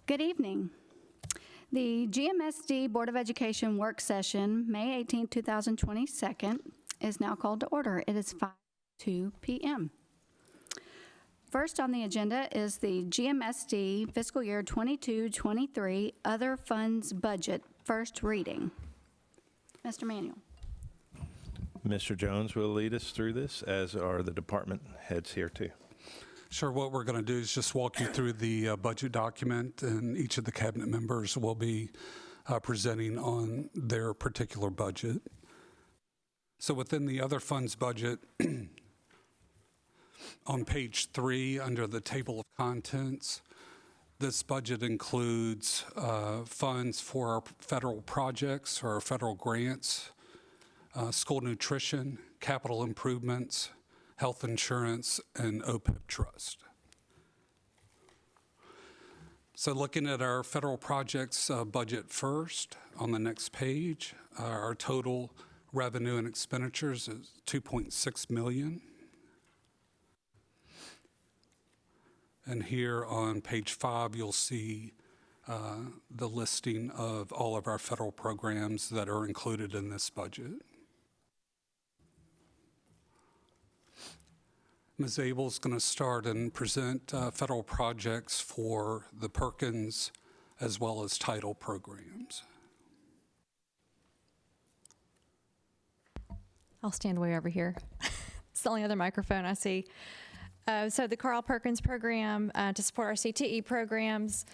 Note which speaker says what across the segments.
Speaker 1: Good evening. The GMSD Board of Education work session, May 18, 2022, is now called to order. It is 5:02 p.m. First on the agenda is the GMSD fiscal year 22-23 other funds budget, first reading. Mr. Manuel.
Speaker 2: Mr. Jones will lead us through this, as are the department heads here too.
Speaker 3: Sure. What we're going to do is just walk you through the budget document, and each of the cabinet members will be presenting on their particular budget. So within the other funds budget, on page 3 under the table of contents, this budget includes funds for our federal projects or our federal grants, school nutrition, capital improvements, health insurance, and OPEB trust. So looking at our federal projects budget first, on the next page, our total revenue and expenditures is $2.6 million. And here on page 5, you'll see the listing of all of our federal programs that are included in this budget. Ms. Abel's going to start and present federal projects for the Perkins as well as title programs.
Speaker 4: I'll stand way over here. It's the only other microphone I see. So the Carl Perkins program to support our CTE programs.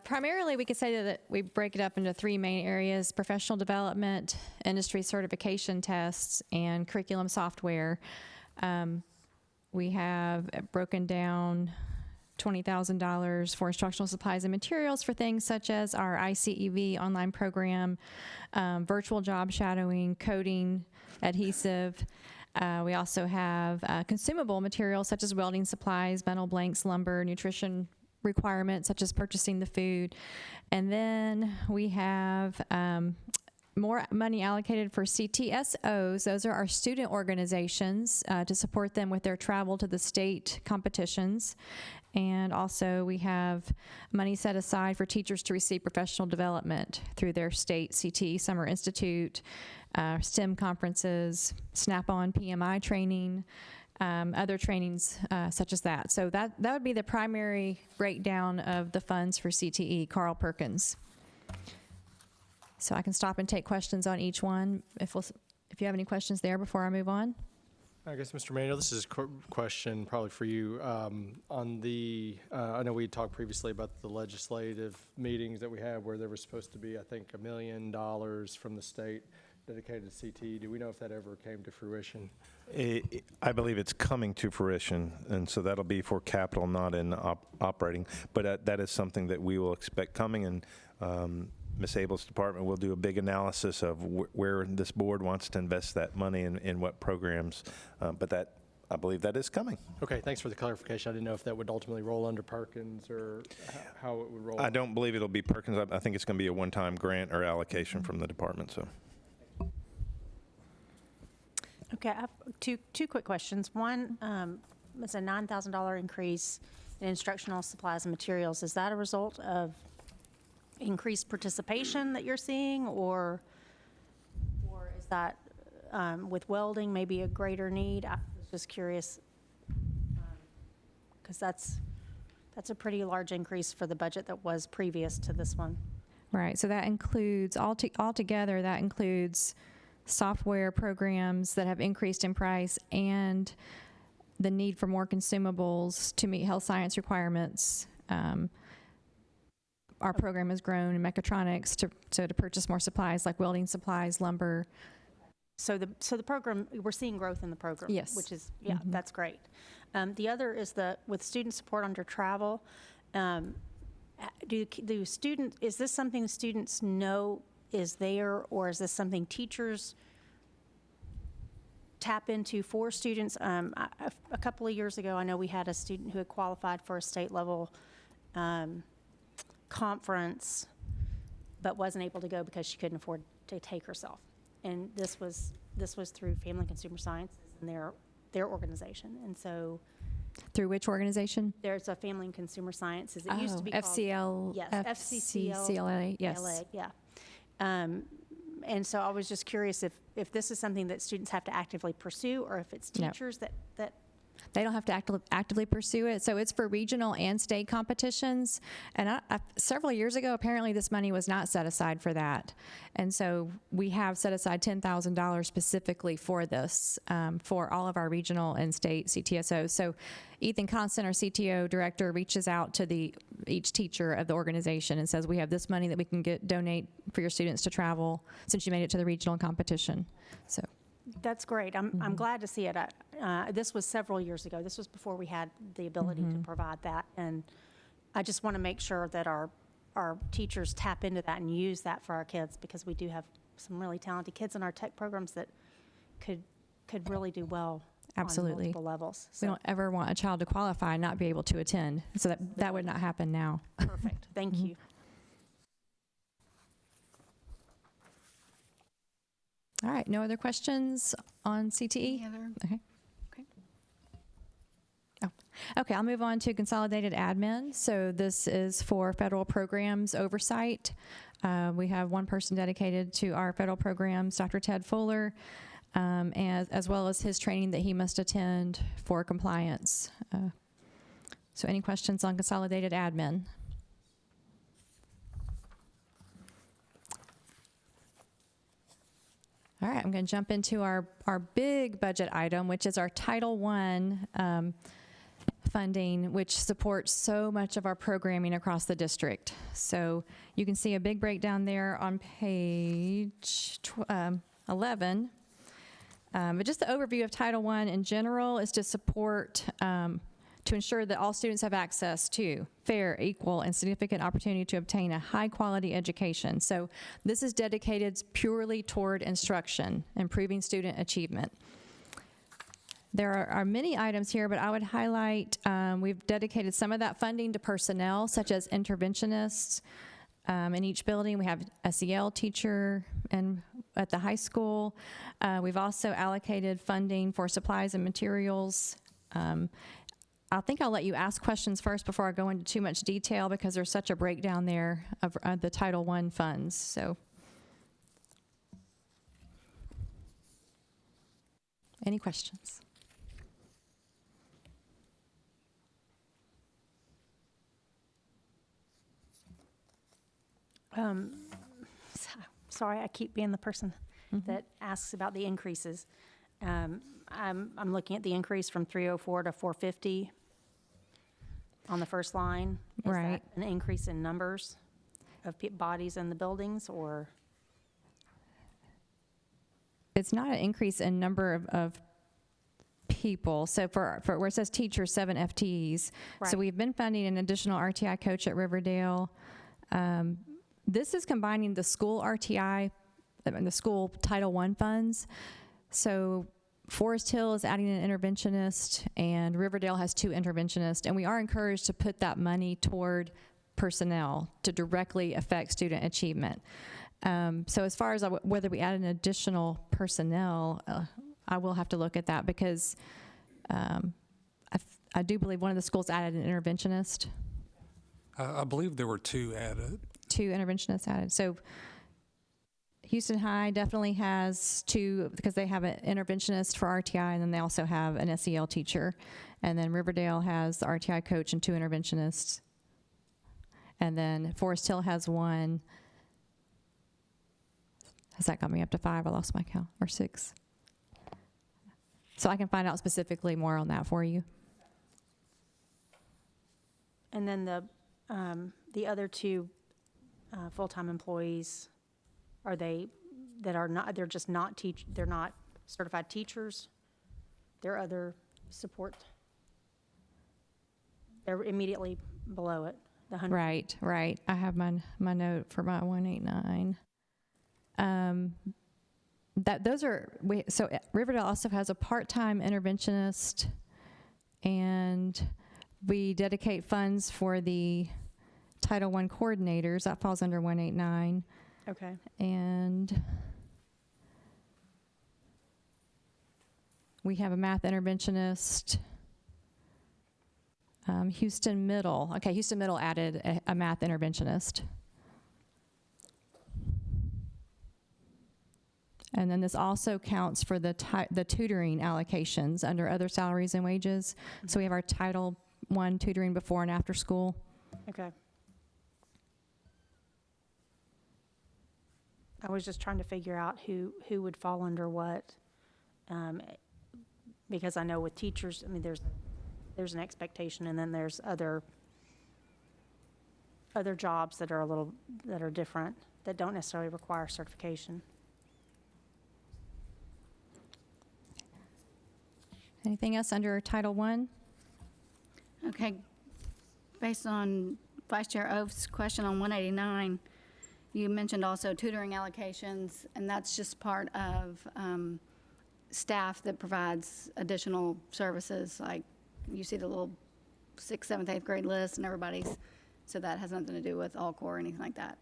Speaker 4: Primarily, we could say that we break it up into 3 main areas: professional development, industry certification tests, and curriculum software. We have broken down $20,000 for instructional supplies and materials for things such as our ICEV online program, virtual job shadowing, coding, adhesive. We also have consumable materials such as welding supplies, metal blanks, lumber, nutrition requirements such as purchasing the food. And then we have more money allocated for CTSOs. Those are our student organizations to support them with their travel to the state competitions. And also we have money set aside for teachers to receive professional development through their state CTE Summer Institute, STEM conferences, Snap-on PMI training, other trainings such as that. So that would be the primary breakdown of the funds for CTE, Carl Perkins. So I can stop and take questions on each one if you have any questions there before I move on.
Speaker 5: I guess, Mr. Manuel, this is a question probably for you. On the, I know we talked previously about the legislative meetings that we had where there was supposed to be, I think, $1 million from the state dedicated to CTE. Do we know if that ever came to fruition?
Speaker 2: I believe it's coming to fruition, and so that'll be for capital, not in operating. But that is something that we will expect coming, and Ms. Abel's department will do a big analysis of where this board wants to invest that money and in what programs, but that, I believe that is coming.
Speaker 5: Okay, thanks for the clarification. I didn't know if that would ultimately roll under Perkins or how it would roll.
Speaker 2: I don't believe it'll be Perkins. I think it's going to be a one-time grant or allocation from the department. So.
Speaker 6: Okay, I have two quick questions. One, it's a $9,000 increase in instructional supplies and materials. Is that a result of increased participation that you're seeing, or is that with welding maybe a greater need? I was just curious, because that's a pretty large increase for the budget that was previous to this one.
Speaker 4: Right, so that includes, altogether, that includes software programs that have increased in price and the need for more consumables to meet health science requirements. Our program has grown in mechatronics to purchase more supplies like welding supplies, lumber.
Speaker 6: So the program, we're seeing growth in the program.
Speaker 4: Yes.
Speaker 6: Which is, that's great. The other is with student support under travel. Do students, is this something students know is there, or is this something teachers tap into for students? A couple of years ago, I know we had a student who had qualified for a state level conference, but wasn't able to go because she couldn't afford to take herself. And this was through Family Consumer Sciences and their organization. And so
Speaker 4: Through which organization?
Speaker 6: There's a Family and Consumer Sciences. It used to be called.
Speaker 4: FCL.
Speaker 6: Yes,
Speaker 4: FCCLA, yes.
Speaker 6: LA, yeah. And so I was just curious if this is something that students have to actively pursue, or if it's
Speaker 4: No.
Speaker 6: teachers that
Speaker 4: They don't have to actively pursue it. So it's for regional and state competitions. And several years ago, apparently this money was not set aside for that. And so we have set aside $10,000 specifically for this, for all of our regional and state CTSOs. So Ethan Constant, our CTO director, reaches out to each teacher of the organization and says, we have this money that we can donate for your students to travel since you made it to the regional competition. So.
Speaker 6: That's great. I'm glad to see it. This was several years ago. This was before we had the ability to provide that. And I just want to make sure that our teachers tap into that and use that for our kids, because we do have some really talented kids in our tech programs that could really do well
Speaker 4: Absolutely.
Speaker 6: on multiple levels.
Speaker 4: We don't ever want a child to qualify and not be able to attend. So that would not happen now.
Speaker 6: Perfect. Thank you.
Speaker 4: All right, no other questions on CTE?
Speaker 1: Any other?
Speaker 4: Okay.
Speaker 1: Okay.
Speaker 4: Oh, okay, I'll move on to consolidated admin. So this is for federal programs oversight. We have one person dedicated to our federal programs, Dr. Ted Fuller, as well as his training that he must attend for compliance. So any questions on consolidated admin? All right, I'm going to jump into our big budget item, which is our Title I funding, which supports so much of our programming across the district. So you can see a big breakdown there on page 11. But just the overview of Title I in general is to support, to ensure that all students have access to fair, equal, and significant opportunity to obtain a high-quality education. So this is dedicated purely toward instruction, improving student achievement. There are many items here, but I would highlight, we've dedicated some of that funding to personnel, such as interventionists. In each building, we have a SEL teacher, and at the high school, we've also allocated funding for supplies and materials. I think I'll let you ask questions first before I go into too much detail, because there's such a breakdown there of the Title I funds. So, any questions?
Speaker 6: Sorry, I keep being the person that asks about the increases. I'm looking at the increase from 304 to 450 on the first line. Is
Speaker 4: Right.
Speaker 6: that an increase in numbers of bodies in the buildings, or?
Speaker 4: It's not an increase in number of people. So for where it says teachers, 7 FTEs.
Speaker 6: Right.
Speaker 4: So we've been funding an additional RTI coach at Riverdale. This is combining the school RTI and the school Title I funds. So Forest Hill is adding an interventionist, and Riverdale has 2 interventionists, and we are encouraged to put that money toward personnel to directly affect student achievement. So as far as whether we add an additional personnel, I will have to look at that, because I do believe one of the schools added an interventionist.
Speaker 3: I believe there were 2 added.
Speaker 4: 2 interventionists added. So Houston High definitely has 2, because they have an interventionist for RTI, and then they also have an SEL teacher. And then Riverdale has the RTI coach and 2 interventionists. And then Forest Hill has 1. Has that got me up to 5? I lost my count. Or 6. So I can find out specifically more on that for you.
Speaker 6: And then the other 2 full-time employees, are they, that are not, they're just not they're not certified teachers? They're other support? They're immediately below it, the 100?
Speaker 4: Right. I have my note for my 189. So Riverdale also has a part-time interventionist, and we dedicate funds for the Title I coordinators. That falls under 189.
Speaker 6: Okay.
Speaker 4: And we have a math interventionist, Houston Middle. Okay, Houston Middle added a math interventionist. And then this also counts for the tutoring allocations under other salaries and wages. So we have our Title I tutoring before and after school.
Speaker 6: Okay. I was just trying to figure out who would fall under what, because I know with teachers, I mean, there's an expectation, and then there's other jobs that are different, that don't necessarily require certification.
Speaker 4: Anything else under Title I?
Speaker 1: Okay, based on Vice Chair Oates' question on 189, you mentioned also tutoring allocations, and that's just part of staff that provides additional services, like you see the little 6th, 7th, 8th grade list and everybody's, so that has nothing to do with All-Core or anything like that.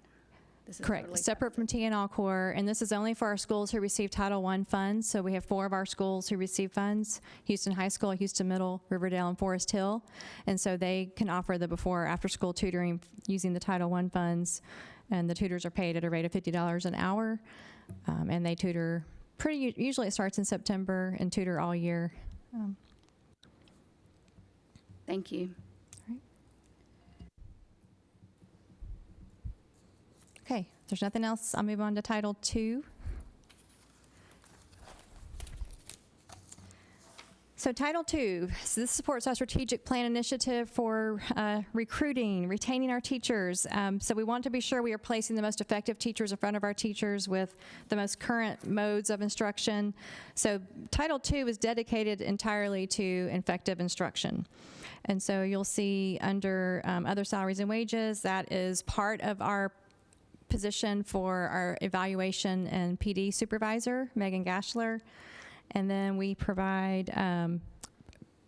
Speaker 1: This is
Speaker 4: Correct,
Speaker 1: totally
Speaker 4: separate from T and All-Core, and this is only for our schools who receive Title I funds. So we have 4 of our schools who receive funds: Houston High School, Houston Middle, Riverdale, and Forest Hill. And so they can offer the before or after school tutoring using the Title I funds, and the tutors are paid at a rate of $50 an hour. And they tutor usually it starts in September and tutor all year.
Speaker 1: Thank you.
Speaker 4: Okay, if there's nothing else, I'll move on to Title II. So Title II, so this supports our strategic plan initiative for recruiting, retaining our teachers. So we want to be sure we are placing the most effective teachers in front of our teachers with the most current modes of instruction. So Title II is dedicated entirely to effective instruction. And so you'll see under other salaries and wages, that is part of our position for our evaluation and PD supervisor, Megan Gashler. And then we provide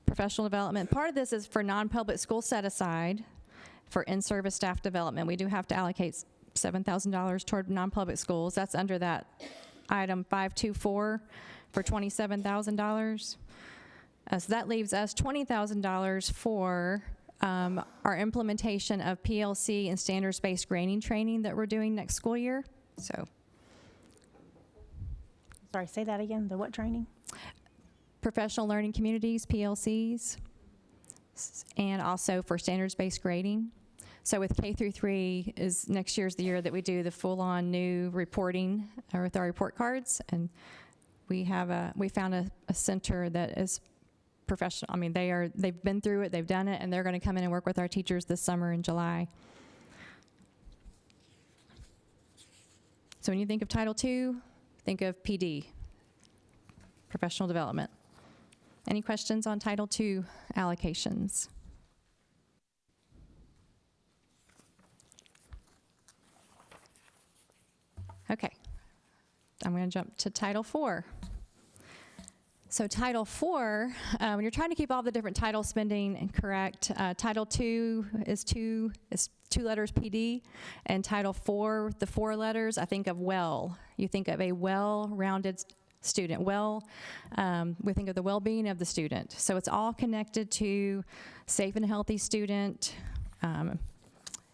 Speaker 4: professional development. Part of this is for non-public school set aside for in-service staff development. We do have to allocate $7,000 toward non-public schools. That's under that item 524 for $27,000. So that leaves us $20,000 for our implementation of PLC and standards-based grading training that we're doing next school year. So,
Speaker 6: Sorry, say that again, the what training?
Speaker 4: professional learning communities, PLCs, and also for standards-based grading. So with K through 3 is next year's the year that we do the full-on new reporting with our report cards, and we found a center that is professional. I mean, they've been through it, they've done it, and they're going to come in and work with our teachers this summer in July. So when you think of Title II, think of PD, professional development. Any questions on Title II allocations? Okay, I'm going to jump to Title IV. So Title IV, when you're trying to keep all the different title spending correct, Title II is two letters PD, and Title IV, the 4 letters, I think of well. You think of a well-rounded student. We think of the well-being of the student. So it's all connected to safe and healthy student,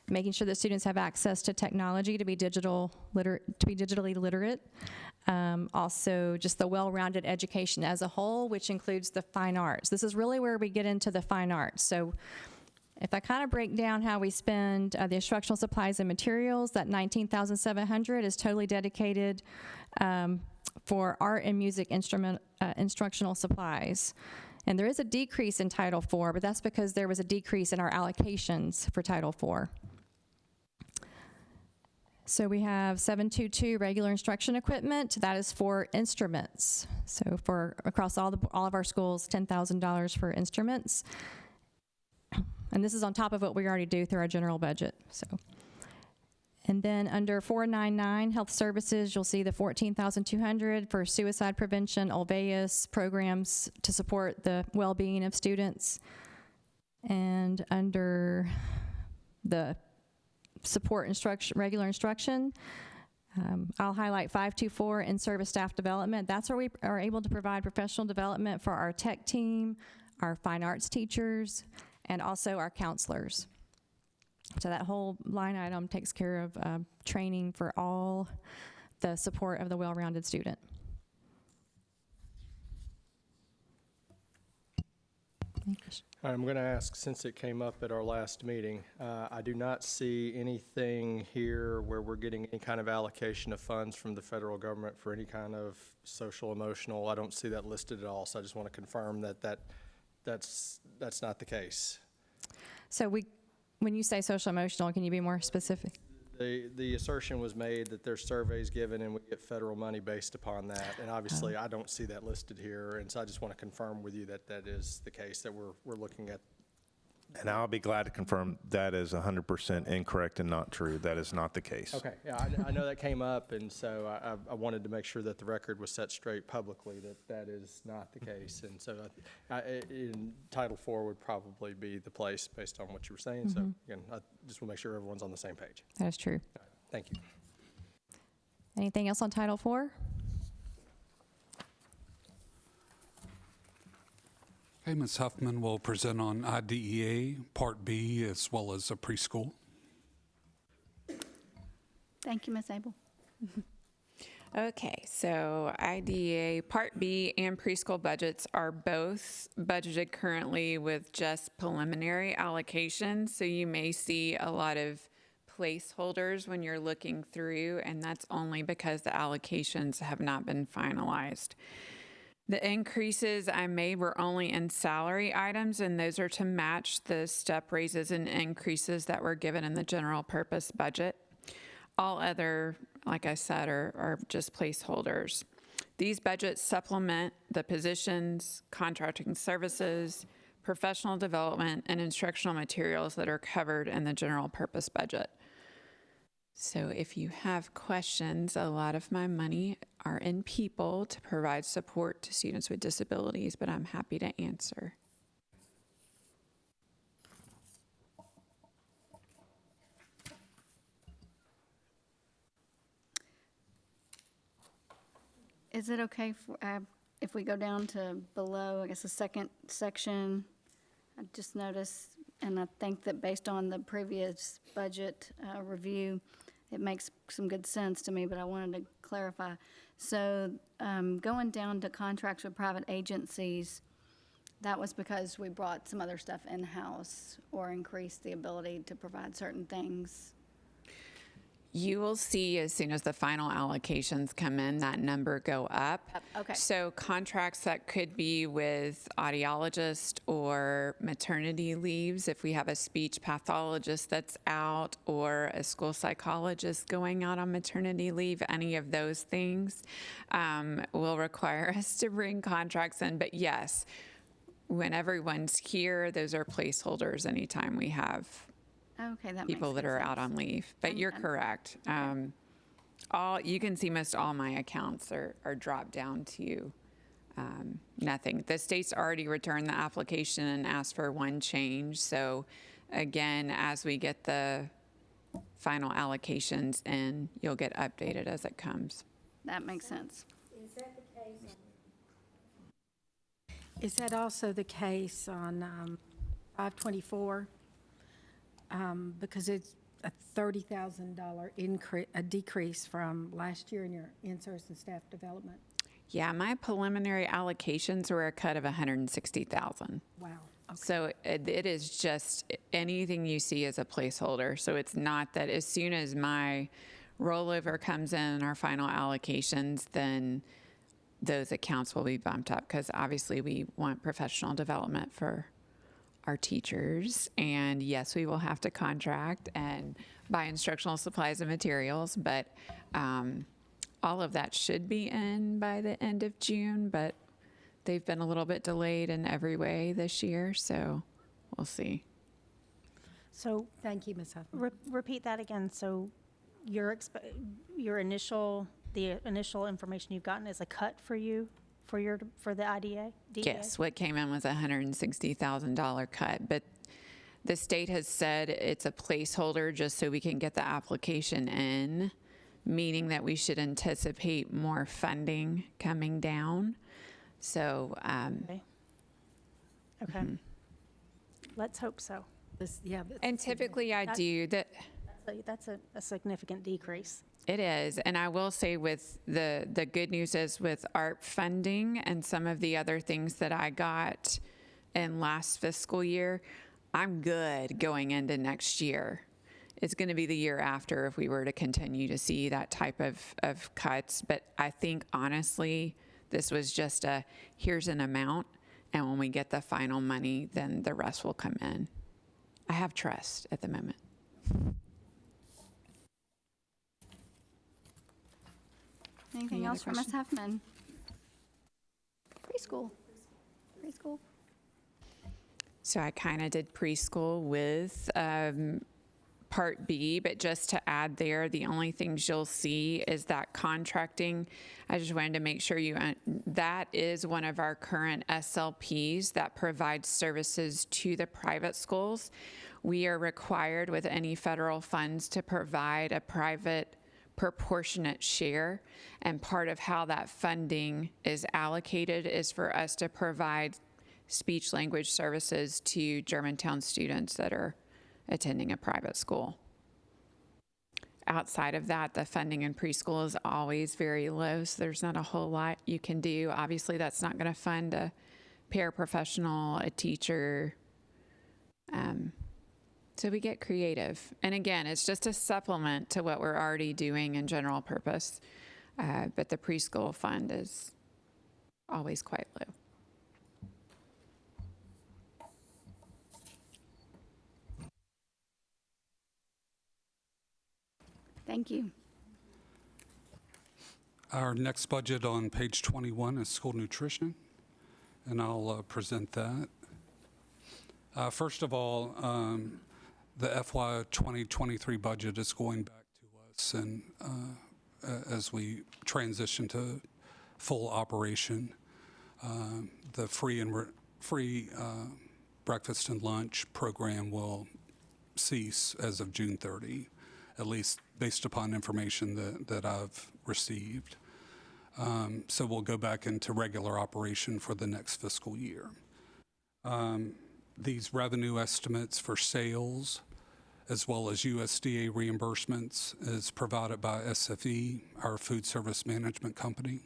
Speaker 4: making sure that students have access to technology to be digitally literate. Also, just the well-rounded education as a whole, which includes the fine arts. This is really where we get into the fine arts. So if I kind of break down how we spend the instructional supplies and materials, that $19,700 is totally dedicated for art and music instructional supplies. And there is a decrease in Title IV, but that's because there was a decrease in our allocations for Title IV. So we have 722 regular instruction equipment. That is for instruments. So for across all of our schools, $10,000 for instruments. And this is on top of what we already do through our general budget. So, and then under 499 health services, you'll see the $14,200 for suicide prevention, Olveus programs to support the well-being of students. And under the support instruction, regular instruction, I'll highlight 524 in-service staff development. That's where we are able to provide professional development for our tech team, our fine arts teachers, and also our counselors. So that whole line item takes care of training for all the support of the well-rounded student. Any questions?
Speaker 5: I'm going to ask, since it came up at our last meeting, I do not see anything here where we're getting any kind of allocation of funds from the federal government for any kind of social, emotional. I don't see that listed at all, so I just want to confirm that that's not the case.
Speaker 4: So when you say social emotional, can you be more specific?
Speaker 5: The assertion was made that there's surveys given and we get federal money based upon that, and obviously I don't see that listed here, and so I just want to confirm with you that that is the case, that we're looking at.
Speaker 2: And I'll be glad to confirm that is 100% incorrect and not true. That is not the case.
Speaker 5: Okay, yeah, I know that came up, and so I wanted to make sure that the record was set straight publicly that that is not the case, and so in Title IV would probably be the place based on what you were saying, so again, I just want to make sure everyone's on the same page.
Speaker 4: That is true.
Speaker 5: Thank you.
Speaker 4: Anything else on Title IV?
Speaker 3: Okay, Ms. Huffman will present on IDEA Part B as well as a preschool.
Speaker 1: Thank you, Ms. Abel.
Speaker 7: Okay, so IDEA Part B and preschool budgets are both budgeted currently with just preliminary allocations. So you may see a lot of placeholders when you're looking through, and that's only because the allocations have not been finalized. The increases I made were only in salary items, and those are to match the step raises and increases that were given in the general purpose budget. All other, like I said, are just placeholders. These budgets supplement the positions, contracting services, professional development, and instructional materials that are covered in the general purpose budget. So if you have questions, a lot of my money are in people to provide support to students with disabilities, but I'm happy to answer.
Speaker 1: Is it okay if we go down to below, I guess, the second section? I just noticed, and I think that based on the previous budget review, it makes some good sense to me, but I wanted to clarify. So going down to contracts with private agencies, that was because we brought some other stuff in-house or increased the ability to provide certain things.
Speaker 7: You will see as soon as the final allocations come in, that number go up.
Speaker 1: Okay.
Speaker 7: So contracts that could be with audiologists or maternity leaves, if we have a speech pathologist that's out or a school psychologist going out on maternity leave, any of those things will require us to bring contracts in. But yes, when everyone's here, those are placeholders anytime we have
Speaker 1: Okay, that makes
Speaker 7: people that
Speaker 1: good
Speaker 7: are out
Speaker 1: sense.
Speaker 7: on leave. But you're correct. You can see most all my accounts are dropped down to nothing. The state's already returned the application and asked for one change. So again, as we get the final allocations in, you'll get updated as it comes.
Speaker 1: That makes sense.
Speaker 8: Is that also the case on 524? Because it's a $30,000 increase, a decrease from last year in your in-service and staff development.
Speaker 7: Yeah, my preliminary allocations were a cut of $160,000.
Speaker 8: Wow. Okay.
Speaker 7: So it is just anything you see as a placeholder. So it's not that as soon as my rollover comes in our final allocations, then those accounts will be bumped up because obviously we want professional development for our teachers. And yes, we will have to contract and buy instructional supplies and materials, but all of that should be in by the end of June, but they've been a little bit delayed in every way this year, so we'll see.
Speaker 6: So
Speaker 8: Thank you, Ms. Huffman.
Speaker 6: repeat that again. So the initial information you've gotten is a cut for you for the IDEA? DEA?
Speaker 7: Yes, what came in was a $160,000 cut, but the state has said it's a placeholder just so we can get the application in, meaning that we should anticipate more funding coming down. So,
Speaker 6: Okay. let's hope so.
Speaker 8: Yeah.
Speaker 7: And typically I do that.
Speaker 6: That's a significant decrease.
Speaker 7: It is, and I will say with the good news is with ARP funding and some of the other things that I got in last fiscal year, I'm good going into next year. It's going to be the year after if we were to continue to see that type of cuts. But I think honestly, this was just here's an amount, and when we get the final money, then the rest will come in. I have trust at the moment.
Speaker 1: Anything
Speaker 7: Any
Speaker 1: else
Speaker 7: other
Speaker 1: from Ms. Huffman? Preschool. Preschool.
Speaker 7: So I kind of did preschool with Part B, but just to add there, the only things you'll see is that contracting. I just wanted to make sure that is one of our current SLPs that provides services to the private schools. We are required with any federal funds to provide a private proportionate share, and part of how that funding is allocated is for us to provide speech language services to Germantown students that are attending a private school. Outside of that, the funding in preschool is always very low, so there's not a whole lot you can do. Obviously, that's not going to fund a paraprofessional, a teacher. So we get creative. And again, it's just a supplement to what we're already doing in general purpose. But the preschool fund is always quite low.
Speaker 1: Thank you.
Speaker 3: Our next budget on page 21 is school nutrition, and I'll present that. First of all, the FY 2023 budget is going back to us, and as we transition to full operation, the free breakfast and lunch program will cease as of June 30, at least based upon information that I've received. So we'll go back into regular operation for the next fiscal year. These revenue estimates for sales, as well as USDA reimbursements, is provided by SFE, our food service management company.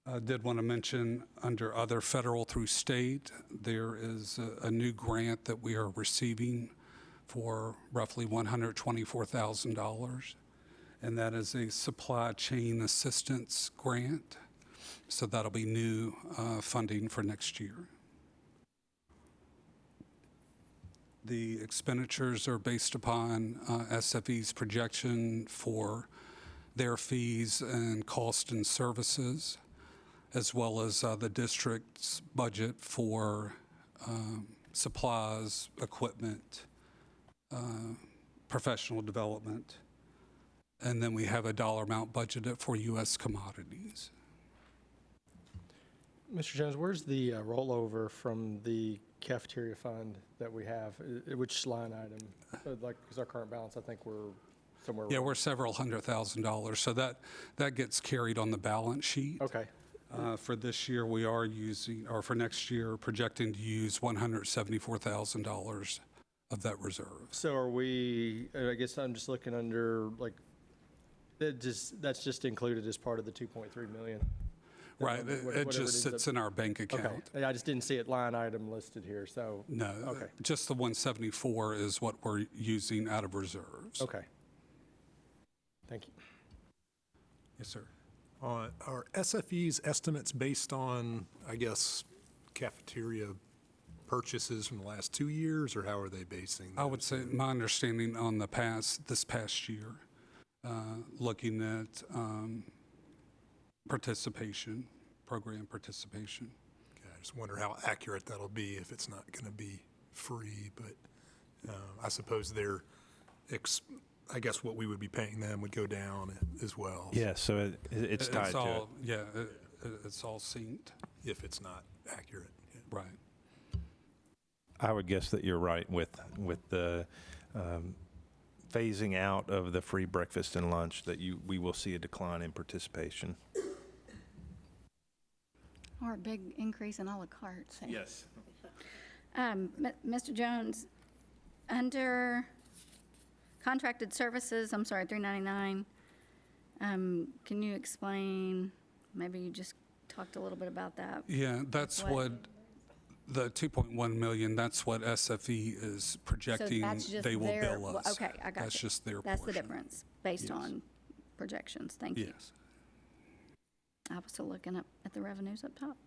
Speaker 3: I did want to mention under other federal through state, there is a new grant that we are receiving for roughly $124,000, and that is a supply chain assistance grant. So that'll be new funding for next year. The expenditures are based upon SFE's projection for their fees and cost and services, as well as the district's budget for supplies, equipment, professional development, and then we have a dollar amount budgeted for U.S. commodities.
Speaker 5: Mr. Jones, where's the rollover from the cafeteria fund that we have? Which line item? Like, because our current balance, I think we're somewhere.
Speaker 3: Yeah, we're several $100,000, so that gets carried on the balance sheet.
Speaker 5: Okay.
Speaker 3: For this year, we are using, or for next year, projecting to use $174,000 of that reserve.
Speaker 5: So are we, I guess I'm just looking under, like, that's just included as part of the 2.3 million?
Speaker 3: Right,
Speaker 5: Whatever
Speaker 3: it
Speaker 5: it
Speaker 3: just
Speaker 5: is
Speaker 3: sits
Speaker 5: that-
Speaker 3: in our bank
Speaker 5: Okay.
Speaker 3: account.
Speaker 5: I just didn't see it line item listed here, so.
Speaker 3: No,
Speaker 5: Okay.
Speaker 3: just the 174 is what we're using out of reserves.
Speaker 5: Okay. Thank you.
Speaker 3: Yes, sir.
Speaker 9: Are SFE's estimates based on, I guess, cafeteria purchases from the last 2 years, or how are they basing
Speaker 3: I
Speaker 9: that?
Speaker 3: would say my understanding on this past year, looking at participation, program participation.
Speaker 9: Okay, I just wonder how accurate that'll be if it's not going to be free, but I suppose I guess what we would be paying them would go down as well.
Speaker 2: Yeah, so it's tied to it.
Speaker 3: all, yeah, it's all synced,
Speaker 9: If it's not accurate. Yeah.
Speaker 3: right.
Speaker 2: I would guess that you're right with the phasing out of the free breakfast and lunch, that we will see a decline in participation.
Speaker 1: Or a big increase in a la carte sales.
Speaker 2: Yes.
Speaker 1: Mr. Jones, under contracted services, I'm sorry, 399, can you explain, maybe you just talked a little bit about that?
Speaker 3: Yeah, that's what, the 2.1 million, that's what SFE is
Speaker 1: So
Speaker 3: projecting
Speaker 1: that's just
Speaker 3: they will
Speaker 1: their-
Speaker 3: bill us.
Speaker 1: Okay, I got you.
Speaker 3: That's just their portion.
Speaker 1: That's the difference, based
Speaker 3: Yes.
Speaker 1: on projections. Thank you.
Speaker 3: Yes.
Speaker 1: I was still looking up at the revenues up top.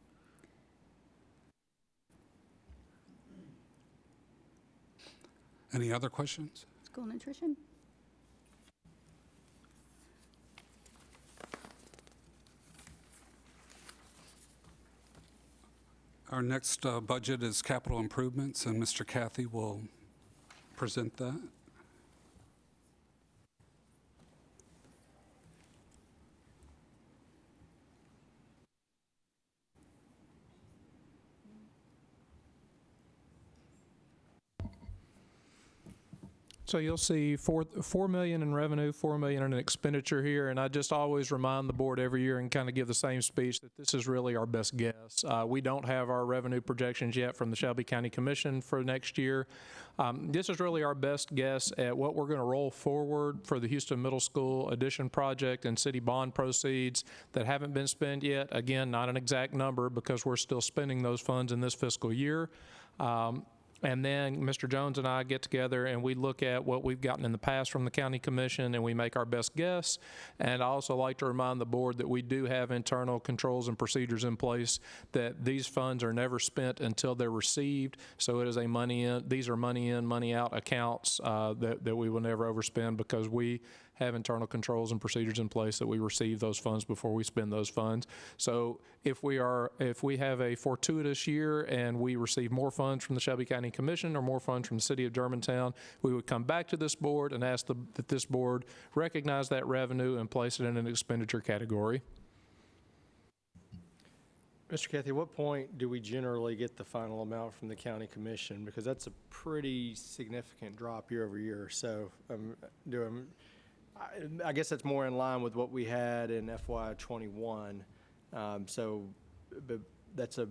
Speaker 3: Any other questions?
Speaker 1: School nutrition?
Speaker 3: Our next budget is capital improvements, and Mr. Kathy will present that.
Speaker 10: So you'll see 4 million in revenue, 4 million in expenditure here, and I just always remind the board every year and kind of give the same speech that this is really our best guess. We don't have our revenue projections yet from the Shelby County Commission for next year. This is really our best guess at what we're going to roll forward for the Houston Middle School addition project and city bond proceeds that haven't been spent yet. Again, not an exact number because we're still spending those funds in this fiscal year. And then Mr. Jones and I get together and we look at what we've gotten in the past from the county commission and we make our best guess. And I also like to remind the board that we do have internal controls and procedures in place, that these funds are never spent until they're received. So it is these are money in, money out accounts that we will never overspend because we have internal controls and procedures in place that we receive those funds before we spend those funds. So if we have a fortuitous year and we receive more funds from the Shelby County Commission or more funds from the City of Germantown, we would come back to this board and ask that this board recognize that revenue and place it in an expenditure category.
Speaker 5: Mr. Kathy, at what point do we generally get the final amount from the county commission? Because that's a pretty significant drop year over year. So I guess that's more in line with what we had in FY '21. But that's a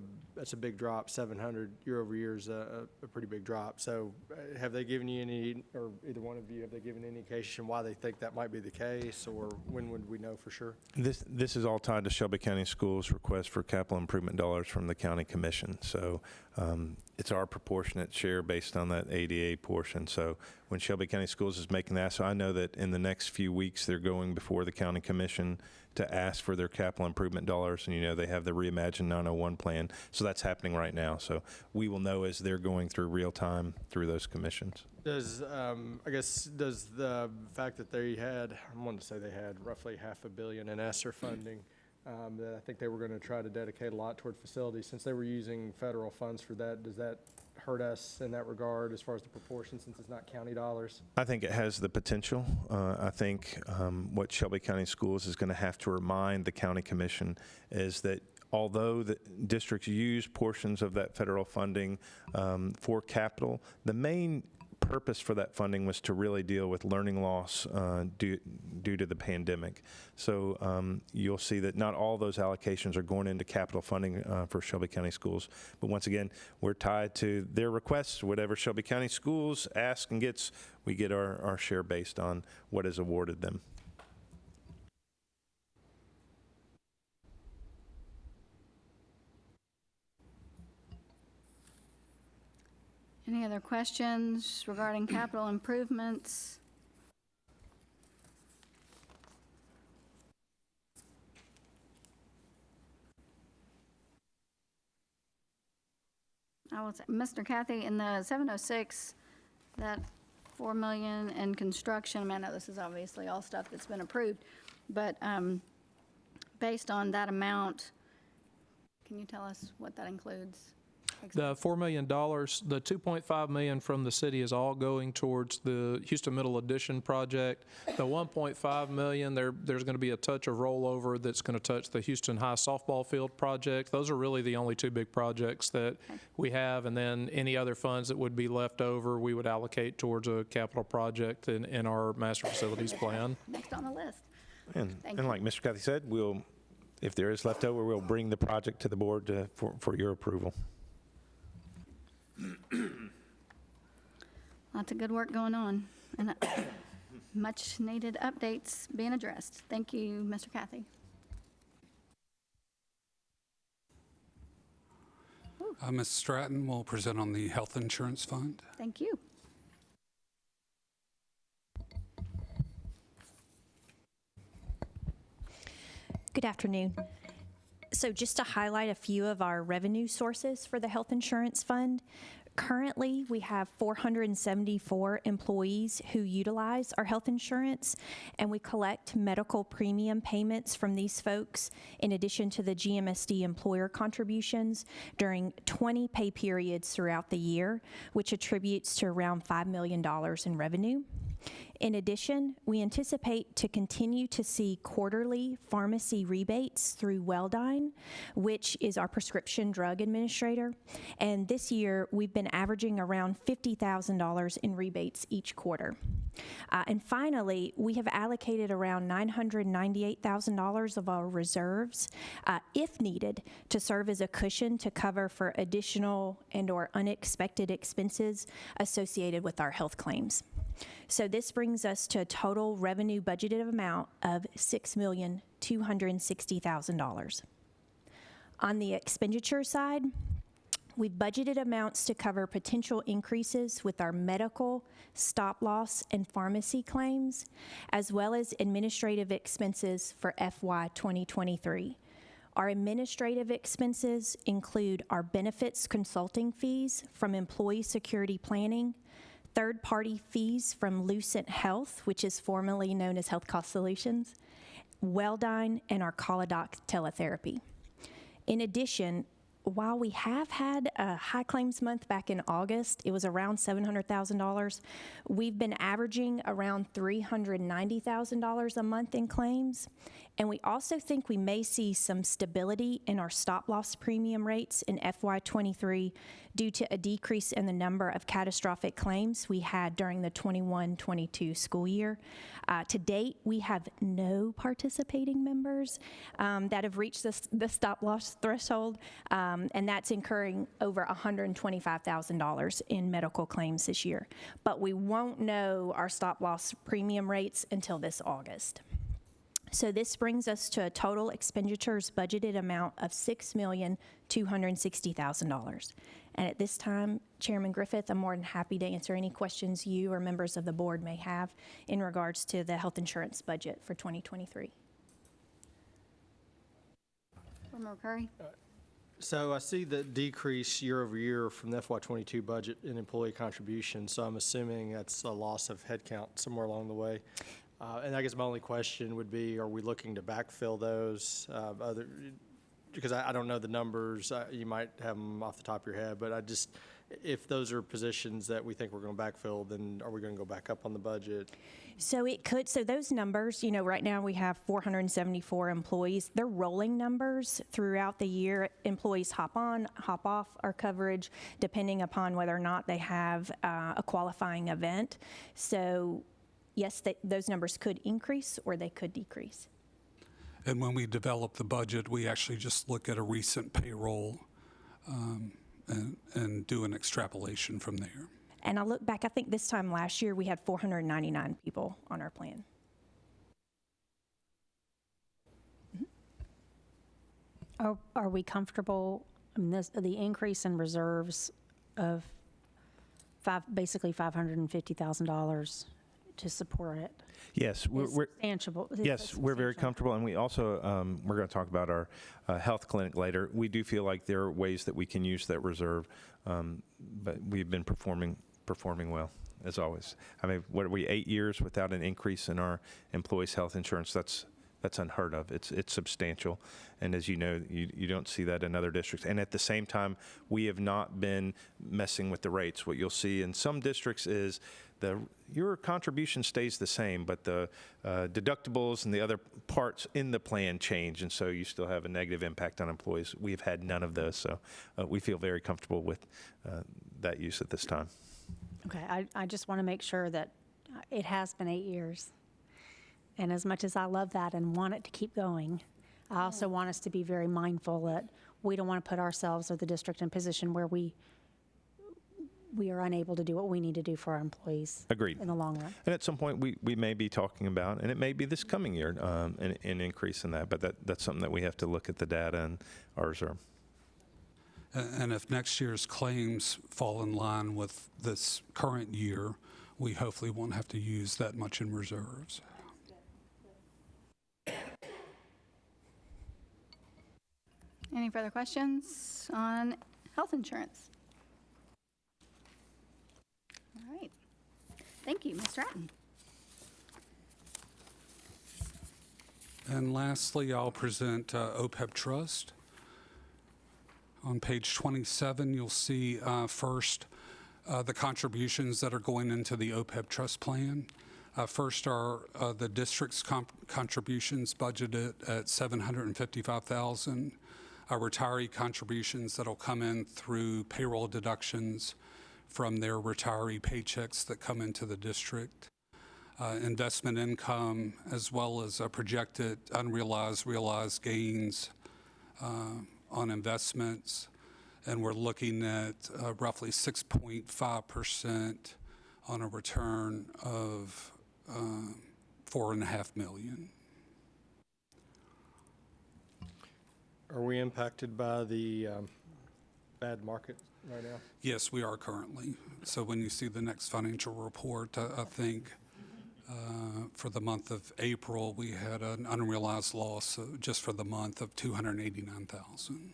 Speaker 5: big drop. 700 year over year is a pretty big drop. So have they given you any, or either one of you, have they given any indication why they think that might be the case, or when would we know for sure?
Speaker 2: This is all tied to Shelby County Schools' request for capital improvement dollars from the county commission. So it's our proportionate share based on that ADA portion. So when Shelby County Schools is making that, so I know that in the next few weeks they're going before the county commission to ask for their capital improvement dollars, and they have the Reimagine 901 plan. So that's happening right now. So we will know as they're going through real time through those commissions.
Speaker 5: Does the fact that they had, I wanted to say they had roughly $500 million in ESSER funding, that I think they were going to try to dedicate a lot toward facilities, since they were using federal funds for that, does that hurt us in that regard as far as the proportion, since it's not county dollars?
Speaker 2: I think it has the potential. I think what Shelby County Schools is going to have to remind the county commission is that although the districts use portions of that federal funding for capital, the main purpose for that funding was to really deal with learning loss due to the pandemic. So you'll see that not all those allocations are going into capital funding for Shelby County Schools. But once again, we're tied to their requests. Whatever Shelby County Schools ask and gets, we get our share based on what is awarded them.
Speaker 1: Any other questions regarding capital improvements? I will say, Mr. Kathy, in the 706, that 4 million in construction, I mean, I know this is obviously all stuff that's been approved, but based on that amount, can you tell us what that includes?
Speaker 10: The $4 million, the $2.5 million from the city is all going towards the Houston Middle Addition project. The $1.5 million, there's going to be a touch of rollover that's going to touch the Houston High softball field project. Those are really the only two big projects that we have, and then any other funds that would be left over, we would allocate towards a capital project in our master facilities plan.
Speaker 1: Next on the list.
Speaker 2: And
Speaker 1: Thank you.
Speaker 2: like Mr. Kathy said, if there is leftover, we'll bring the project to the board for your approval.
Speaker 1: Lots of good work going on, and much-needed updates being addressed. Thank you, Mr. Kathy.
Speaker 3: Ms. Stratton will present on the health insurance fund.
Speaker 1: Thank you.
Speaker 11: Good afternoon. So just to highlight a few of our revenue sources for the health insurance fund, currently we have 474 employees who utilize our health insurance, and we collect medical premium payments from these folks in addition to the GMSD employer contributions during 20 pay periods throughout the year, which attributes to around $5 million in revenue. In addition, we anticipate to continue to see quarterly pharmacy rebates through Welldyne, which is our prescription drug administrator. And this year, we've been averaging around $50,000 in rebates each quarter. And finally, we have allocated around $998,000 of our reserves, if needed, to serve as a cushion to cover for additional and/or unexpected expenses associated with our health claims. So this brings us to a total revenue budgeted amount of $6,260,000. On the expenditure side, we've budgeted amounts to cover potential increases with our medical, stop-loss, and pharmacy claims, as well as administrative expenses for FY 2023. Our administrative expenses include our benefits consulting fees from Employee Security Planning, third-party fees from Lucent Health, which is formerly known as Health Cost Solutions, Welldyne, and our Colodoc teletherapy. In addition, while we have had a high claims month back in August, it was around $700,000, we've been averaging around $390,000 a month in claims. And we also think we may see some stability in our stop-loss premium rates in FY 23 due to a decrease in the number of catastrophic claims we had during the 21-22 school year. To date, we have no participating members that have reached the stop-loss threshold, and that's incurring over $125,000 in medical claims this year. But we won't know our stop-loss premium rates until this August. So this brings us to a total expenditures budgeted amount of $6,260,000. And at this time, Chairman Griffith, I'm more than happy to answer any questions you or members of the board may have in regards to the health insurance budget for 2023.
Speaker 1: Board Member Curry?
Speaker 5: So I see the decrease year over year from the FY '22 budget in employee contributions, so I'm assuming that's a loss of headcount somewhere along the way. And I guess my only question would be, are we looking to backfill those because I don't know the numbers, you might have them off the top of your head, but if those are positions that we think we're going to backfill, then are we going to go back up on the budget?
Speaker 11: So those numbers, right now we have 474 employees. They're rolling numbers throughout the year. Employees hop on, hop off our coverage, depending upon whether or not they have a qualifying event. So yes, those numbers could increase or they could decrease.
Speaker 3: And when we develop the budget, we actually just look at a recent payroll and do an extrapolation from there.
Speaker 11: And I look back, I think this time last year we had 499 people on our plan.
Speaker 6: Are we comfortable, the increase in reserves of basically $550,000 to support it?
Speaker 2: Yes, we're
Speaker 6: Substantial.
Speaker 2: yes, we're very comfortable, and we also we're going to talk about our health clinic later. We do feel like there are ways that we can use that reserve, but we've been performing well, as always. I mean, what are we, 8 years without an increase in our employees' health insurance? That's unheard of. It's substantial, and as you know, you don't see that in other districts. And at the same time, we have not been messing with the rates. What you'll see in some districts is your contribution stays the same, but the deductibles and the other parts in the plan change, and so you still have a negative impact on employees. We've had none of those, so we feel very comfortable with that use at this time.
Speaker 6: Okay, I just want to make sure that it has been 8 years. And as much as I love that and want it to keep going, I also want us to be very mindful that we don't want to put ourselves or the district in a position where we we are unable to do what we need to do for our employees.
Speaker 2: Agreed.
Speaker 6: In the long run.
Speaker 2: And at some point, we may be talking about, and it may be this coming year, an increase in that, but that's something that we have to look at the data and our reserve.
Speaker 3: And if next year's claims fall in line with this current year, we hopefully won't have to use that much in reserves.
Speaker 1: Any further questions on health insurance? All right. Thank you, Ms. Stratton.
Speaker 3: And lastly, I'll present OPEB Trust. On page 27, you'll see first the contributions that are going into the OPEB Trust plan. First are the district's contributions budgeted at $755,000. Retiree contributions that'll come in through payroll deductions from their retiree paychecks that come into the district. Investment income, as well as projected unrealized, realized gains on investments. And we're looking at roughly 6.5% on a return of $4.5 million.
Speaker 5: Are we impacted by the bad market right now?
Speaker 3: Yes, we are currently. So when you see the next financial report, I think for the month of April, we had an unrealized loss just for the month of $289,000.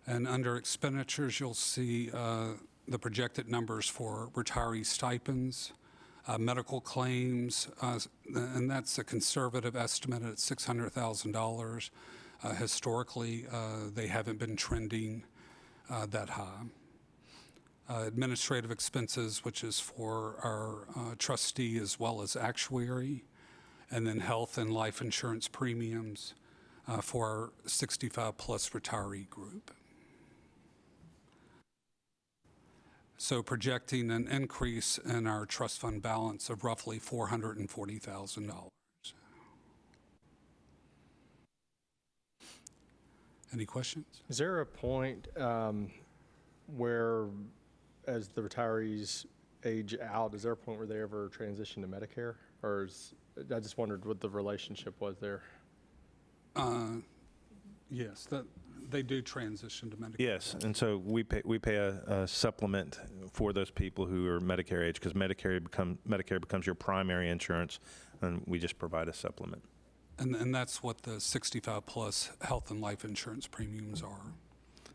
Speaker 3: And under expenditures, you'll see the projected numbers for retiree stipends, medical claims, and that's a conservative estimate at $600,000. Historically, they haven't been trending that high. Administrative expenses, which is for our trustee as well as actuary, and then health and life insurance premiums for our 65-plus retiree group. So projecting an increase in our trust fund balance of roughly $440,000. Any questions?
Speaker 5: Is there a point where, as the retirees age out, is there a point where they ever transition to Medicare? Or I just wondered what the relationship was there.
Speaker 3: Yes, they do transition to Medicare.
Speaker 2: Yes, and so we pay a supplement for those people who are Medicare age, because Medicare becomes your primary insurance, and we just provide a supplement.
Speaker 3: And that's what the 65-plus health and life insurance premiums are,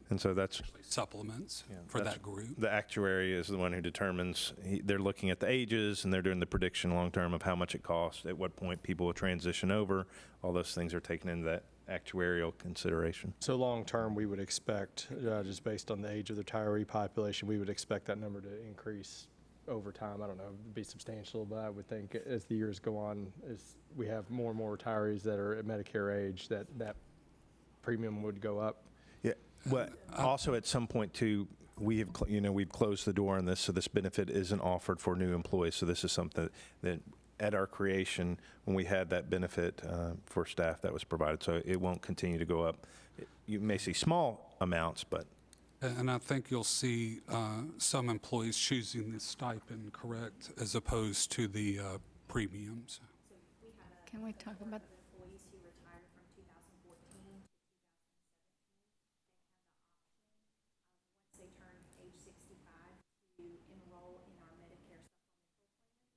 Speaker 2: And so that's
Speaker 3: supplements for
Speaker 2: that's-
Speaker 3: that group.
Speaker 2: The actuary is the one who determines, they're looking at the ages, and they're doing the prediction long-term of how much it costs, at what point people will transition over. All those things are taken into that actuarial consideration.
Speaker 5: So long-term, we would expect, just based on the age of the retiree population, we would expect that number to increase over time. I don't know, be substantial, but I would think as the years go on, as we have more and more retirees that are at Medicare age, that premium would go up.
Speaker 2: Yeah, but also at some point too, we've closed the door on this, so this benefit isn't offered for new employees. So this is something that at our creation, when we had that benefit for staff, that was provided. So it won't continue to go up. You may see small amounts, but.
Speaker 3: And I think you'll see some employees choosing the stipend, correct, as opposed to the premiums.
Speaker 1: Can we talk about?
Speaker 11: Employees who retired from 2014 to 2017, they have the option, once they turn age 65, to enroll in our Medicare supplemental plan.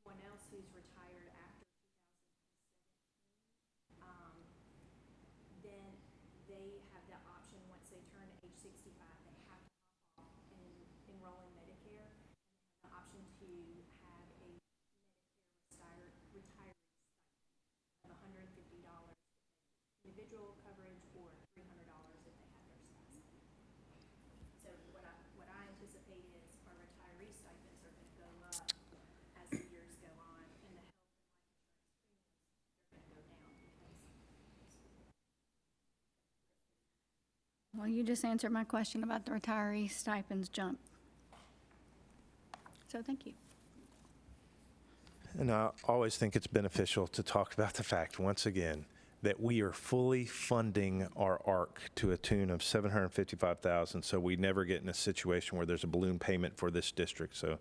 Speaker 11: Anyone else who's retired after 2017, then they have the option, once they turn age 65, they have to hop off and enroll in Medicare. And they have the option to have a Medicare retiree of $150 individual coverage or $300 if they have their spouse. So what I anticipate is our retiree stipends are going to go up as the years go on, and the health and life insurance premiums are going to go down because
Speaker 1: Well, you just answered my question about the retiree stipends jump. So thank you.
Speaker 2: And I always think it's beneficial to talk about the fact, once again, that we are fully funding our ARC to a tune of $755,000, so we never get in a situation where there's a balloon payment for this district. So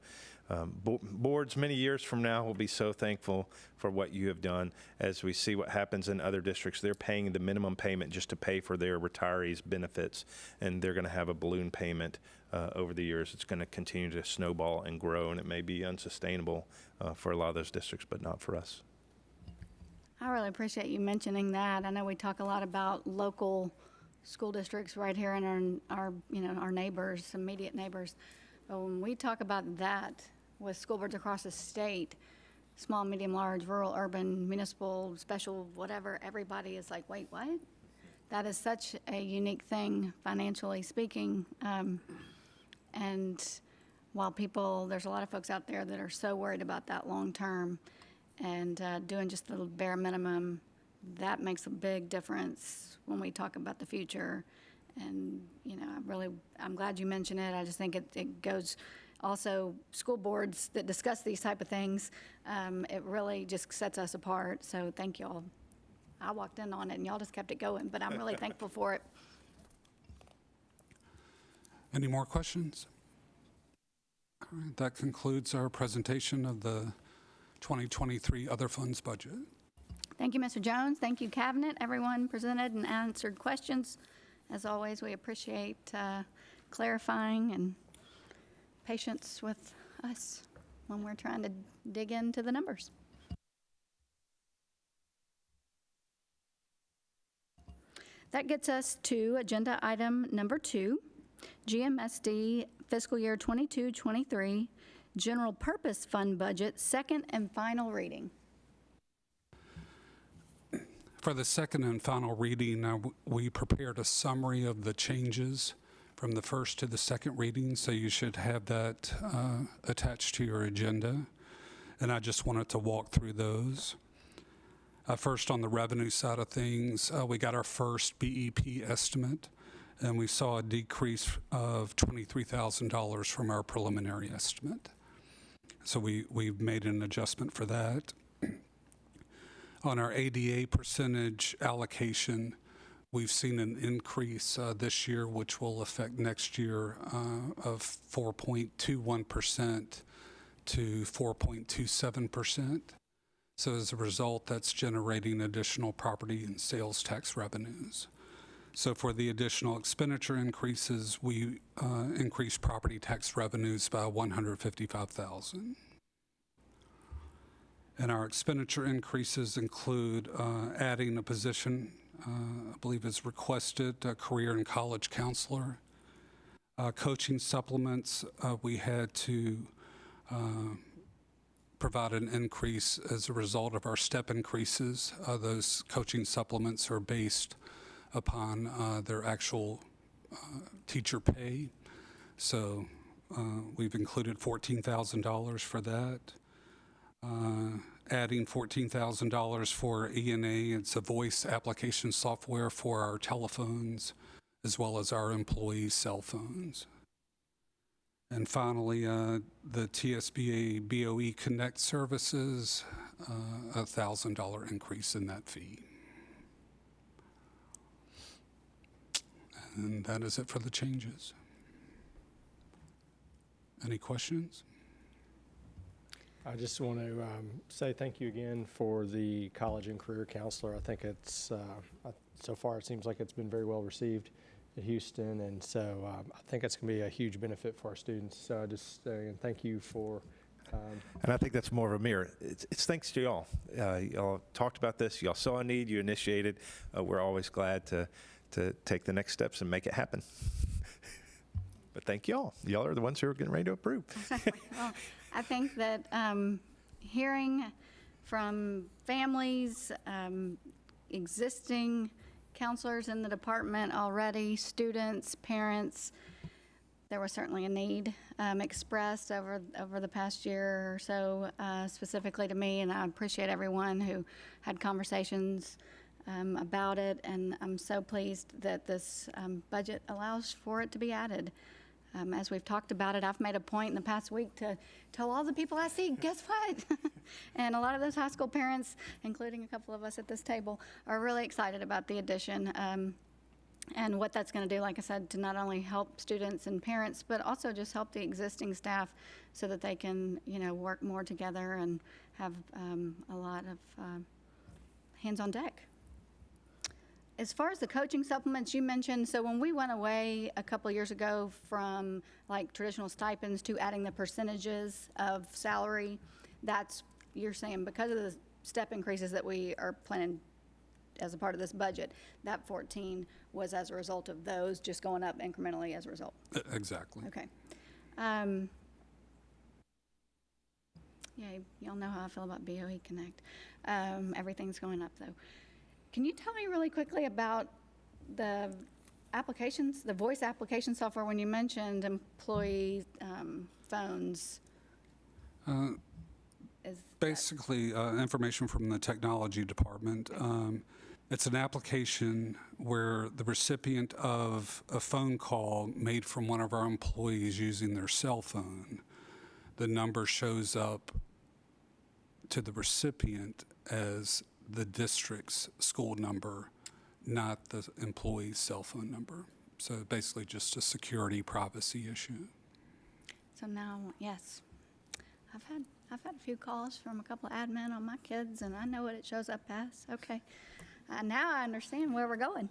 Speaker 2: boards many years from now will be so thankful for what you have done. As we see what happens in other districts, they're paying the minimum payment just to pay for their retirees' benefits, and they're going to have a balloon payment over the years. It's going to continue to snowball and grow, and it may be unsustainable for a lot of those districts, but not for us.
Speaker 1: I really appreciate you mentioning that. I know we talk a lot about local school districts right here in our our neighbors, immediate neighbors. But when we talk about that with school boards across the state, small, medium, large, rural, urban, municipal, special, whatever, everybody is like, wait, what? That is such a unique thing, financially speaking. And while there's a lot of folks out there that are so worried about that long term, and doing just the bare minimum, that makes a big difference when we talk about the future. And, I'm glad you mentioned it. I just think it goes, also, school boards that discuss these type of things, it really just sets us apart. So thank y'all. I walked in on it and y'all just kept it going, but I'm really thankful for it.
Speaker 3: Any more questions? All right, that concludes our presentation of the 2023 Other Funds budget.
Speaker 1: Thank you, Mr. Jones. Thank you, Cabinet. Everyone presented and answered questions. As always, we appreciate clarifying and patience with us when we're trying to dig into the numbers. That gets us to agenda item number 2, GMSD fiscal year 22-23 General Purpose Fund Budget, second and final reading.
Speaker 3: For the second and final reading, we prepared a summary of the changes from the first to the second reading, so you should have that attached to your agenda. And I just wanted to walk through those. First, on the revenue side of things, we got our first BEP estimate, and we saw a decrease of $23,000 from our preliminary estimate. So we've made an adjustment for that. On our ADA percentage allocation, we've seen an increase this year, which will affect next year, of 4.21% to 4.27%. So as a result, that's generating additional property and sales tax revenues. So for the additional expenditure increases, we increased property tax revenues by $155,000. And our expenditure increases include adding a position, I believe is requested, a career and college counselor. Coaching supplements, we had to provide an increase as a result of our step increases. Those coaching supplements are based upon their actual teacher pay. So we've included $14,000 for that. Adding $14,000 for E&A. It's a voice application software for our telephones as well as our employees' cell phones. And finally, the TSBA BOE Connect services, $1,000 increase in that fee. And that is it for the changes. Any questions?
Speaker 5: I just want to say thank you again for the college and career counselor. I think it's, so far it seems like it's been very well received at Houston, and so I think it's going to be a huge benefit for our students. So I just thank you for.
Speaker 2: And I think that's more of a mirror. It's thanks to y'all. Y'all talked about this. Y'all saw a need. You initiated. We're always glad to take the next steps and make it happen. But thank y'all. Y'all are the ones who are getting ready to approve.
Speaker 1: Exactly. Well, I think that hearing from families, existing counselors in the department already, students, parents, there was certainly a need expressed over the past year or so, specifically to me, and I appreciate everyone who had conversations about it, and I'm so pleased that this budget allows for it to be added. As we've talked about it, I've made a point in the past week to tell all the people I see, guess what? And a lot of those high school parents, including a couple of us at this table, are really excited about the addition. And what that's going to do, like I said, to not only help students and parents, but also just help the existing staff so that they can, work more together and have a lot of hands on deck. As far as the coaching supplements you mentioned, so when we went away a couple years ago from like traditional stipends to adding the percentages of salary, that's, you're saying because of the step increases that we are planning as a part of this budget, that 14 was as a result of those just going up incrementally as a result.
Speaker 3: Exactly.
Speaker 1: Okay. Yeah, y'all know how I feel about BOE Connect. Everything's going up though. Can you tell me really quickly about the applications, the voice application software when you mentioned employee phones?
Speaker 3: Basically, information from the technology department. It's an application where the recipient of a phone call made from one of our employees using their cell phone, the number shows up to the recipient as the district's school number, not the employee's cell phone number. So basically just a security privacy issue.
Speaker 1: So now, yes, I've had a few calls from a couple of admin on my kids, and I know what it shows up as. Okay, now I understand where we're going.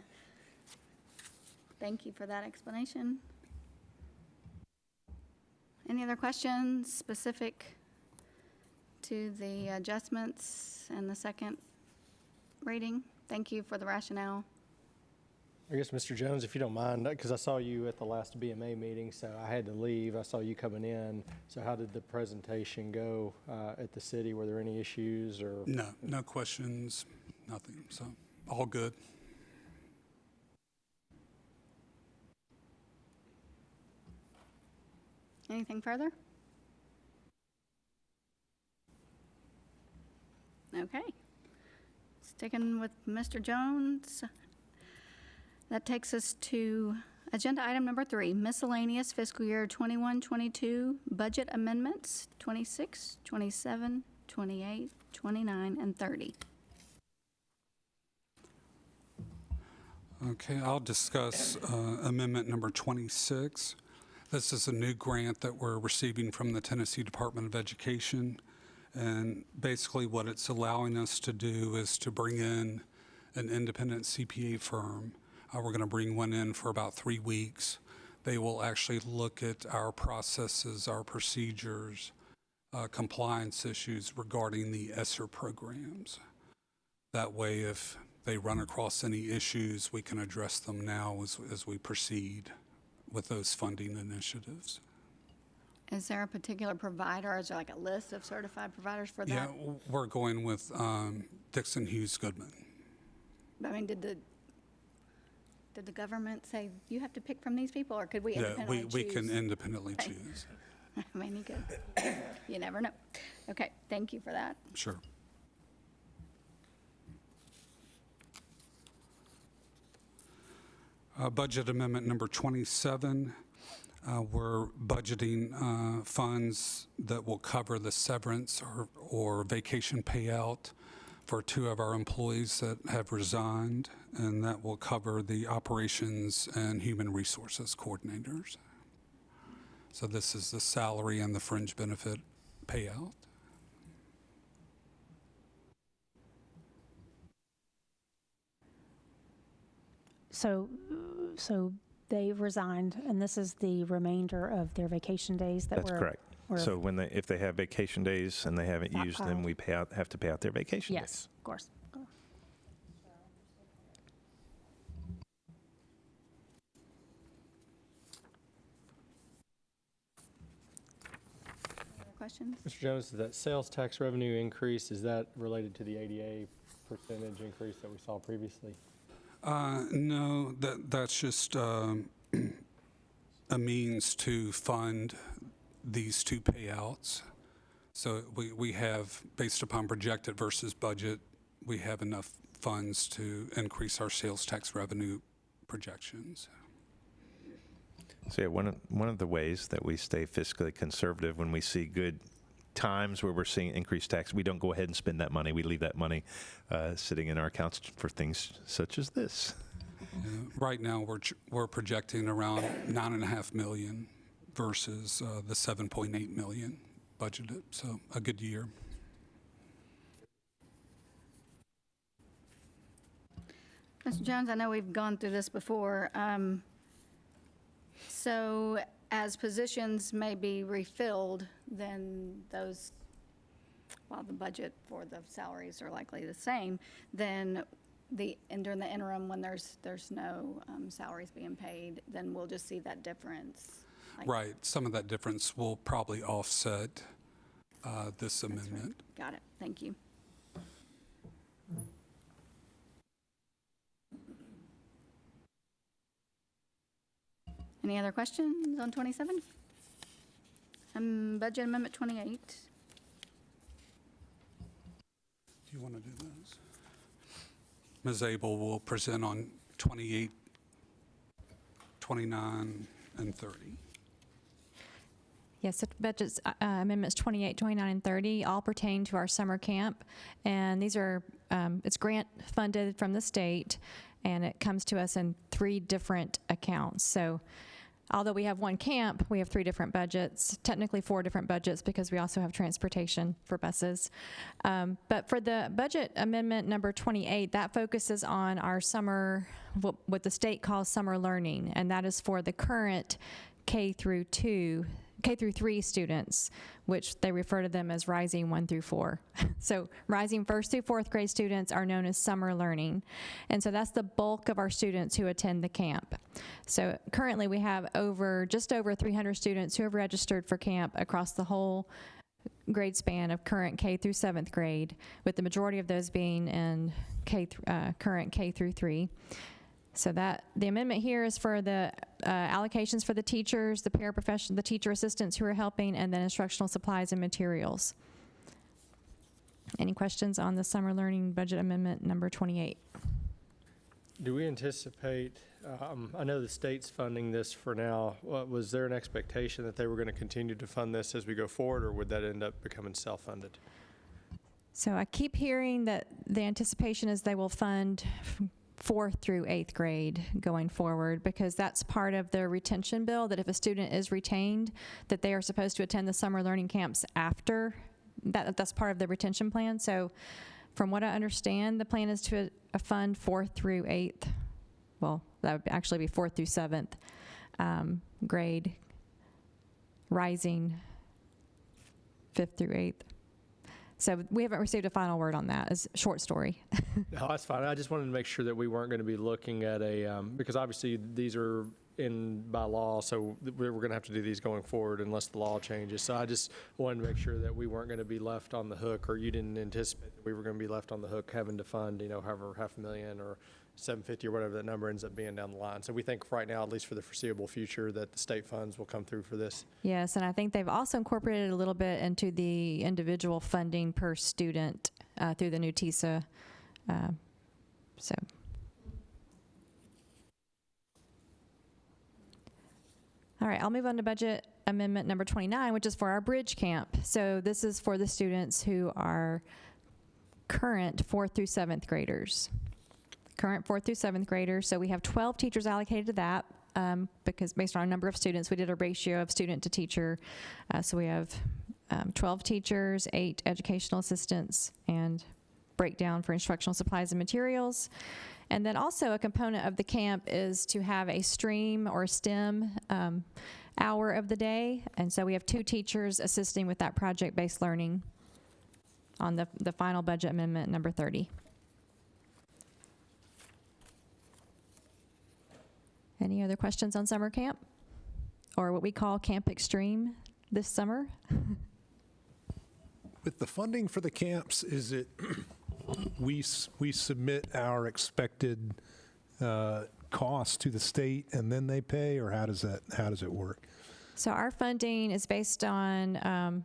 Speaker 1: Thank you for that explanation. Any other questions specific to the adjustments and the second reading? Thank you for the rationale.
Speaker 5: I guess, Mr. Jones, if you don't mind, because I saw you at the last BMA meeting, so I had to leave. I saw you coming in. So how did the presentation go at the city? Were there any issues or?
Speaker 3: No questions, nothing. So all good.
Speaker 1: Anything further? Okay. Sticking with Mr. Jones, that takes us to agenda item number 3, miscellaneous fiscal year 21-22 budget amendments, 26, 27, 28, 29, and 30.
Speaker 3: Okay, I'll discuss amendment number 26. This is a new grant that we're receiving from the Tennessee Department of Education. And basically what it's allowing us to do is to bring in an independent CPA firm. We're going to bring one in for about 3 weeks. They will actually look at our processes, our procedures, compliance issues regarding the ESSER programs. That way, if they run across any issues, we can address them now as we proceed with those funding initiatives.
Speaker 1: Is there a particular provider? Is there like a list of certified providers for that?
Speaker 3: Yeah, we're going with Dixon Hughes Goodman.
Speaker 1: I mean, did the government say you have to pick from these people, or could we
Speaker 3: Yeah,
Speaker 1: independently choose?
Speaker 3: we can independently
Speaker 1: Okay.
Speaker 3: choose.
Speaker 1: I mean, you could. You never know. Okay, thank you for that.
Speaker 3: Sure. Budget amendment number 27. We're budgeting funds that will cover the severance or vacation payout for 2 of our employees that have resigned, and that will cover the operations and human resources coordinators. So this is the salary and the fringe benefit payout.
Speaker 6: So they've resigned, and this is the remainder of their vacation days that
Speaker 2: That's
Speaker 6: were.
Speaker 2: correct.
Speaker 6: were-
Speaker 2: So if they have vacation days and they haven't
Speaker 6: Not
Speaker 2: used them,
Speaker 6: filed.
Speaker 2: we have to pay out their vacation days.
Speaker 6: Yes, of course.
Speaker 1: Other questions?
Speaker 5: Mr. Jones, is that sales tax revenue increase, is that related to the ADA percentage increase that we saw previously?
Speaker 3: No, that's just a means to fund these 2 payouts. So we have, based upon projected versus budget, we have enough funds to increase our sales tax revenue projections.
Speaker 2: So yeah, one of the ways that we stay fiscally conservative when we see good times where we're seeing increased tax, we don't go ahead and spend that money. We leave that money sitting in our accounts for things such as this.
Speaker 3: Right now, we're projecting around 9.5 million versus the 7.8 million budgeted, so a good year.
Speaker 1: Mr. Jones, I know we've gone through this before. So as positions may be refilled, then those, while the budget for the salaries are likely the same, then and during the interim, when there's no salaries being paid, then we'll just see that difference.
Speaker 3: Right, some of that difference will probably offset this amendment.
Speaker 1: Got it, thank you. Any other questions on 27? Budget Amendment 28.
Speaker 3: Do you want to do those? Ms. Abel will present on 28, 29, and 30.
Speaker 4: Yes, so budgets, amendments 28, 29, and 30 all pertain to our summer camp. And these are, it's grant funded from the state, and it comes to us in 3 different accounts. So although we have 1 camp, we have 3 different budgets, technically 4 different budgets because we also have transportation for buses. But for the budget amendment number 28, that focuses on our summer, what the state calls summer learning, and that is for the current K through 3 students, which they refer to them as Rising 1 through 4. So Rising 1st through 4th grade students are known as summer learning. And so that's the bulk of our students who attend the camp. So currently we have just over 300 students who have registered for camp across the whole grade span of current K through 7th grade, with the majority of those being in current K through 3. So that the amendment here is for the allocations for the teachers, the paraprofessional, the teacher assistants who are helping, and then instructional supplies and materials. Any questions on the summer learning budget amendment number 28?
Speaker 5: Do we anticipate, I know the state's funding this for now. Was there an expectation that they were going to continue to fund this as we go forward, or would that end up becoming self-funded?
Speaker 4: So I keep hearing that the anticipation is they will fund 4th through 8th grade going forward, because that's part of the retention bill, that if a student is retained, that they are supposed to attend the summer learning camps after. That's part of the retention plan. So from what I understand, the plan is to fund 4th through 8th. Well, that would actually be 4th through 7th grade, Rising 5th through 8th. So we haven't received a final word on that. It's a short story.
Speaker 5: No, that's fine. I just wanted to make sure that we weren't going to be looking at because obviously these are by law, so we're going to have to do these going forward unless the law changes. So I just wanted to make sure that we weren't going to be left on the hook, or you didn't anticipate that we were going to be left on the hook having to fund, however, $500,000 or $750,000 or whatever that number ends up being down the line. So we think right now, at least for the foreseeable future, that the state funds will come through for this.
Speaker 4: Yes, and I think they've also incorporated a little bit into the individual funding per student through the new TISA. So. All right, I'll move on to budget amendment number 29, which is for our bridge camp. So this is for the students who are current 4th through 7th graders. Current 4th through 7th graders. So we have 12 teachers allocated to that because based on our number of students, we did a ratio of student to teacher. So we have 12 teachers, 8 educational assistants, and breakdown for instructional supplies and materials. And then also a component of the camp is to have a STREAM or STEM hour of the day. And so we have 2 teachers assisting with that project-based learning on the final budget amendment number 30. Any other questions on summer camp, or what we call Camp Extreme this summer?
Speaker 9: With the funding for the camps, is it we submit our expected costs to the state and then they pay, or how does it work?
Speaker 4: So our funding is based on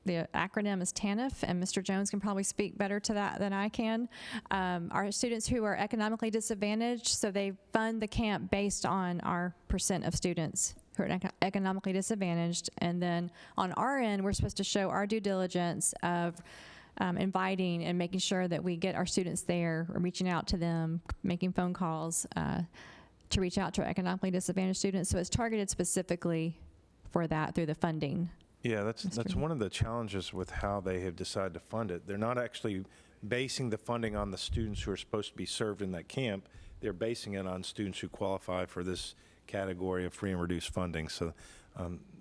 Speaker 4: the acronym is TANF, and Mr. Jones can probably speak better to that than I can. Our students who are economically disadvantaged, so they fund the camp based on our percent of students who are economically disadvantaged. And then on our end, we're supposed to show our due diligence of inviting and making sure that we get our students there, or reaching out to them, making phone calls to reach out to our economically disadvantaged students. So it's targeted specifically for that through the funding.
Speaker 2: Yeah, that's one of the challenges with how they have decided to fund it. They're not actually basing the funding on the students who are supposed to be served in that camp. They're basing it on students who qualify for this category of free and reduced funding. So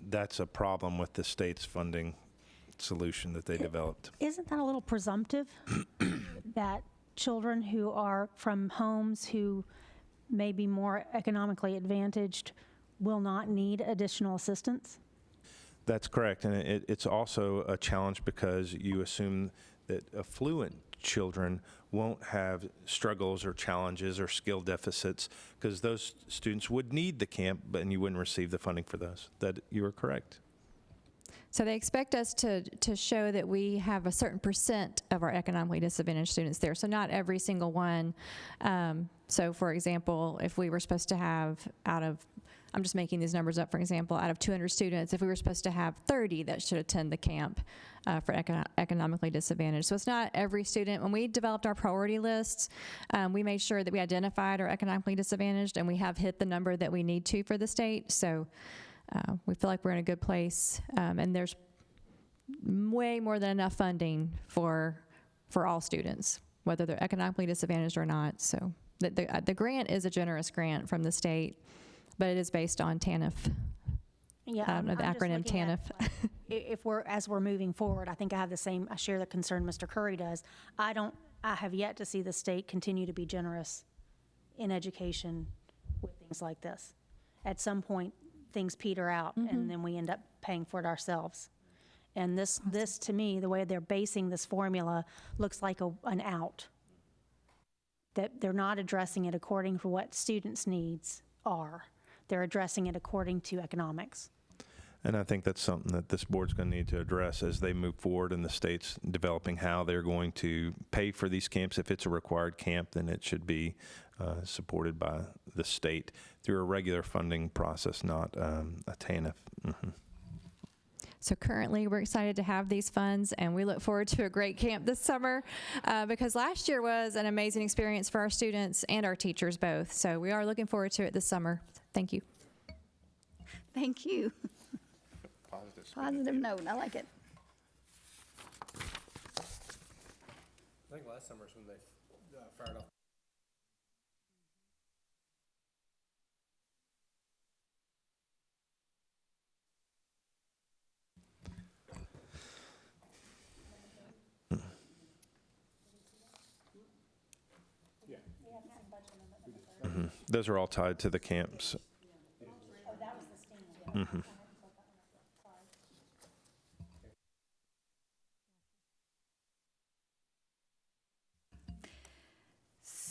Speaker 2: that's a problem with the state's funding solution that they developed.
Speaker 6: Isn't that a little presumptive that children who are from homes who may be more economically advantaged will not need additional assistance?
Speaker 2: That's correct, and it's also a challenge because you assume that affluent children won't have struggles or challenges or skill deficits because those students would need the camp, and you wouldn't receive the funding for those. That you are correct.
Speaker 4: So they expect us to show that we have a certain percent of our economically disadvantaged students there. So not every single one. So for example, if we were supposed to have I'm just making these numbers up, for example, out of 200 students, if we were supposed to have 30 that should attend the camp for economically disadvantaged. So it's not every student. When we developed our priority lists, we made sure that we identified our economically disadvantaged, and we have hit the number that we need to for the state. So we feel like we're in a good place, and there's way more than enough funding for all students, whether they're economically disadvantaged or not. So the grant is a generous grant from the state, but it is based on TANF.
Speaker 6: Yeah,
Speaker 4: I don't know the
Speaker 6: I'm just
Speaker 4: acronym
Speaker 6: looking at,
Speaker 4: TANF.
Speaker 6: like, if we're moving forward, I think I share the concern Mr. Curry does. I have yet to see the state continue to be generous in education with things like this. At some point, things peter out, and then we end up paying for it ourselves. And this to me, the way they're basing this formula looks like an out. That they're not addressing it according to what students' needs are. They're addressing it according to economics.
Speaker 2: And I think that's something that this board's going to need to address as they move forward and the state's developing how they're going to pay for these camps. If it's a required camp, then it should be supported by the state through a regular funding process, not a TANF.
Speaker 4: So currently, we're excited to have these funds, and we look forward to a great camp this summer because last year was an amazing experience for our students and our teachers both. So we are looking forward to it this summer. Thank you.
Speaker 1: Thank you. Positive note, I like it.
Speaker 5: I think last summer is when they fired off.
Speaker 2: Those are all tied to the camps.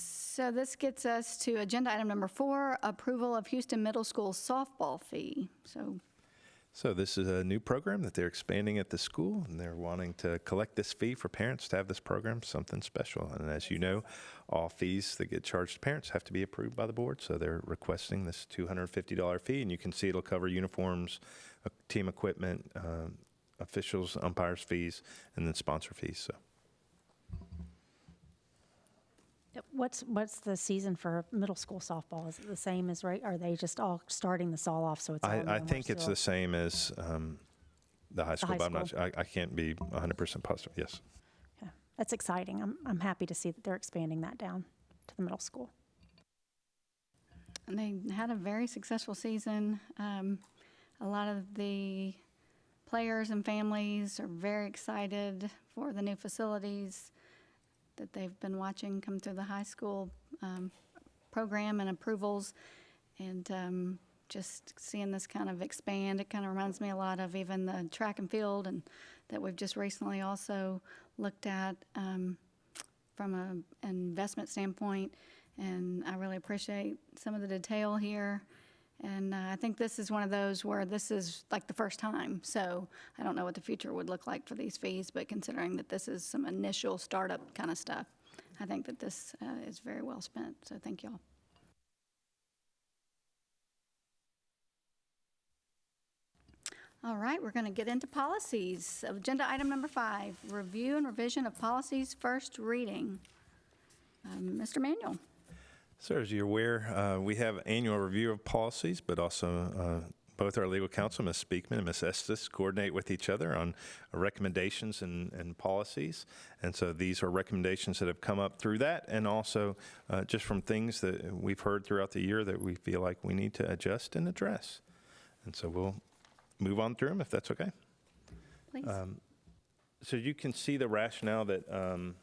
Speaker 1: So this gets us to agenda item number 4, approval of Houston Middle School softball fee.
Speaker 2: So this is a new program that they're expanding at the school, and they're wanting to collect this fee for parents to have this program, something special. And as you know, all fees that get charged to parents have to be approved by the board, so they're requesting this $250 fee, and you can see it'll cover uniforms, team equipment, officials, umpires' fees, and then sponsor fees. So
Speaker 6: What's the season for middle school softball? Is it the same as are they just all starting this all off? So it's all new
Speaker 2: I
Speaker 6: and we're
Speaker 2: think it's
Speaker 6: still-
Speaker 2: the same as the high school,
Speaker 6: high
Speaker 2: but I'm not.
Speaker 6: school?
Speaker 2: I can't be 100% positive. Yes.
Speaker 6: Yeah, that's exciting. I'm happy to see that they're expanding that down to the middle school.
Speaker 1: And they had a very successful season. A lot of the players and families are very excited for the new facilities that they've been watching come through the high school program and approvals. And just seeing this kind of expand, it kind of reminds me a lot of even the track and field and that we've just recently also looked at from an investment standpoint. And I really appreciate some of the detail here And I think this is one of those where this is like the first time. So I don't know what the future would look like for these fees, but considering that this is some initial startup kind of stuff, I think that this is very well spent. So thank y'all. All right, we're going to get into policies. Agenda item number 5, review and revision of policies, first reading. Mr. Manuel.
Speaker 2: So as you're aware, we have annual review of policies, but also both our legal counsel, Ms. Speakman and Ms. Estes, coordinate with each other on recommendations and policies. And so these are recommendations that have come up through that, and also just from things that we've heard throughout the year that we feel like we need to adjust and address. And so we'll move on through them, if that's okay.
Speaker 1: Please.
Speaker 2: So you can see the rationale that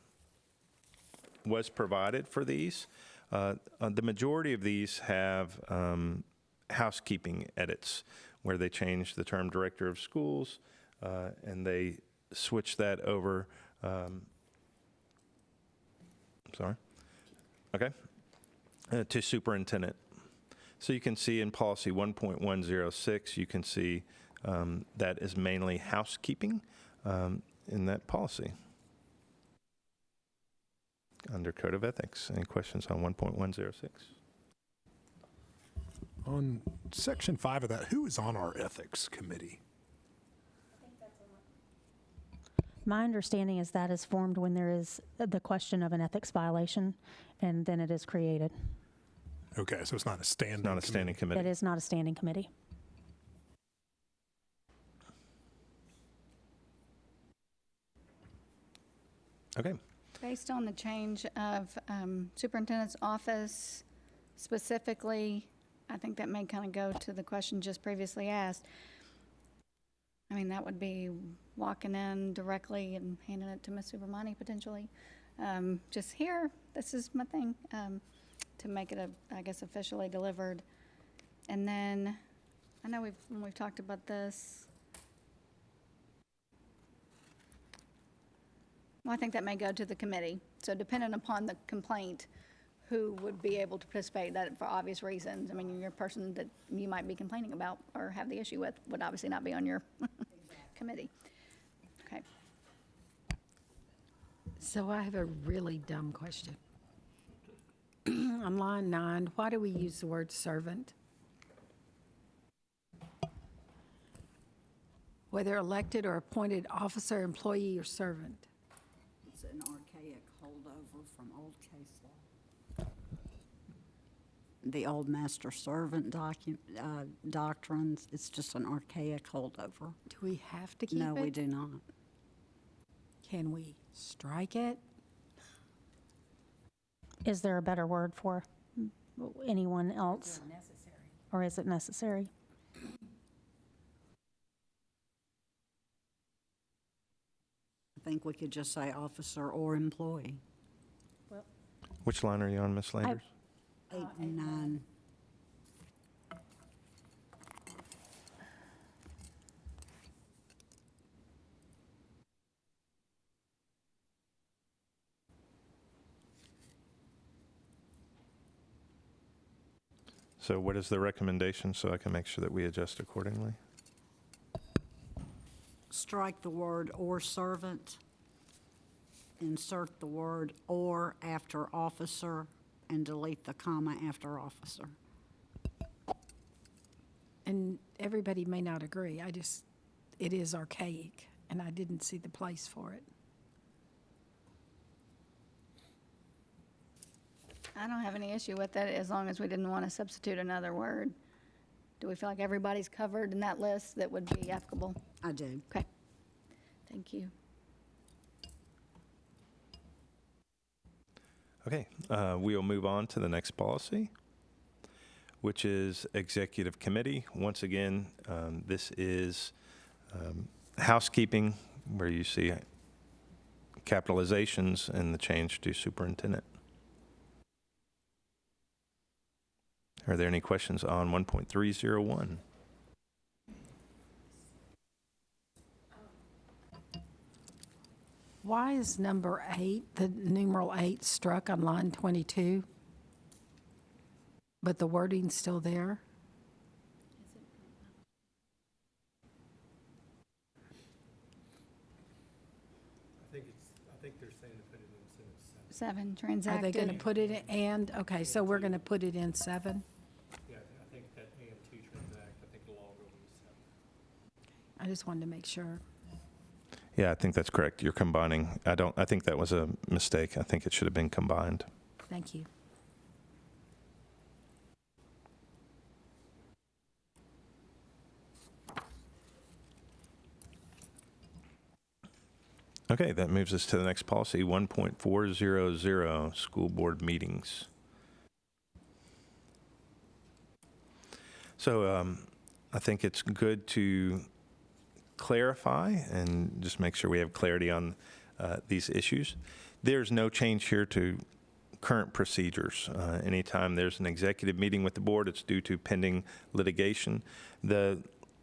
Speaker 2: was provided for these. The majority of these have housekeeping edits, where they change the term director of schools, and they switch that over. To superintendent. So you can see in policy 1.106, you can see that is mainly housekeeping in that policy. Under Code of Ethics. Any questions on 1.106?
Speaker 9: On section 5 of that, who is on our ethics committee?
Speaker 6: My understanding is that is formed when there is the question of an ethics violation, and then it is created.
Speaker 9: Okay, so it's not a standing
Speaker 2: Not a standing committee.
Speaker 6: It is not a standing committee.
Speaker 2: Okay.
Speaker 1: Based on the change of superintendent's office specifically, I think that may kind of go to the question just previously asked. I mean, that would be walking in directly and handing it to Ms. Subramani potentially. Just here, this is my thing, to make it, I guess, officially delivered. And then, I know when we've talked about this, well, I think that may go to the committee. So depending upon the complaint, who would be able to participate, that for obvious reasons. I mean, your person that you might be complaining about or have the issue with would obviously not be on your committee. Okay.
Speaker 8: So I have a really dumb question. On line 9, why do we use the word servant? Whether elected or appointed officer, employee, or servant.
Speaker 12: It's an archaic holdover from old case law. The old master servant doctrines, it's just an archaic holdover.
Speaker 8: Do we have to keep it?
Speaker 12: No, we do not.
Speaker 8: Can we strike it?
Speaker 6: Is there a better word for anyone else?
Speaker 8: Necessary.
Speaker 6: Or is it necessary?
Speaker 12: I think we could just say officer or employee.
Speaker 2: Which line are you on, Ms. Landers?
Speaker 12: 8 and 9.
Speaker 2: So what is the recommendation so I can make sure that we adjust accordingly?
Speaker 12: Strike the word or servant. Insert the word or after officer and delete the comma after officer.
Speaker 8: And everybody may not agree. It is archaic, and I didn't see the place for it.
Speaker 1: I don't have any issue with that as long as we didn't want to substitute another word. Do we feel like everybody's covered in that list that would be applicable?
Speaker 12: I do.
Speaker 1: Okay. Thank you.
Speaker 2: Okay, we'll move on to the next policy, which is executive committee. Once again, this is housekeeping, where you see capitalizations and the change to superintendent. Are there any questions on 1.301?
Speaker 8: Why is number 8, the numeral 8, struck on line 22, but the wording's still there?
Speaker 5: think they're saying to put it in sentence
Speaker 1: 7,
Speaker 8: Are
Speaker 1: transacted.
Speaker 8: they going to put it in, okay, so we're going to put it in 7?
Speaker 5: Yeah, I think that AM2 transact, I think it'll all go in 7.
Speaker 8: I just wanted to make sure.
Speaker 2: Yeah, I think that's correct. You're combining. I think that was a mistake. I think it should have been combined.
Speaker 8: Thank you.
Speaker 2: Okay, that moves us to the next policy, 1.400, school board meetings. So I think it's good to clarify and just make sure we have clarity on these issues. There's no change here to current procedures. Anytime there's an executive meeting with the board, it's due to pending litigation. The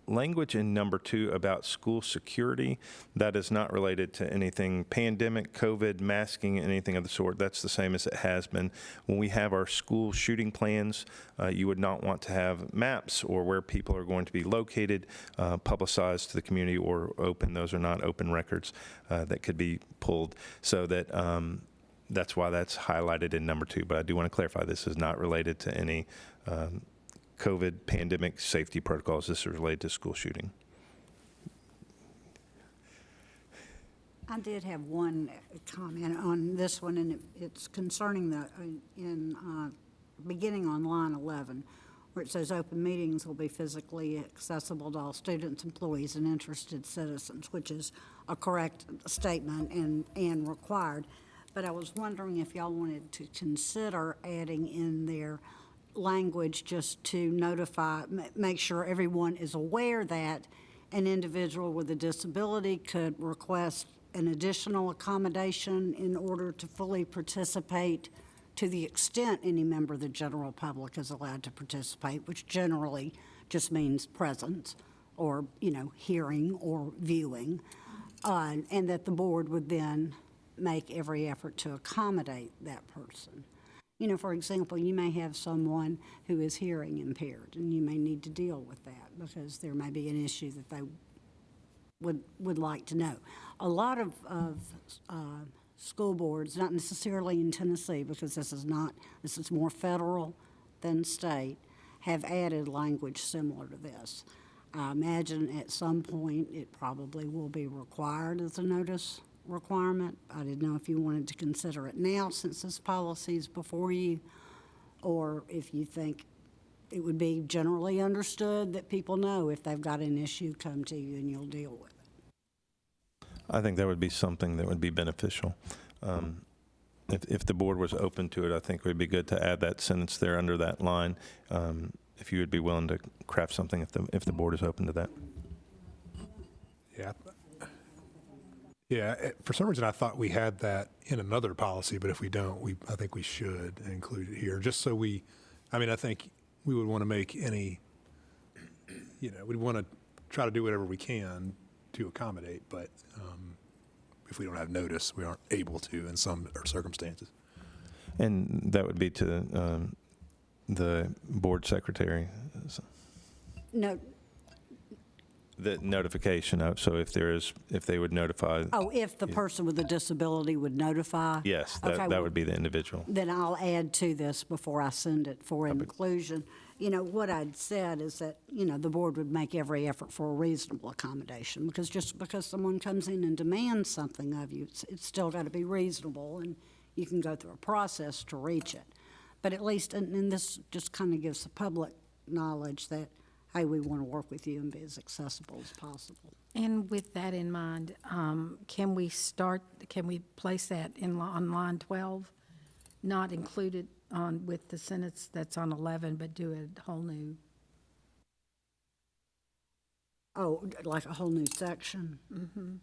Speaker 2: language in number 2 about school security, that is not related to anything pandemic, COVID, masking, anything of the sort. That's the same as it has been. When we have our school shooting plans, you would not want to have maps or where people are going to be located publicized to the community or open. Those are not open records that could be pulled. So that that's why that's highlighted in number 2. But I do want to clarify, this is not related to any COVID pandemic safety protocols. This is related to school shooting.
Speaker 12: I did have one comment on this one, and it's concerning beginning on line 11, where it says open meetings will be physically accessible to all students, employees, and interested citizens, which is a correct statement and required. But I was wondering if y'all wanted to consider adding in there language just to notify, make sure everyone is aware that an individual with a disability could request an additional accommodation in order to fully participate to the extent any member of the general public is allowed to participate, which generally just means presence or, hearing or viewing, and that the board would then make every effort to accommodate that person. For example, you may have someone who is hearing impaired, and you may need to deal with that because there may be an issue that they would like to know. A lot of school boards, not necessarily in Tennessee, because this is more federal than state, have added language similar to this. I imagine at some point it probably will be required as a notice requirement. I didn't know if you wanted to consider it now since this policy is before you, or if you think it would be generally understood that people know if they've got an issue, come to you and you'll deal with it.
Speaker 2: I think that would be something that would be beneficial. If the board was open to it, I think it would be good to add that sentence there under that line. If you would be willing to craft something if the board is open to that.
Speaker 9: Yeah. Yeah, for some reason I thought we had that in another policy, but if we don't, I think we should include it here, just so I think we would want to make any, we'd want to try to do whatever we can to accommodate, but if we don't have notice, we aren't able to in some circumstances.
Speaker 2: And that would be to the board secretary.
Speaker 12: No.
Speaker 2: The notification of, so if they would notify.
Speaker 12: Oh, if the person with a disability would notify?
Speaker 2: Yes,
Speaker 12: Okay,
Speaker 2: that would be the individual.
Speaker 12: Then I'll add to this before I send it for inclusion. What I'd said is that, the board would make every effort for a reasonable accommodation, because just because someone comes in and demands something of you, it's still got to be reasonable, and you can go through a process to reach it. But at least, and this just kind of gives the public knowledge that, hey, we want to work with you and be as accessible as possible.
Speaker 8: And with that in mind, can we place that on line 12, not included with the sentence that's on 11, but do a whole new?
Speaker 12: Oh, like a whole new section?
Speaker 8: Mm-hmm.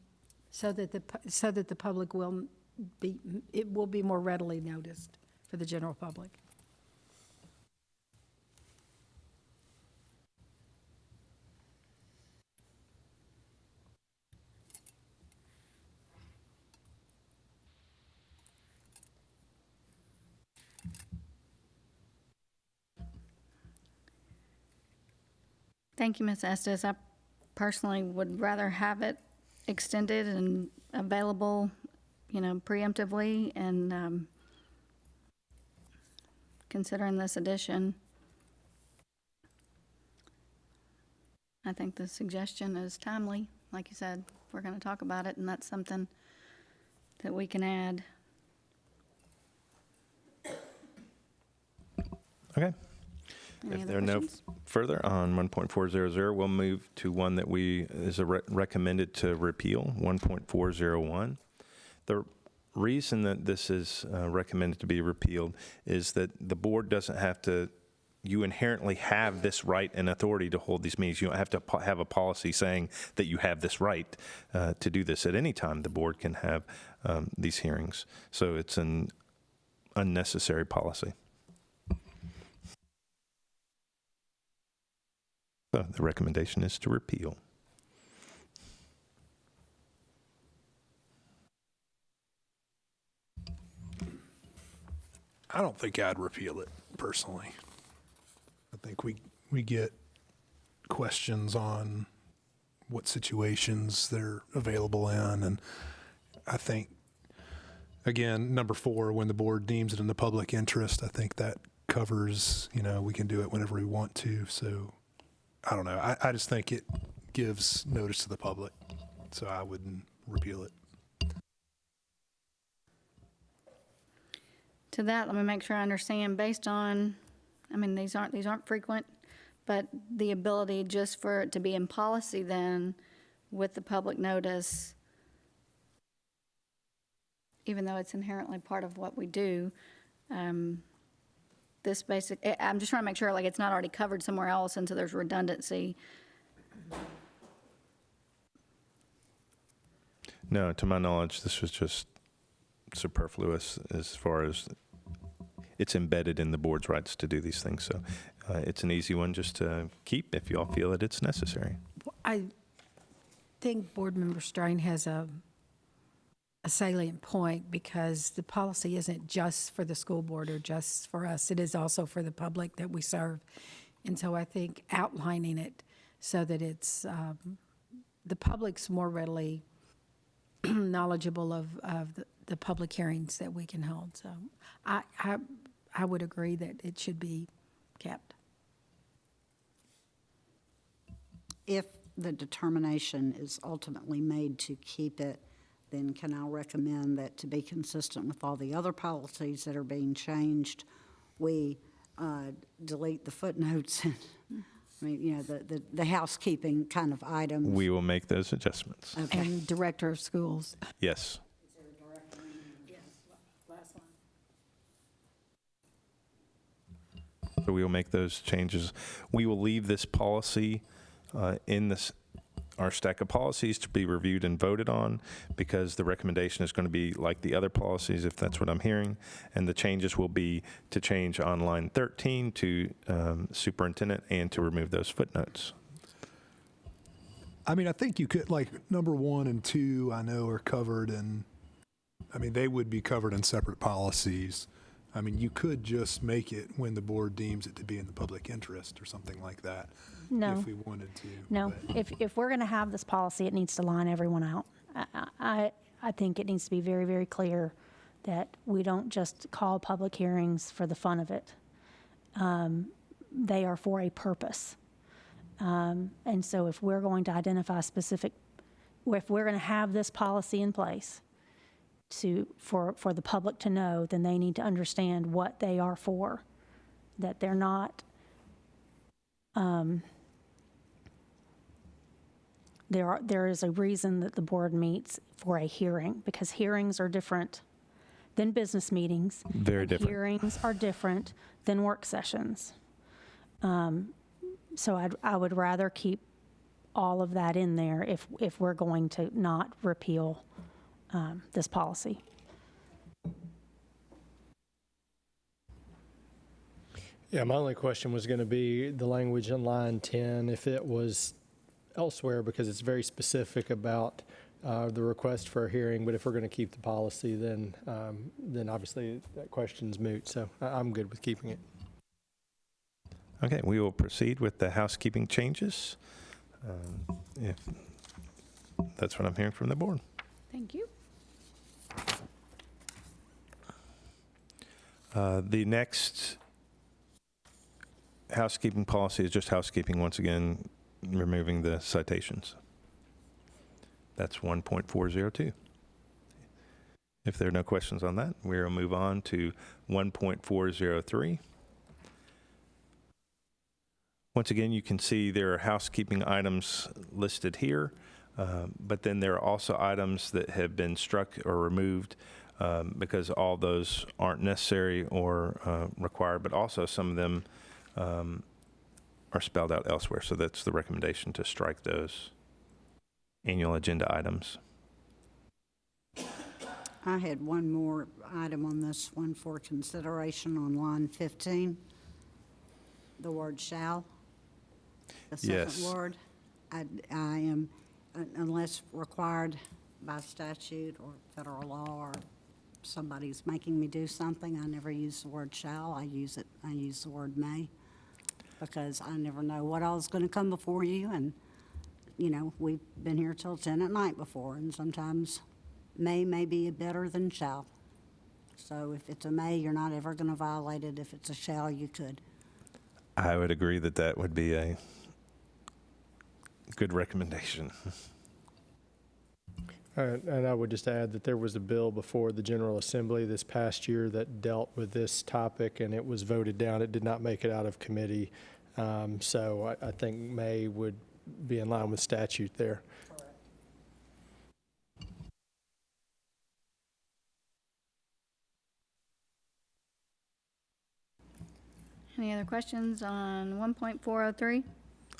Speaker 8: So that the public will be more readily noticed for the general public.
Speaker 1: Thank you, Ms. Estes. I personally would rather have it extended and available preemptively and considering this addition, I think the suggestion is timely. Like you said, we're going to talk about it, and that's something that we can add.
Speaker 2: Okay.
Speaker 1: Any
Speaker 2: If
Speaker 1: other
Speaker 2: there are no
Speaker 1: questions?
Speaker 2: further on 1.400, we'll move to one that is recommended to repeal, 1.401. The reason that this is recommended to be repealed is that the board doesn't have to, you inherently have this right and authority to hold these meetings. You don't have to have a policy saying that you have this right to do this. At any time, the board can have these hearings. So it's an unnecessary policy. So the recommendation is to repeal.
Speaker 9: I don't think I'd repeal it personally. I think we get questions on what situations they're available in, and I think, again, number 4, when the board deems it in the public interest, I think that covers, we can do it whenever we want to. So I don't know. I just think it gives notice to the public, so I wouldn't repeal it.
Speaker 1: To that, let me make sure I understand, based on, these aren't frequent, but the ability just for it to be in policy then with the public notice, even though it's inherently part of what we do, this basic, I'm just trying to make sure, like, it's not already covered somewhere else, and so there's redundancy.
Speaker 2: No, to my knowledge, this was just superfluous as far as it's embedded in the board's rights to do these things. So it's an easy one just to keep if you all feel that it's necessary.
Speaker 8: I think Board Member Strain has a salient point, because the policy isn't just for the school board or just for us. It is also for the public that we serve. And so I think outlining it so that it's, the public's more readily knowledgeable of the public hearings that we can hold. So I would agree that it should be kept.
Speaker 12: If the determination is ultimately made to keep it, then can I recommend that, to be consistent with all the other policies that are being changed, we delete the footnotes and, the housekeeping kind of items?
Speaker 2: We will make those adjustments.
Speaker 12: Okay.
Speaker 8: And Director of Schools.
Speaker 2: Yes. So we will make those changes. We will leave this policy in our stack of policies to be reviewed and voted on, because the recommendation is going to be like the other policies, if that's what I'm hearing. And the changes will be to change on line 13 to superintendent and to remove those footnotes.
Speaker 9: I think you could, like, number 1 and 2, I know are covered, and they would be covered in separate policies. You could just make it when the board deems it to be in the public interest or something like that.
Speaker 6: No.
Speaker 9: If we wanted to.
Speaker 6: No,
Speaker 9: but-
Speaker 6: if we're going to have this policy, it needs to line everyone out. I think it needs to be very, very clear that we don't just call public hearings for the fun of it. They are for a purpose. And so if we're going to identify if we're going to have this policy in place for the public to know, then they need to understand what they are for, that they're not, there is a reason that the board meets for a hearing, because hearings are different than business meetings.
Speaker 2: Very
Speaker 6: and
Speaker 2: different.
Speaker 6: Hearings are different than work sessions. So I would rather keep all of that in there if we're going to not repeal this policy.
Speaker 5: Yeah, my only question was going to be the language in line 10, if it was elsewhere, because it's very specific about the request for a hearing. But if we're going to keep the policy, then obviously that question's moot. So I'm good with keeping it.
Speaker 2: Okay, we will proceed with the housekeeping changes. If that's what I'm hearing from the board.
Speaker 1: Thank you.
Speaker 2: The next housekeeping policy is just housekeeping, once again, removing the citations. That's 1.402. If there are no questions on that, we'll move on to 1.403. Once again, you can see there are housekeeping items listed here, but then there are also items that have been struck or removed because all those aren't necessary or required, but also some of them are spelled out elsewhere. So that's the recommendation, to strike those annual agenda items.
Speaker 12: I had one more item on this one for consideration on line 15. The word shall. The second
Speaker 2: Yes.
Speaker 12: word. I am, unless required by statute or federal law or somebody's making me do something, I never use the word shall. I use the word may, because I never know what all's going to come before you. And, you know, we've been here till 10 at night before, and sometimes may be better than shall. So if it's a may, you're not ever going to violate it. If it's a shall, you could.
Speaker 2: I would agree that that would be a good recommendation.
Speaker 5: And I would just add that there was a bill before the General Assembly this past year that dealt with this topic, and it was voted down. It did not make it out of committee. So I think may would be in line with statute there.
Speaker 1: Any other questions on 1.403?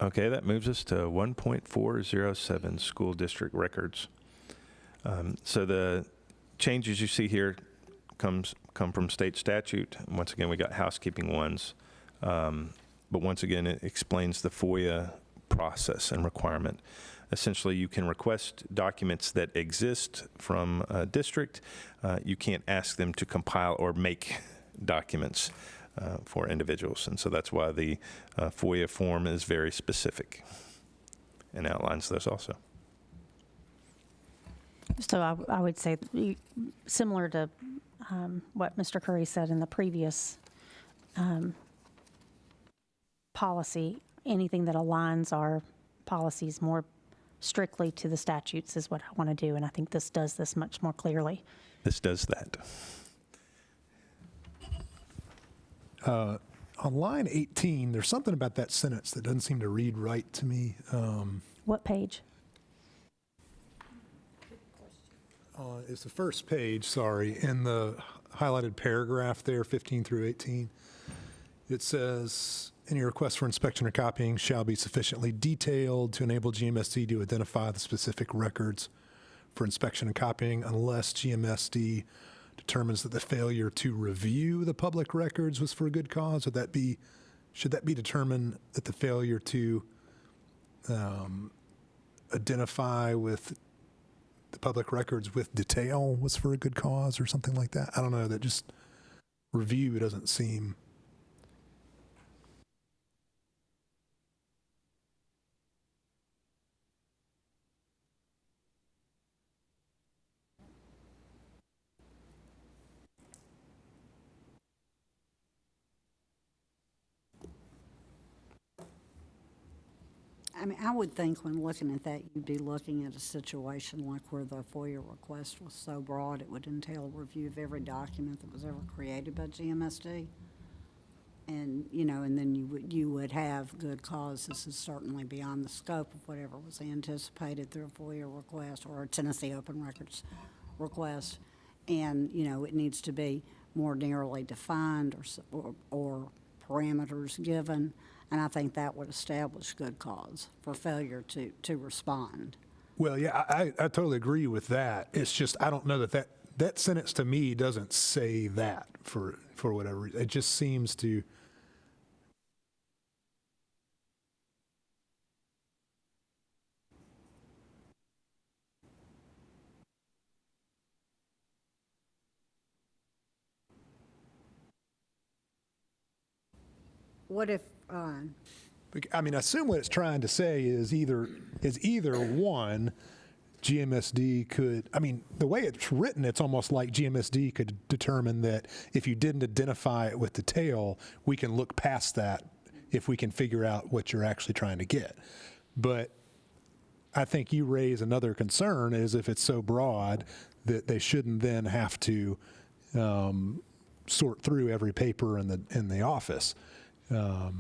Speaker 2: Okay, that moves us to 1.407, school district records. So the changes you see here come from state statute. Once again, we got housekeeping ones. But once again, it explains the FOIA process and requirement. Essentially, you can request documents that exist from a district. You can't ask them to compile or make documents for individuals. And so that's why the FOIA form is very specific and outlines those also.
Speaker 6: So I would say, similar to what Mr. Curry said in the previous policy, anything that aligns our policies more strictly to the statutes is what I want to do, and I think this does this much more clearly.
Speaker 2: This does that.
Speaker 9: On line 18, there's something about that sentence that doesn't seem to read right to me.
Speaker 6: What page?
Speaker 9: It's the first page, sorry, in the highlighted paragraph there, 15 through 18. It says, any request for inspection or copying shall be sufficiently detailed to enable GMSD to identify the specific records for inspection and copying unless GMSD determines that the failure to review the public records was for a good cause. Should that be determined that the failure to identify with the public records with detail was for a good cause or something like that? I don't know, that just review doesn't seem.
Speaker 12: I mean, I would think when looking at that, you'd be looking at a situation like where the FOIA request was so broad, it would entail a review of every document that was ever created by GMSD. And, you know, and then you would have good cause. This is certainly beyond the scope of whatever was anticipated through a FOIA request or a Tennessee Open Records request. And, you know, it needs to be more narrowly defined or parameters given. And I think that would establish good cause for failure to respond.
Speaker 9: Well, yeah, I totally agree with that. It's just, I don't know that sentence to me doesn't say that for whatever reason. It just seems to.
Speaker 12: What if,
Speaker 9: I mean, I assume what it's trying to say is either one, GMSD could, I mean, the way it's written, it's almost like GMSD could determine that if you didn't identify it with the tail, we can look past that if we can figure out what you're actually trying to get. But I think you raise another concern is if it's so broad that they shouldn't then have to sort through every paper in the office. So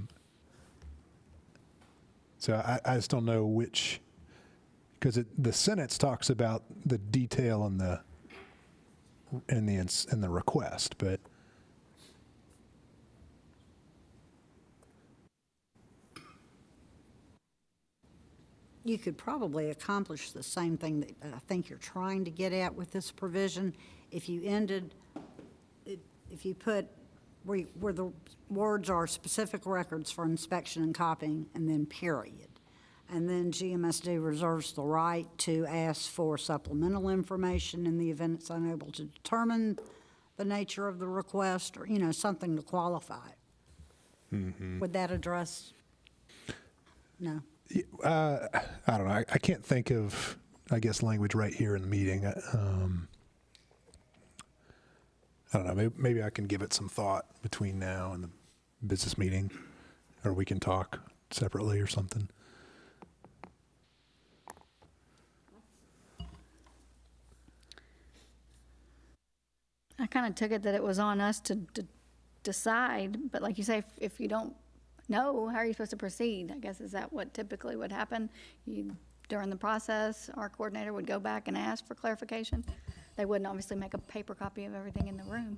Speaker 9: I just don't know which, because the sentence talks about the detail in the request, but
Speaker 12: You could probably accomplish the same thing that I think you're trying to get at with this provision if you put where the words are specific records for inspection and copying, and then period. And then GMSD reserves the right to ask for supplemental information in the event it's unable to determine the nature of the request, or, something to qualify. Would that address? No.
Speaker 9: I don't know. I can't think of, I guess, language right here in the meeting. I don't know. Maybe I can give it some thought between now and the business meeting, or we can talk separately or something.
Speaker 1: I kind of took it that it was on us to decide, but like you say, if you don't know, how are you supposed to proceed? I guess, is that what typically would happen? During the process, our coordinator would go back and ask for clarification. They wouldn't obviously make a paper copy of everything in the room.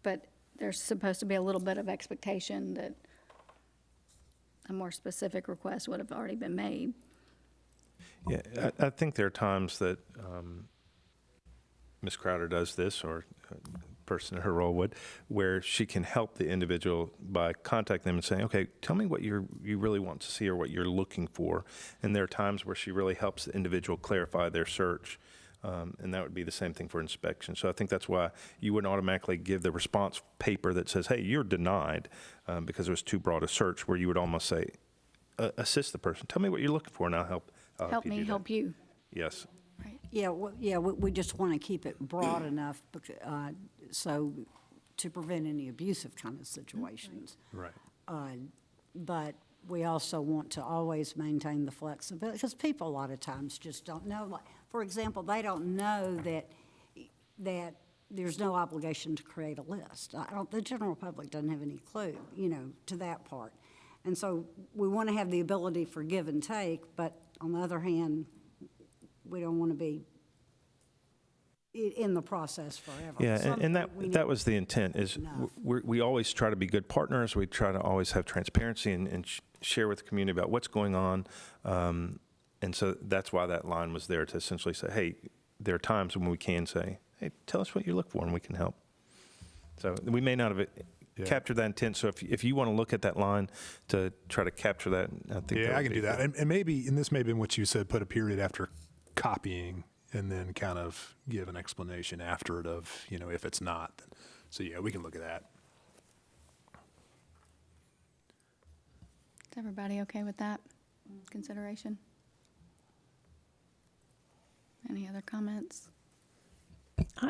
Speaker 1: But there's supposed to be a little bit of expectation that a more specific request would have already been made.
Speaker 2: Yeah, I think there are times that Ms. Crowder does this, or a person in her role would, where she can help the individual by contacting them and saying, okay, tell me what you really want to see or what you're looking for. And there are times where she really helps the individual clarify their search. And that would be the same thing for inspection. So I think that's why you wouldn't automatically give the response paper that says, hey, you're denied because it was too broad a search, where you would almost say, assist the person. Tell me what you're looking for, and I'll help
Speaker 1: Help
Speaker 2: you
Speaker 1: me
Speaker 2: do that."
Speaker 1: help you.
Speaker 2: Yes.
Speaker 12: We just want to keep it broad enough so to prevent any abusive kind of situations.
Speaker 9: Right.
Speaker 12: But we also want to always maintain the flexibility, because people a lot of times just don't know. Like, for example, they don't know that there's no obligation to create a list. The general public doesn't have any clue, to that part. And so we want to have the ability for give and take, but on the other hand, we don't want to be in the process forever.
Speaker 2: Yeah, and that was the intent, is we always try to be good partners. We try to always have transparency and share with the community about what's going on. And so that's why that line was there, to essentially say, hey, there are times when we can say, hey, tell us what you look for and we can help. So we may not have captured that intent. So if you want to look at that line to try to capture that, I think
Speaker 9: Yeah, I can do that. And maybe, and this may have been what you said, put a period after copying and then kind of give an explanation after it of, if it's not. So yeah, we can look at that.
Speaker 1: Is everybody okay with that consideration? Any other comments?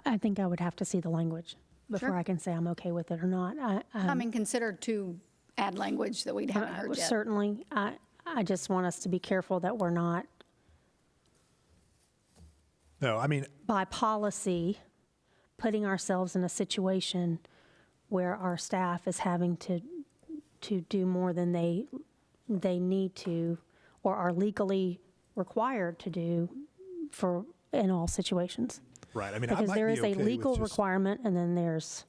Speaker 6: I think I would have to see the language before
Speaker 1: Sure.
Speaker 6: I can say I'm okay with it or not.
Speaker 1: I mean, consider to add language that we haven't heard yet.
Speaker 6: Certainly, I just want us to be careful that we're not,
Speaker 9: No, I mean,
Speaker 6: by policy, putting ourselves in a situation where our staff is having to do more than they need to or are legally required to do in all situations.
Speaker 9: right. I mean,
Speaker 6: Because
Speaker 9: I might
Speaker 6: there
Speaker 9: be
Speaker 6: is
Speaker 9: okay
Speaker 6: a
Speaker 9: with
Speaker 6: legal
Speaker 9: just-
Speaker 6: requirement, and then there's,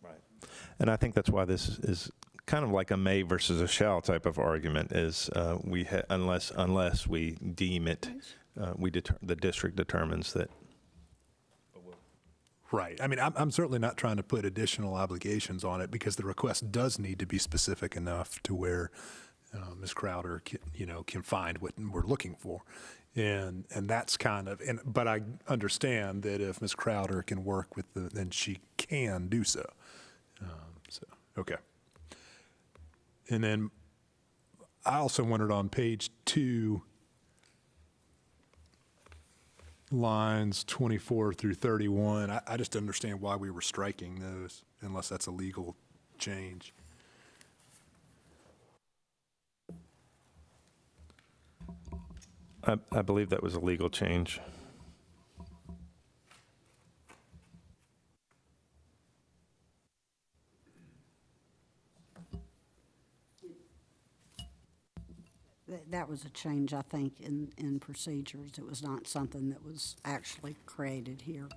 Speaker 2: And I think that's why this is kind of like a may versus a shall type of argument, is unless we deem it, the district determines that.
Speaker 9: Right. I mean, I'm certainly not trying to put additional obligations on it, because the request does need to be specific enough to where Ms. Crowder can find what we're looking for. And that's kind of, but I understand that if Ms. Crowder can work with then she can do so. Okay. And then I also wondered on page 2, lines 24 through 31. I just don't understand why we were striking those unless that's a legal change.
Speaker 2: I believe that was a legal change.
Speaker 12: That was a change, I think, in procedures. It was not something that was actually created here.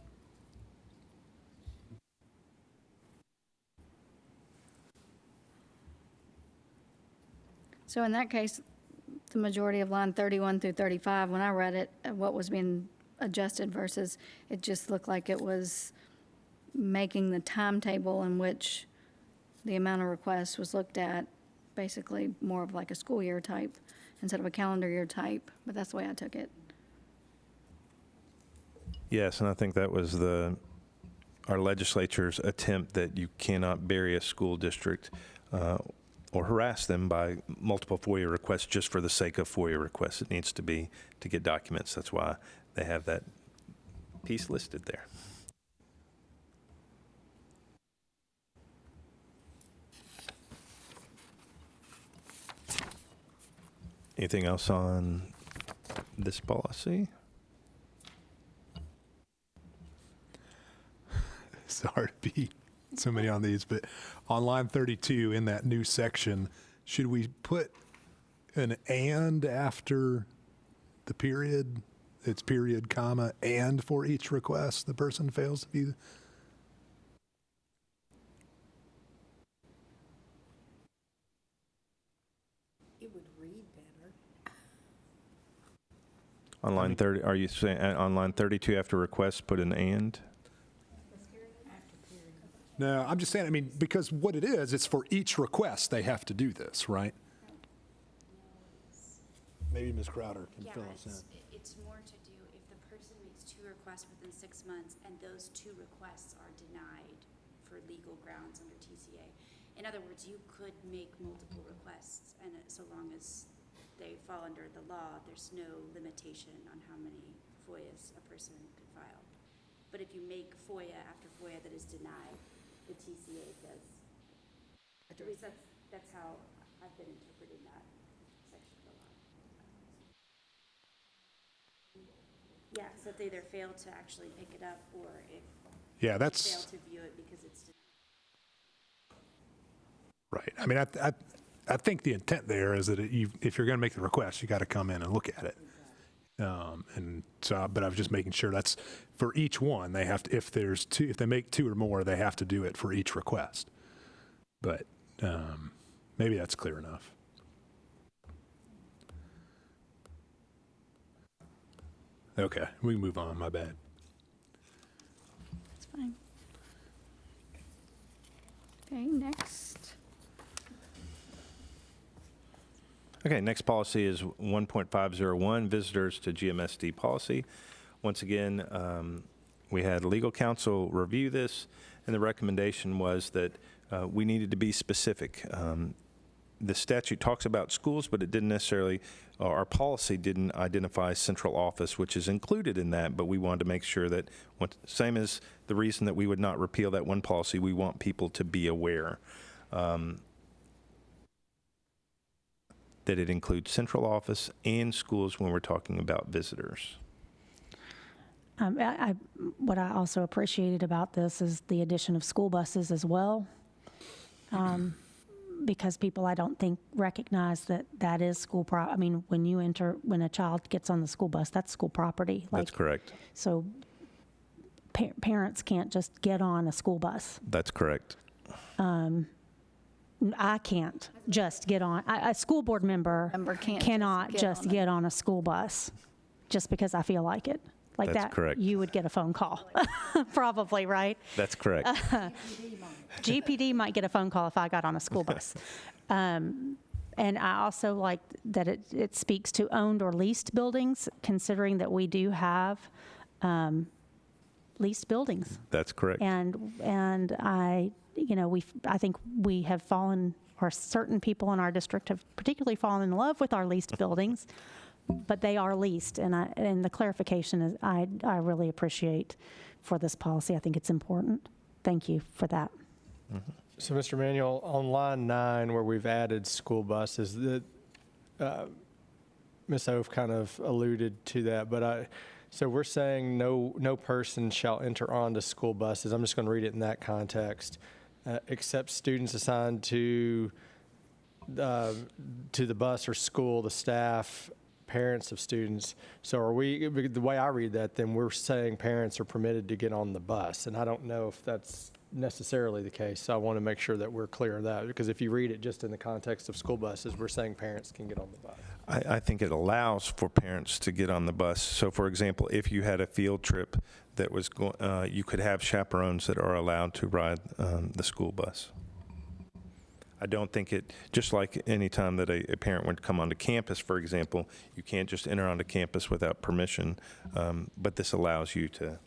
Speaker 1: So in that case, the majority of line 31 through 35, when I read it, what was being adjusted versus it just looked like it was making the timetable in which the amount of requests was looked at basically more of like a school year type instead of a calendar year type, but that's the way I took it.
Speaker 2: Yes, and I think that was our legislature's attempt that you cannot bury a school district or harass them by multiple FOIA requests just for the sake of FOIA requests. It needs to be to get documents. That's why they have that piece listed there. Anything else on this policy?
Speaker 9: It's hard to be so many on these, but on line 32 in that new section, should we put an and after the period? It's period, comma, and for each request the person fails to be.
Speaker 8: It would read better.
Speaker 2: On line 30, are you saying on line 32 after request, put an and?
Speaker 9: No, I'm just saying, I mean, because what it is, it's for each request they have to do this, right? Maybe Ms. Crowder can fill us in.
Speaker 13: It's more to do if the person makes 2 requests within 6 months and those 2 requests are denied for legal grounds under TCA. In other words, you could make multiple requests, and so long as they fall under the law, there's no limitation on how many FOIAs a person could file. But if you make FOIA after FOIA that is denied, the TCA does. At least that's how I've been interpreting that section of the law. Yeah, so if they either fail to actually pick it up or if
Speaker 9: Yeah,
Speaker 13: they
Speaker 9: that's
Speaker 13: fail to view it because it's denied.
Speaker 9: right. I mean, I think the intent there is that if you're going to make the request, you got to come in and look at it. And so, but I was just making sure that's for each one. They have to, if they make 2 or more, they have to do it for each request. But maybe that's clear enough. Okay, we can move on. My bad.
Speaker 1: It's fine. Okay, next.
Speaker 2: Okay, next policy is 1.501, visitors to GMSD policy. Once again, we had legal counsel review this, and the recommendation was that we needed to be specific. The statute talks about schools, but it didn't necessarily, our policy didn't identify central office, which is included in that, but we wanted to make sure that, same as the reason that we would not repeal that one policy, we want people to be aware that it includes central office and schools when we're talking about visitors.
Speaker 6: What I also appreciated about this is the addition of school buses as well. Because people, I don't think, recognize that is school I mean, when a child gets on the school bus, that's school property.
Speaker 2: That's correct.
Speaker 6: So parents can't just get on a school bus.
Speaker 2: That's correct.
Speaker 6: I can't just get on. A school board member cannot just get on a school bus just because I feel like it. Like
Speaker 2: That's
Speaker 6: that,
Speaker 2: correct.
Speaker 6: You would get a phone call, probably, right?
Speaker 2: That's correct.
Speaker 6: GPD might get a phone call if I got on a school bus. And I also like that it speaks to owned or leased buildings, considering that we do have leased buildings.
Speaker 2: That's correct.
Speaker 6: And I think we have fallen, or certain people in our district have particularly fallen in love with our leased buildings. but they are leased, and the clarification is, I really appreciate for this policy. I think it's important. Thank you for that.
Speaker 5: So, Mr. Manuel, on line 9, where we've added school buses, Ms. Oaf kind of alluded to that, but so we're saying no person shall enter onto school buses. I'm just going to read it in that context, except students assigned to the bus or school, the staff, parents of students. So are we, the way I read that, then we're saying parents are permitted to get on the bus, and I don't know if that's necessarily the case. So I want to make sure that we're clear on that, because if you read it just in the context of school buses, we're saying parents can get on the bus.
Speaker 2: I think it allows for parents to get on the bus. So, for example, if you had a field trip that was you could have chaperones that are allowed to ride the school bus. I don't think it, just like any time that a parent would come onto campus, for example, you can't just enter onto campus without permission, but this allows you to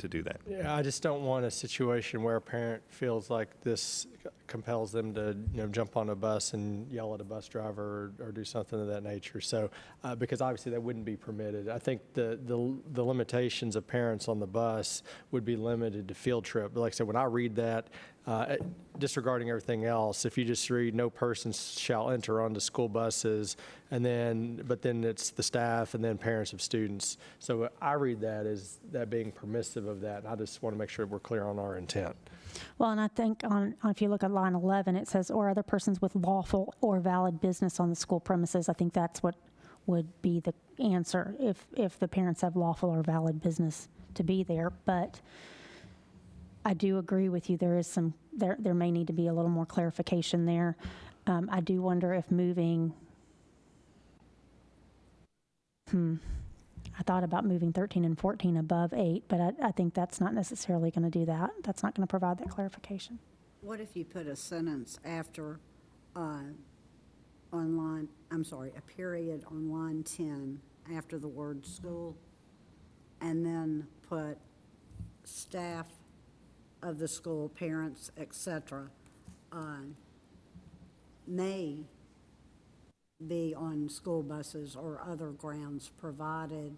Speaker 2: do that.
Speaker 5: Yeah, I just don't want a situation where a parent feels like this compels them to, jump on a bus and yell at a bus driver or do something of that nature. So, because obviously that wouldn't be permitted. I think the limitations of parents on the bus would be limited to field trip. But like I said, when I read that, disregarding everything else, if you just read no person shall enter onto school buses, but then it's the staff and then parents of students. So I read that as that being permissive of that. And I just want to make sure we're clear on our intent.
Speaker 6: Well, and I think if you look at line 11, it says, or other persons with lawful or valid business on the school premises. I think that's what would be the answer if the parents have lawful or valid business to be there. But I do agree with you. There is there may need to be a little more clarification there. I do wonder if moving, I thought about moving 13 and 14 above 8, but I think that's not necessarily going to do that. That's not going to provide that clarification.
Speaker 12: What if you put a sentence after, a period on line 10 after the word school, and then put staff of the school, parents, etc., may be on school buses or other grounds, provided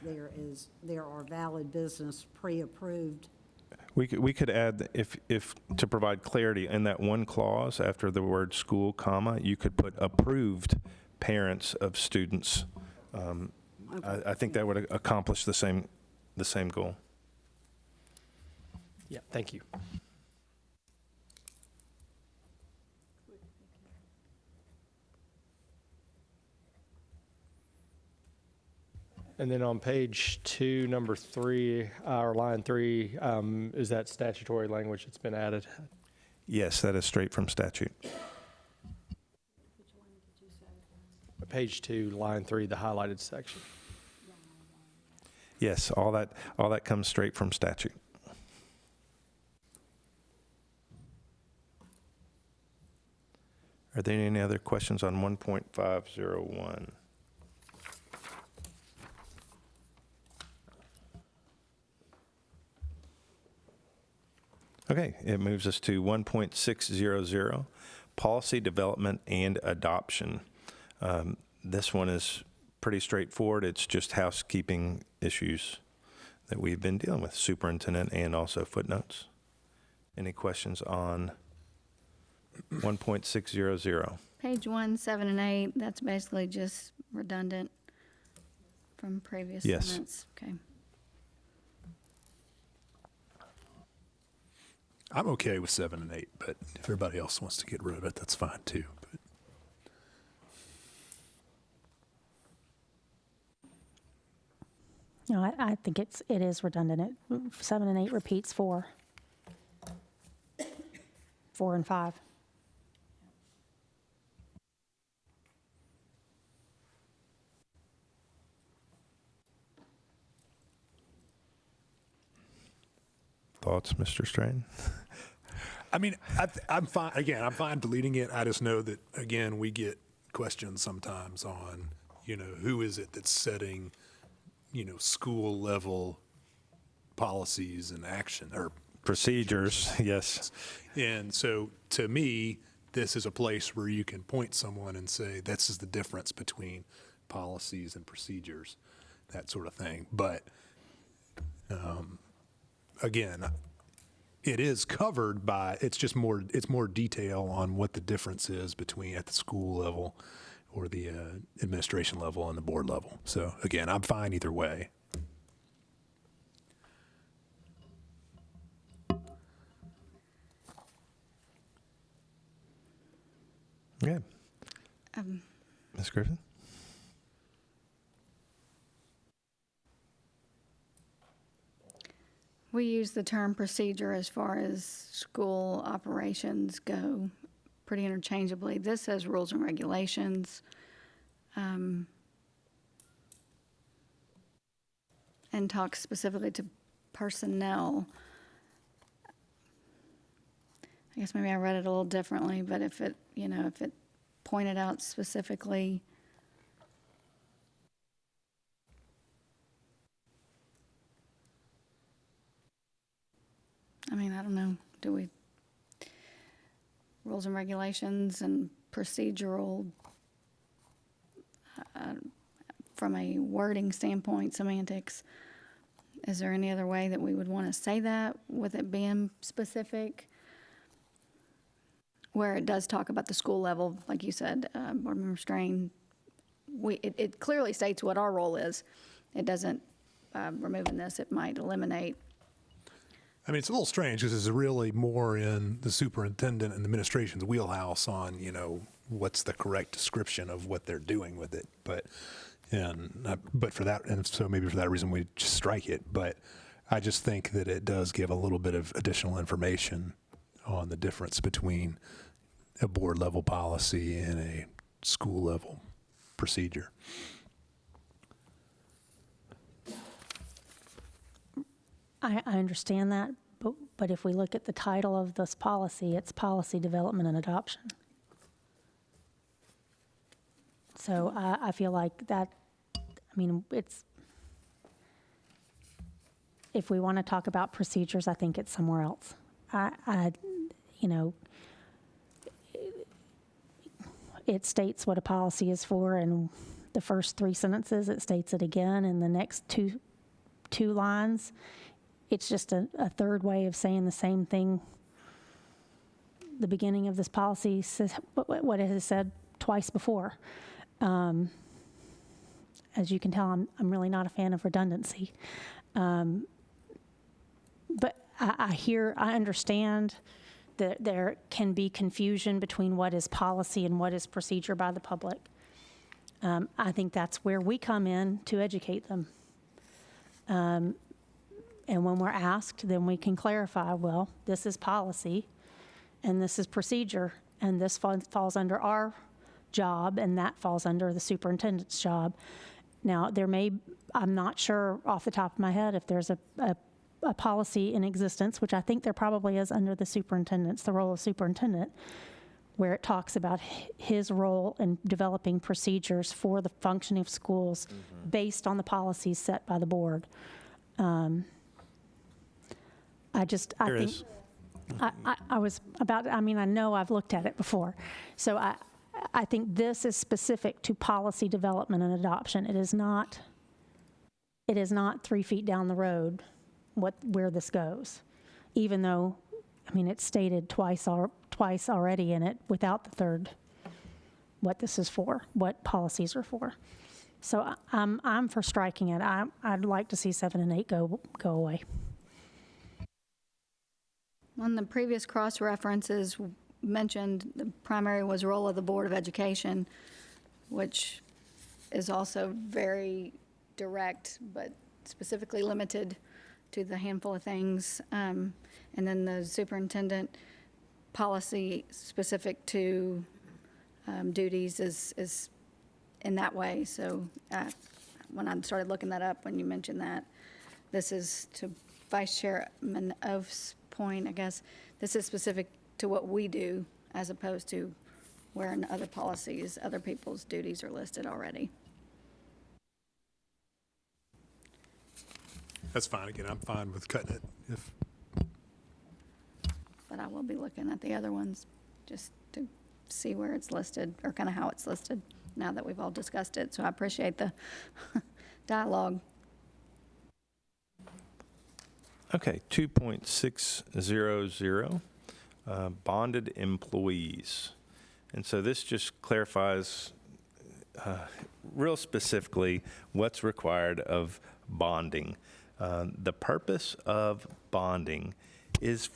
Speaker 12: there are valid business pre-approved.
Speaker 2: We could add, if to provide clarity, in that one clause after the word school, comma, you could put approved parents of students. I think that would accomplish the same goal.
Speaker 5: Yeah, thank you. And then on page 2, number 3, or line 3, is that statutory language that's been added?
Speaker 2: Yes, that is straight from statute.
Speaker 5: Page 2, line 3, the highlighted section.
Speaker 2: Yes, all that comes straight from statute. Are there any other questions on 1.501? Okay, it moves us to 1.600, policy development and adoption. This one is pretty straightforward. It's just housekeeping issues that we've been dealing with, superintendent and also footnotes. Any questions on 1.600?
Speaker 1: Page 1, 7, and 8, that's basically just redundant from previous
Speaker 2: Yes.
Speaker 1: sentence. Okay.
Speaker 9: I'm okay with 7 and 8, but if everybody else wants to get rid of it, that's fine too. But
Speaker 6: No, I think it is redundant. 7 and 8 repeats 4 and 5.
Speaker 2: Thoughts, Mr. Strain?
Speaker 9: I mean, I'm fine. Again, I'm fine deleting it. I just know that, again, we get questions sometimes on, who is it that's setting, school level policies and action or
Speaker 2: Procedures, yes.
Speaker 9: And so to me, this is a place where you can point someone and say, this is the difference between policies and procedures, that sort of thing. But again, it is covered by, it's more detail on what the difference is between at the school level or the administration level and the board level. So again, I'm fine either way.
Speaker 2: Yeah. Ms. Griffin?
Speaker 1: We use the term procedure as far as school operations go pretty interchangeably. This says rules and regulations. And talks specifically to personnel. I guess maybe I read it a little differently, but if it pointed out specifically, I mean, I don't know, rules and regulations and procedural, from a wording standpoint, semantics, is there any other way that we would want to say that with it being specific? Where it does talk about the school level, like you said, board member Strain, it clearly states what our role is. It doesn't, removing this, it might eliminate.
Speaker 9: I mean, it's a little strange because it's really more in the superintendent and administration's wheelhouse on, what's the correct description of what they're doing with it. But for that, and so maybe for that reason we just strike it. But I just think that it does give a little bit of additional information on the difference between a board level policy and a school level procedure.
Speaker 6: I understand that, but if we look at the title of this policy, it's Policy Development and Adoption. So I feel like that, if we want to talk about procedures, I think it's somewhere else. It states what a policy is for, and the first 3 sentences, it states it again, and the next two lines, it's just a third way of saying the same thing. The beginning of this policy says what it has said twice before. As you can tell, I'm really not a fan of redundancy. But I understand that there can be confusion between what is policy and what is procedure by the public. I think that's where we come in to educate them. And when we're asked, then we can clarify, well, this is policy and this is procedure, and this falls under our job and that falls under the superintendent's job. Now, I'm not sure off the top of my head if there's a policy in existence, which I think there probably is under the superintendent's, the role of superintendent, where it talks about his role in developing procedures for the functioning of schools based on the policies set by the board. I know I've looked at it before. So I think this is specific to policy development and adoption. It is not 3 feet down the road where this goes, even though, it's stated twice already in it without the third, what this is for, what policies are for. So I'm for striking it. I'd like to see 7 and 8 go away.
Speaker 1: On the previous cross-references mentioned, the primary was role of the Board of Education, which is also very direct, but specifically limited to the handful of things. And then the superintendent policy specific to duties is in that way. So when I started looking that up, when you mentioned that, this is to Vice Chairman Oaf's point, I guess, this is specific to what we do as opposed to where in other policies, other people's duties are listed already.
Speaker 9: That's fine. Again, I'm fine with cutting it.
Speaker 1: But I will be looking at the other ones just to see where it's listed or kind of how it's listed. now that we've all discussed it, so I appreciate the dialogue.
Speaker 2: Okay, 2.600, bonded employees. And so this just clarifies real specifically what's required of bonding. The purpose of bonding is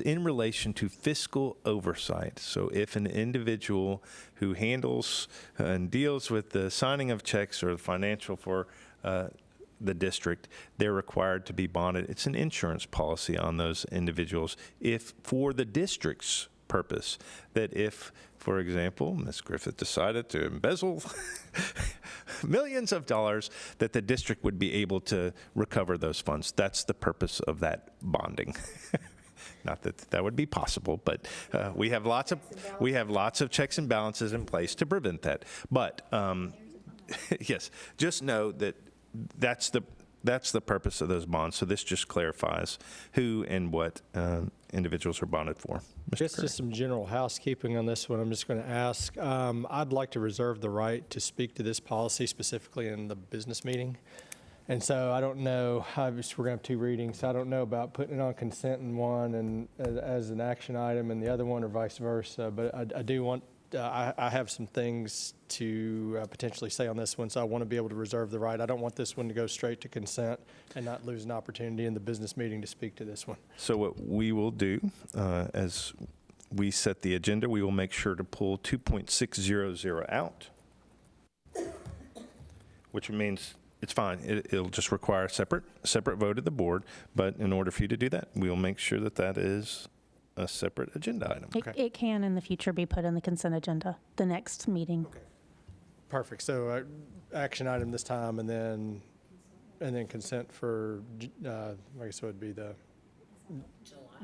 Speaker 2: in relation to fiscal oversight. So if an individual who handles and deals with the signing of checks or the financial for the district, they're required to be bonded. It's an insurance policy on those individuals if for the district's purpose, that if, for example, Ms. Griffith decided to embezzle millions of dollars, that the district would be able to recover those funds. That's the purpose of that bonding. Not that that would be possible, but we have lots of checks and balances in place to prevent that. But yes, just know that that's the purpose of those bonds. So this just clarifies who and what individuals are bonded for.
Speaker 5: Just some general housekeeping on this one. I'm just going to ask. I'd like to reserve the right to speak to this policy specifically in the business meeting. And so I don't know, obviously we're going to have 2 readings, so I don't know about putting it on consent in one and as an action item and the other one, or vice versa. But I do want, I have some things to potentially say on this one, so I want to be able to reserve the right. I don't want this one to go straight to consent and not lose an opportunity in the business meeting to speak to this one.
Speaker 2: So what we will do, as we set the agenda, we will make sure to pull 2.600 out, which means it's fine. It'll just require a separate vote of the board. But in order for you to do that, we'll make sure that that is a separate agenda item.
Speaker 6: It can in the future be put in the consent agenda, the next meeting.
Speaker 5: Perfect. So action item this time, and then consent for, I guess it would be the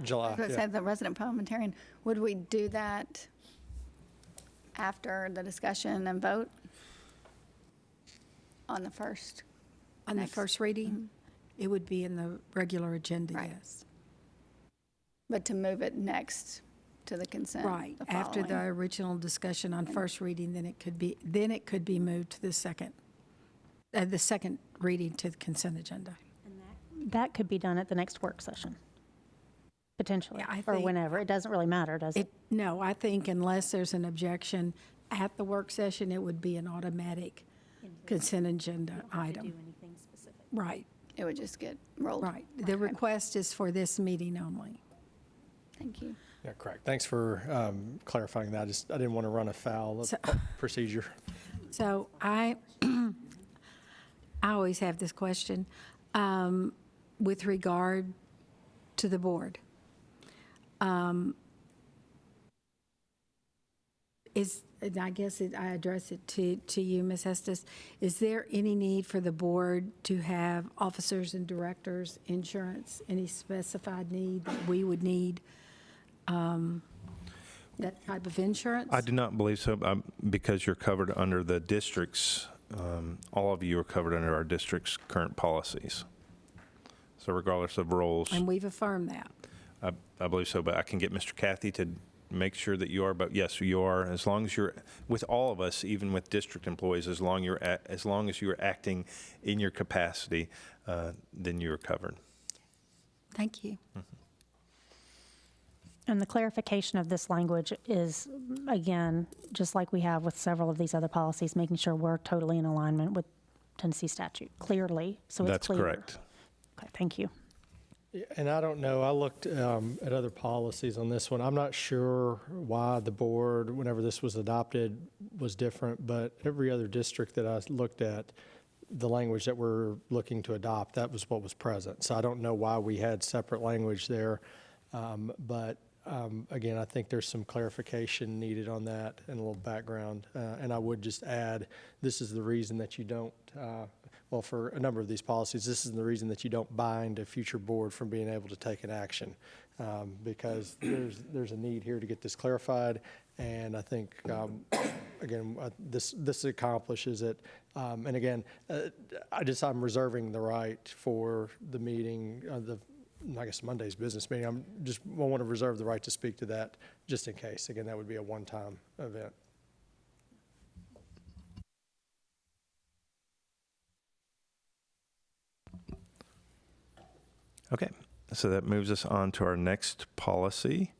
Speaker 5: July.
Speaker 1: I said the resident parliamentarian, would we do that after the discussion and vote on the first?
Speaker 8: On the
Speaker 1: Next.
Speaker 8: first reading, it would be in the regular agenda,
Speaker 1: Right.
Speaker 8: yes.
Speaker 1: But to move it next to the consent?
Speaker 8: Right,
Speaker 1: the
Speaker 8: after the
Speaker 1: following.
Speaker 8: original discussion on first reading, then it could be moved to the second reading to the consent agenda.
Speaker 6: That could be done at the next work session, potentially,
Speaker 8: Yeah, I
Speaker 6: or
Speaker 8: think-
Speaker 6: whenever. It doesn't really matter, does it?
Speaker 8: No, I think unless there's an objection at the work session, it would be an automatic consent agenda item.
Speaker 6: anything specific.
Speaker 8: Right,
Speaker 1: It would just get rolled?
Speaker 8: right. The
Speaker 1: Okay.
Speaker 8: request is for this meeting only.
Speaker 1: Thank you.
Speaker 5: Yeah, correct. Thanks for clarifying that. I didn't want to run afoul of
Speaker 8: So-
Speaker 5: procedure.
Speaker 8: So I always have this question with regard to the board. And I guess I address it to you, Ms. Estes. Is there any need for the board to have officers and directors insurance? Any specified need that we would need that type of insurance?
Speaker 2: I do not believe so, because you're covered under the district's, all of you are covered under our district's current policies. So regardless of roles,
Speaker 8: And we've affirmed that.
Speaker 2: I believe so, but I can get Mr. Cathy to make sure that you are, but yes, you are, as long as you're, with all of us, even with district employees, as long as you're acting in your capacity, then you're covered.
Speaker 8: Thank you.
Speaker 6: And the clarification of this language is, again, just like we have with several of these other policies, making sure we're totally in alignment with Tennessee statute, clearly, so it's
Speaker 2: That's
Speaker 6: clear.
Speaker 2: correct.
Speaker 6: Okay, thank you.
Speaker 5: Yeah, and I don't know, I looked at other policies on this one. I'm not sure why the board, whenever this was adopted, was different, but every other district that I looked at, the language that we're looking to adopt, that was what was present. So I don't know why we had separate language there. But again, I think there's some clarification needed on that and a little background. And I would just add, this is the reason that you don't, well, for a number of these policies, this is the reason that you don't bind a future board from being able to take an action. Because there's a need here to get this clarified. And I think, again, this accomplishes it. And again, I'm reserving the right for the meeting, I guess Monday's business meeting. I want to reserve the right to speak to that just in case. Again, that would be a one-time event.
Speaker 2: Okay, so that moves us on to our next policy,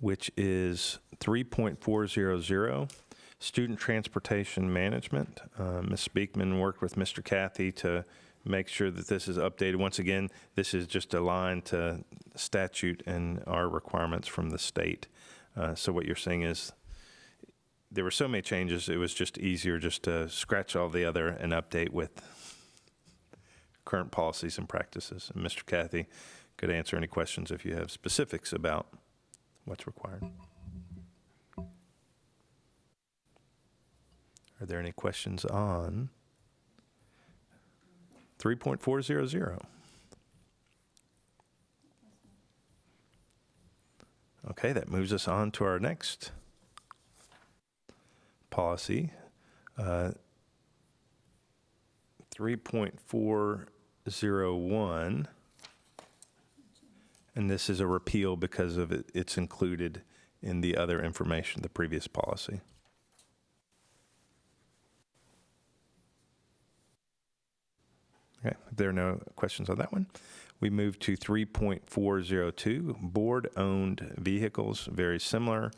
Speaker 2: which is 3.400, student transportation management. Ms. Beekman worked with Mr. Cathy to make sure that this is updated. Once again, this is just aligned to statute and our requirements from the state. So what you're saying is there were so many changes, it was just easier just to scratch all the other and update with current policies and practices. And Mr. Cathy could answer any questions if you have specifics about what's required. Are there any questions on 3.400? Okay, that moves us on to our next policy, 3.401, and this is a repeal because of it's included in the other information, the previous policy. Okay, if there are no questions on that one, we move to 3.402, board-owned vehicles, very similar.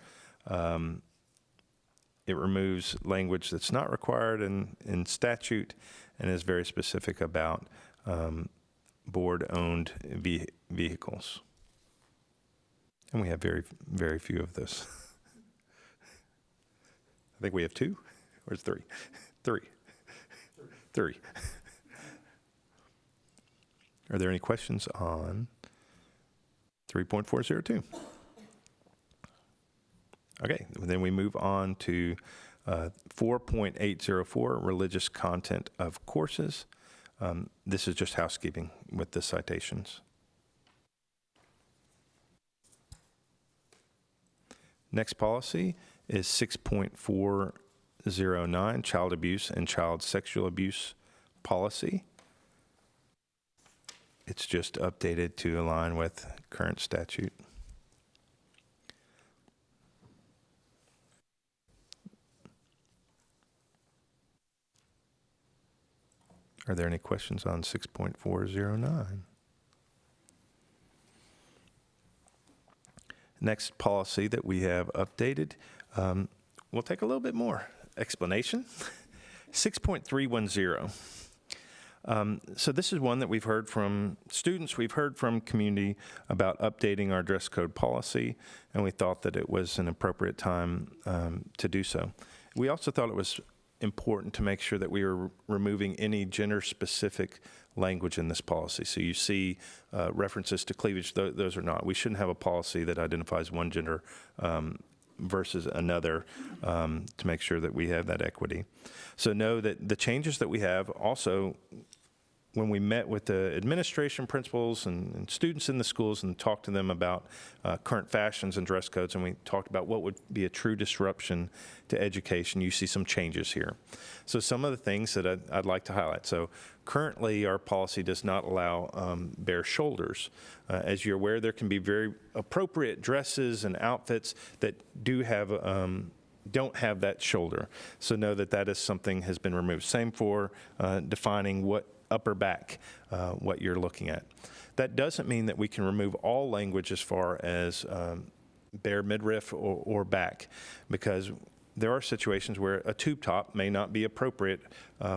Speaker 2: It removes language that's not required in statute and is very specific about board-owned vehicles. And we have very, very few of those. I think we have two, or it's three? Three. Are there any questions on 3.402? Okay, then we move on to 4.804, religious content of courses. This is just housekeeping with the citations. Next policy is 6.409, child abuse and child sexual abuse policy. It's just updated to align with current statute. Are there any questions on 6.409? Next policy that we have updated, we'll take a little bit more explanation. 6.310. So this is one that we've heard from students, we've heard from community about updating our dress code policy, and we thought that it was an appropriate time to do so. We also thought it was important to make sure that we were removing any gender-specific language in this policy. So you see references to cleavage, those are not. We shouldn't have a policy that identifies one gender versus another to make sure that we have that equity. So know that the changes that we have also, when we met with the administration, principals, and students in the schools and talked to them about current fashions and dress codes, and we talked about what would be a true disruption to education, you see some changes here. So some of the things that I'd like to highlight. So currently, our policy does not allow bare shoulders. As you're aware, there can be very appropriate dresses and outfits that do have don't have that shoulder. So know that that is something has been removed. Same for defining what upper back, what you're looking at. That doesn't mean that we can remove all language as far as bare midriff or back, because there are situations where a tube top may not be appropriate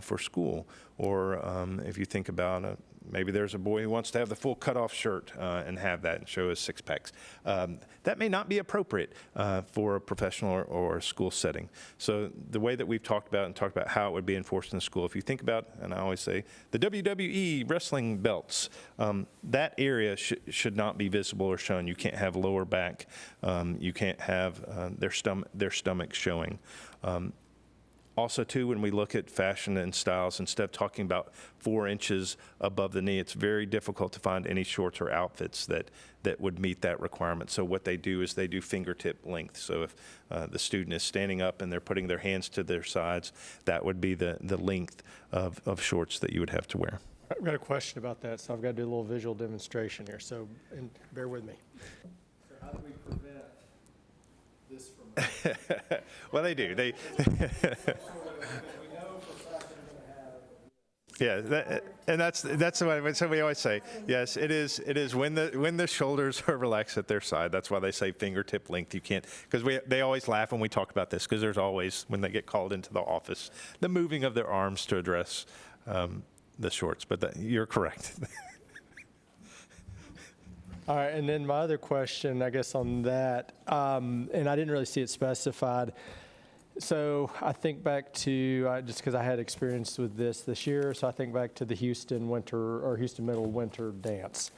Speaker 2: for school, or if you think about maybe there's a boy who wants to have the full cutoff shirt and have that and show his six packs. That may not be appropriate for a professional or a school setting. So the way that we've talked about how it would be enforced in the school, if you think about, and I always say, the WWE wrestling belts, that area should not be visible or shown. You can't have lower back. You can't have their stomach showing. Also, too, when we look at fashion and styles, instead of talking about 4 inches above the knee, it's very difficult to find any shorts or outfits that would meet that requirement. So what they do is they do fingertip length. So if the student is standing up and they're putting their hands to their sides, that would be the length of shorts that you would have to wear.
Speaker 5: I've got a question about that, so I've got to do a little visual demonstration here, so bear with me. So how do we prevent this from
Speaker 2: well, they do. Yeah, and that's what we always say. Yes, it is when the shoulders are relaxed at their side. That's why they say fingertip length. You can't, because they always laugh when we talk about this, because there's always, when they get called into the office, the moving of their arms to address the shorts. But you're correct.
Speaker 5: All right, and then my other question, I guess, on that, and I didn't really see it specified. So I think back to, just because I had experience with this year, so I think back to the Houston Middle Winter Dance.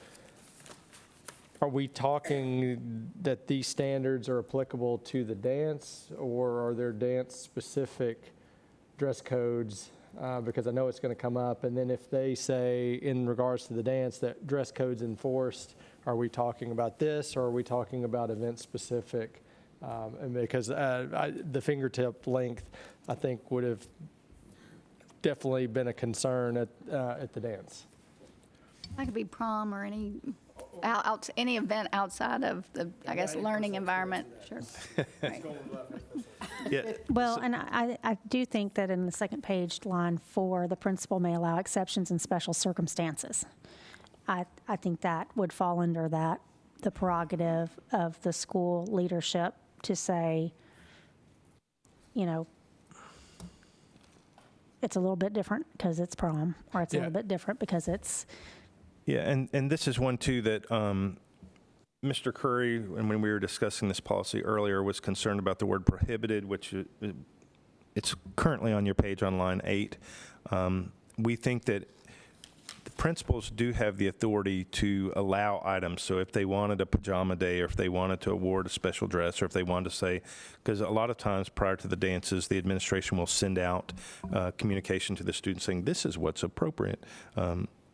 Speaker 5: Are we talking that these standards are applicable to the dance, or are there dance-specific dress codes? Because I know it's going to come up. And then if they say, in regards to the dance, that dress code's enforced, are we talking about this, or are we talking about event-specific? And because the fingertip length, I think, would have definitely been a concern at the dance.
Speaker 1: That could be prom or any event outside of the, I guess, learning environment. Sure. Right.
Speaker 2: Yeah.
Speaker 6: Well, and I do think that in the second page, line 4, the principal may allow exceptions in special circumstances. I think that would fall under that, the prerogative of the school leadership to say, you know, it's a little bit different because it's prom, or it's a little bit different because it's.
Speaker 2: Yeah, and this is one, too, that Mr. Curry, and when we were discussing this policy earlier, was concerned about the word prohibited, which it's currently on your page on line 8. We think that the principals do have the authority to allow items. So if they wanted a pajama day, or if they wanted to award a special dress, or if they wanted to say, because a lot of times prior to the dances, the administration will send out communication to the students saying, this is what's appropriate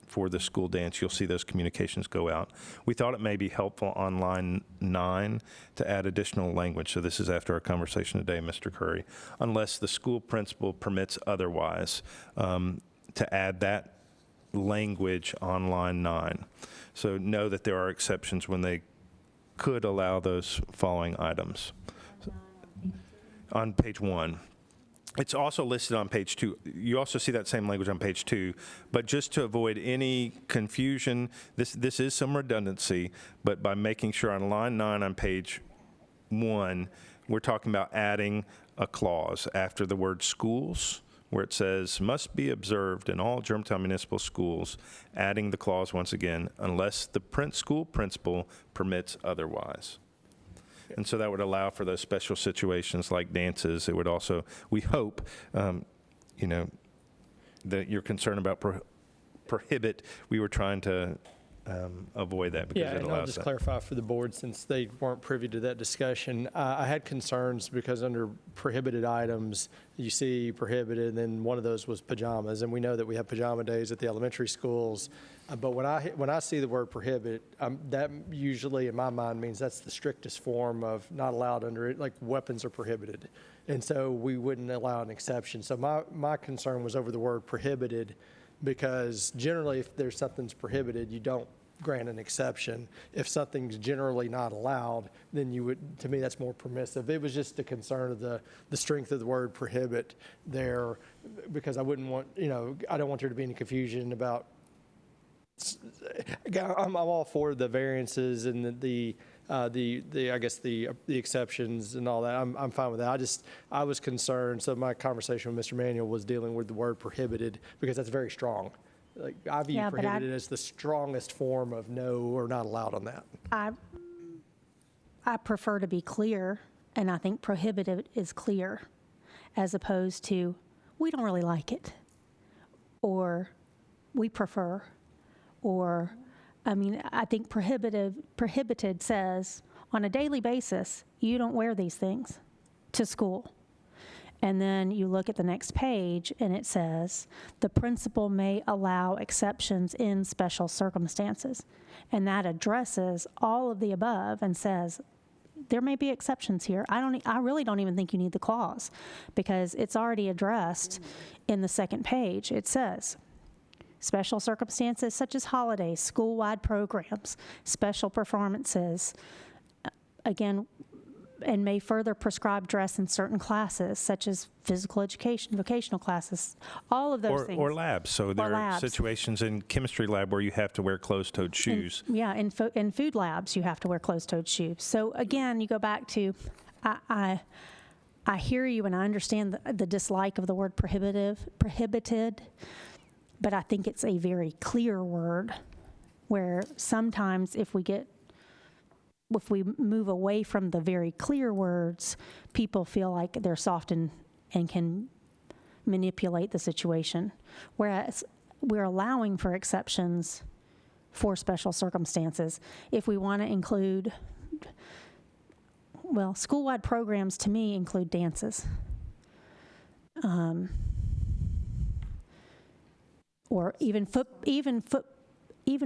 Speaker 2: for the school dance. You'll see those communications go out. We thought it may be helpful on line 9 to add additional language. So this is after our conversation today, Mr. Curry. Unless the school principal permits otherwise, to add that language on line 9. So know that there are exceptions when they could allow those following items. On page 1. It's also listed on page 2. You also see that same language on page 2, but just to avoid any confusion, this is some redundancy, but by making sure on line 9 on page 1, we're talking about adding a clause after the word schools, where it says, must be observed in all Germantown municipal schools, adding the clause once again, unless the school principal permits otherwise. And so that would allow for those special situations like dances. It would also, we hope, you know, that you're concerned about prohibit, we were trying to avoid that because it allows that.
Speaker 5: Yeah, and I'll just clarify for the board, since they weren't privy to that discussion. I had concerns because under prohibited items, you see prohibited, and then one of those was pajamas. And we know that we have pajama days at the elementary schools. But when I see the word prohibit, that usually in my mind means that's the strictest form of not allowed under it, like weapons are prohibited. And so we wouldn't allow an exception. So my concern was over the word prohibited, because generally if there's something's prohibited, you don't grant an exception. If something's generally not allowed, then you would, to me, that's more permissive. It was just a concern of the strength of the word prohibit there, because I wouldn't want, you know, I don't want there to be any confusion about, I'm all for the variances and the I guess the exceptions and all that. I'm fine with that. I was concerned. So my conversation with Mr. Manuel was dealing with the word prohibited, because that's very strong. Like, I view prohibited as the strongest form of no or not allowed on that.
Speaker 6: I prefer to be clear, and I think prohibited is clear, as opposed to we don't really like it, or we prefer, or, I mean, I think prohibited says on a daily basis, you don't wear these things to school. And then you look at the next page and it says, the principal may allow exceptions in special circumstances. And that addresses all of the above and says, there may be exceptions here. I really don't even think you need the clause, because it's already addressed in the second page. It says, special circumstances such as holidays, school-wide programs, special performances. Again, and may further prescribe dress in certain classes, such as physical education, vocational classes, all of those things.
Speaker 2: Or labs. So there are
Speaker 6: labs.
Speaker 2: situations in chemistry lab where you have to wear closed-toed shoes.
Speaker 6: Yeah, in food labs, you have to wear closed-toed shoes. So again, you go back to, I hear you and I understand the dislike of the word prohibited, but I think it's a very clear word where sometimes if we move away from the very clear words, people feel like they're soft and can manipulate the situation. Whereas we're allowing for exceptions for special circumstances. If we want to include, well, school-wide programs to me include dances. Or even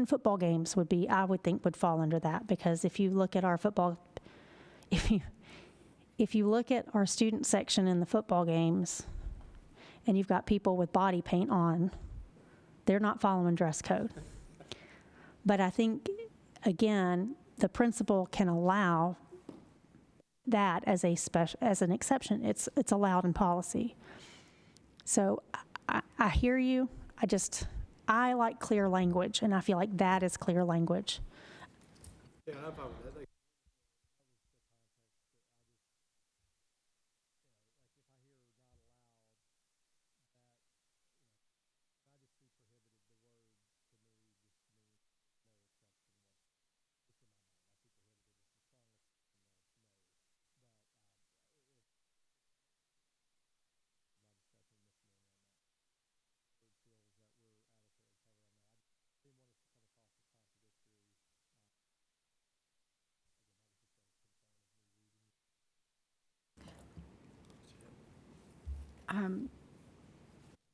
Speaker 6: football games would be, I would think, would fall under that, because if you look at our football, if you look at our student section in the football games, and you've got people with body paint on, they're not following dress code. But I think, again, the principal can allow that as an exception. It's allowed in policy. So I hear you. I like clear language, and I feel like that is clear language.
Speaker 5: Yeah, I'm fine with that.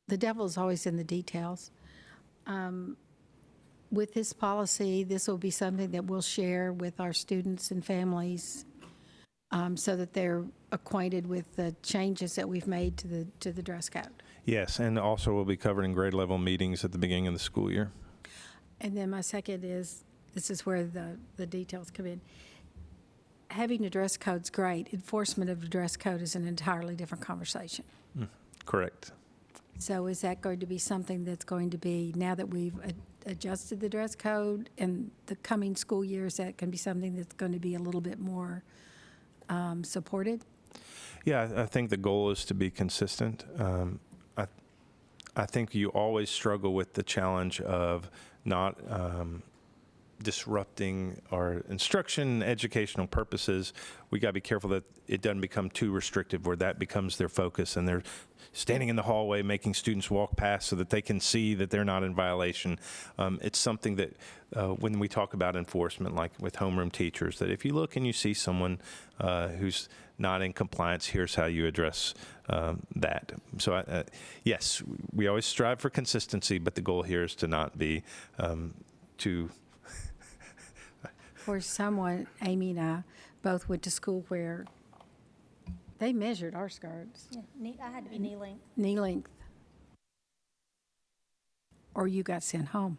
Speaker 8: The devil is always in the details. With this policy, this will be something that we'll share with our students and families so that they're acquainted with the changes that we've made to the dress code.
Speaker 2: Yes, and also we'll be covered in grade level meetings at the beginning of the school year.
Speaker 8: And then my second is, this is where the details come in. Having a dress code's great. Enforcement of the dress code is an entirely different conversation.
Speaker 2: Correct.
Speaker 8: So is that going to be something that's going to be, now that we've adjusted the dress code in the coming school years, that can be something that's going to be a little bit more supported?
Speaker 2: Yeah, I think the goal is to be consistent. I think you always struggle with the challenge of not disrupting our instruction, educational purposes. We got to be careful that it doesn't become too restrictive where that becomes their focus and they're standing in the hallway making students walk past so that they can see that they're not in violation. It's something that when we talk about enforcement, like with homeroom teachers, that if you look and you see someone who's not in compliance, here's how you address that. So yes, we always strive for consistency, but the goal here is to not be too
Speaker 8: For someone, Amy and I both went to school where they measured our skirts.
Speaker 6: Yeah, I had to be knee length.
Speaker 8: Knee length. Or you got sent home.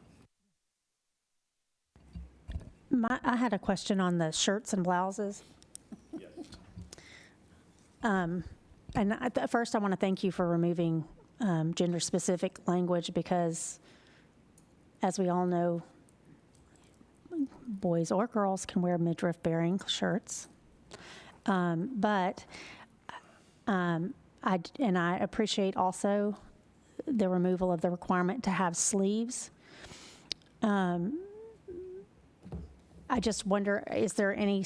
Speaker 6: I had a question on the shirts and blouses. Yes. First, I want to thank you for removing gender-specific language because, as we all know, boys or girls can wear midriff-bearing shirts. But I appreciate also the removal of the requirement to have sleeves. I just wonder, is there any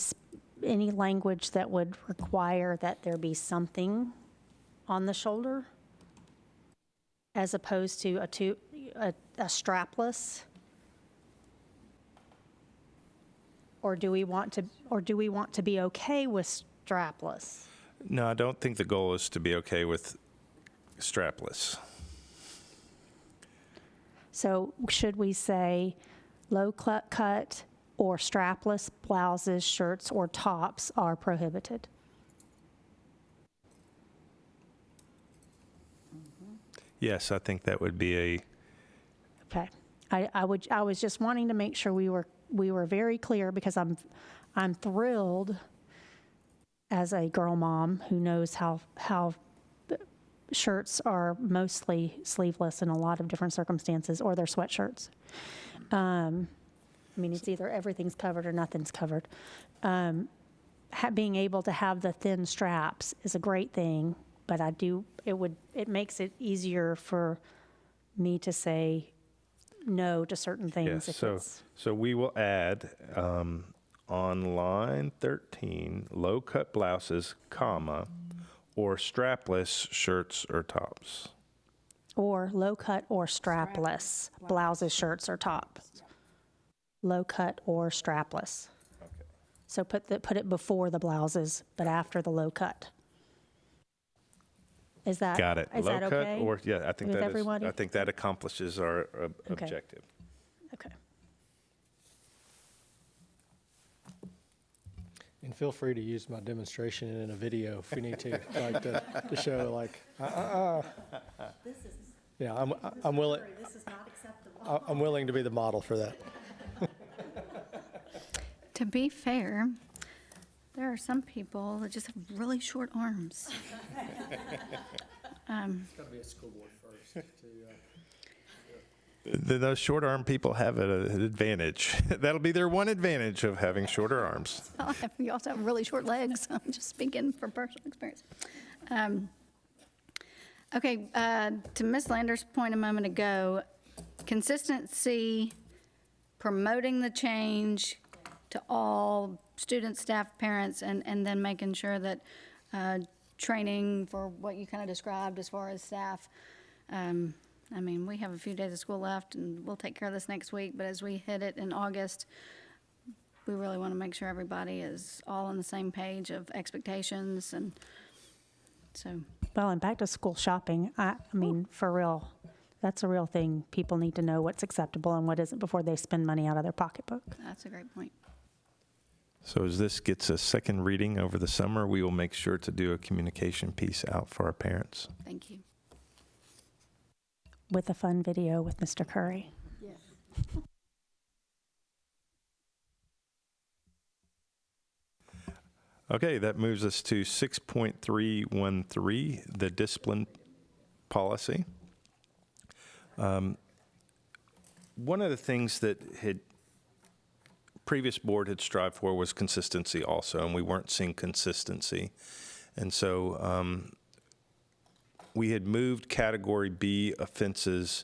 Speaker 6: language that would require that there be something on the shoulder as opposed to a strapless? Or do we want to be okay with strapless?
Speaker 2: No, I don't think the goal is to be okay with strapless.
Speaker 6: So should we say low cut or strapless blouses, shirts, or tops are prohibited?
Speaker 2: Yes, I think that would be a.
Speaker 6: Okay. I was just wanting to make sure we were very clear because I'm thrilled as a girl mom who knows how shirts are mostly sleeveless in a lot of different circumstances, or they're sweatshirts. I mean, it's either everything's covered or nothing's covered. Being able to have the thin straps is a great thing, but it makes it easier for me to say no to certain things.
Speaker 2: Yes,
Speaker 6: if it's
Speaker 2: so we will add on line 13, low-cut blouses, comma, or strapless shirts or tops.
Speaker 6: or low cut or strapless blouses, shirts, or top. Low cut or strapless. So put it before the blouses, but after the low cut. Is that
Speaker 2: Got it.
Speaker 6: Is that
Speaker 2: Low cut
Speaker 6: okay?
Speaker 2: or, yeah, I think
Speaker 6: with
Speaker 2: that is,
Speaker 6: everybody?
Speaker 2: I think that accomplishes our
Speaker 6: Okay.
Speaker 2: objective.
Speaker 6: Okay.
Speaker 5: And feel free to use my demonstration in a video if we need to, like to show like, Yeah, I'm willing.
Speaker 6: This is not acceptable.
Speaker 5: I'm willing to be the model for that.
Speaker 1: To be fair, there are some people that just have really short arms.
Speaker 5: It's got to be a school board first
Speaker 2: Those short arm people have an advantage. That'll be their one advantage of having shorter arms.
Speaker 1: You also have really short legs. I'm just speaking from personal experience. Okay, to Ms. Lander's point a moment ago, consistency, promoting the change to all students, staff, parents, and then making sure that training for what you kind of described as far as staff. I mean, we have a few days of school left, and we'll take care of this next week, but as we hit it in August, we really want to make sure everybody is all on the same page of expectations, and so.
Speaker 6: Well, and back to school shopping, I mean, for real, that's a real thing. People need to know what's acceptable and what isn't before they spend money out of their pocketbook.
Speaker 1: That's a great point.
Speaker 2: So as this gets a second reading over the summer, we will make sure to do a communication piece out for our parents.
Speaker 1: Thank you.
Speaker 6: With a fun video with Mr. Curry.
Speaker 2: Okay, that moves us to 6.313, the discipline policy. One of the things that previous board had strived for was consistency also, and we weren't seeing consistency. And so we had moved Category B offenses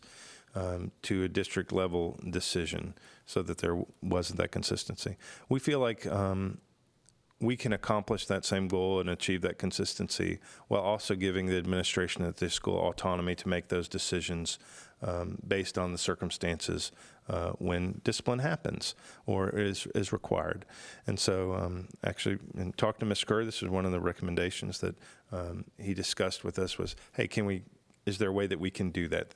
Speaker 2: to a district level decision so that there wasn't that consistency. We feel like we can accomplish that same goal and achieve that consistency while also giving the administration at the school autonomy to make those decisions based on the circumstances when discipline happens or is required. And so actually, in talking to Ms. Curry, this was one of the recommendations that he discussed with us was, hey, is there a way that we can do that,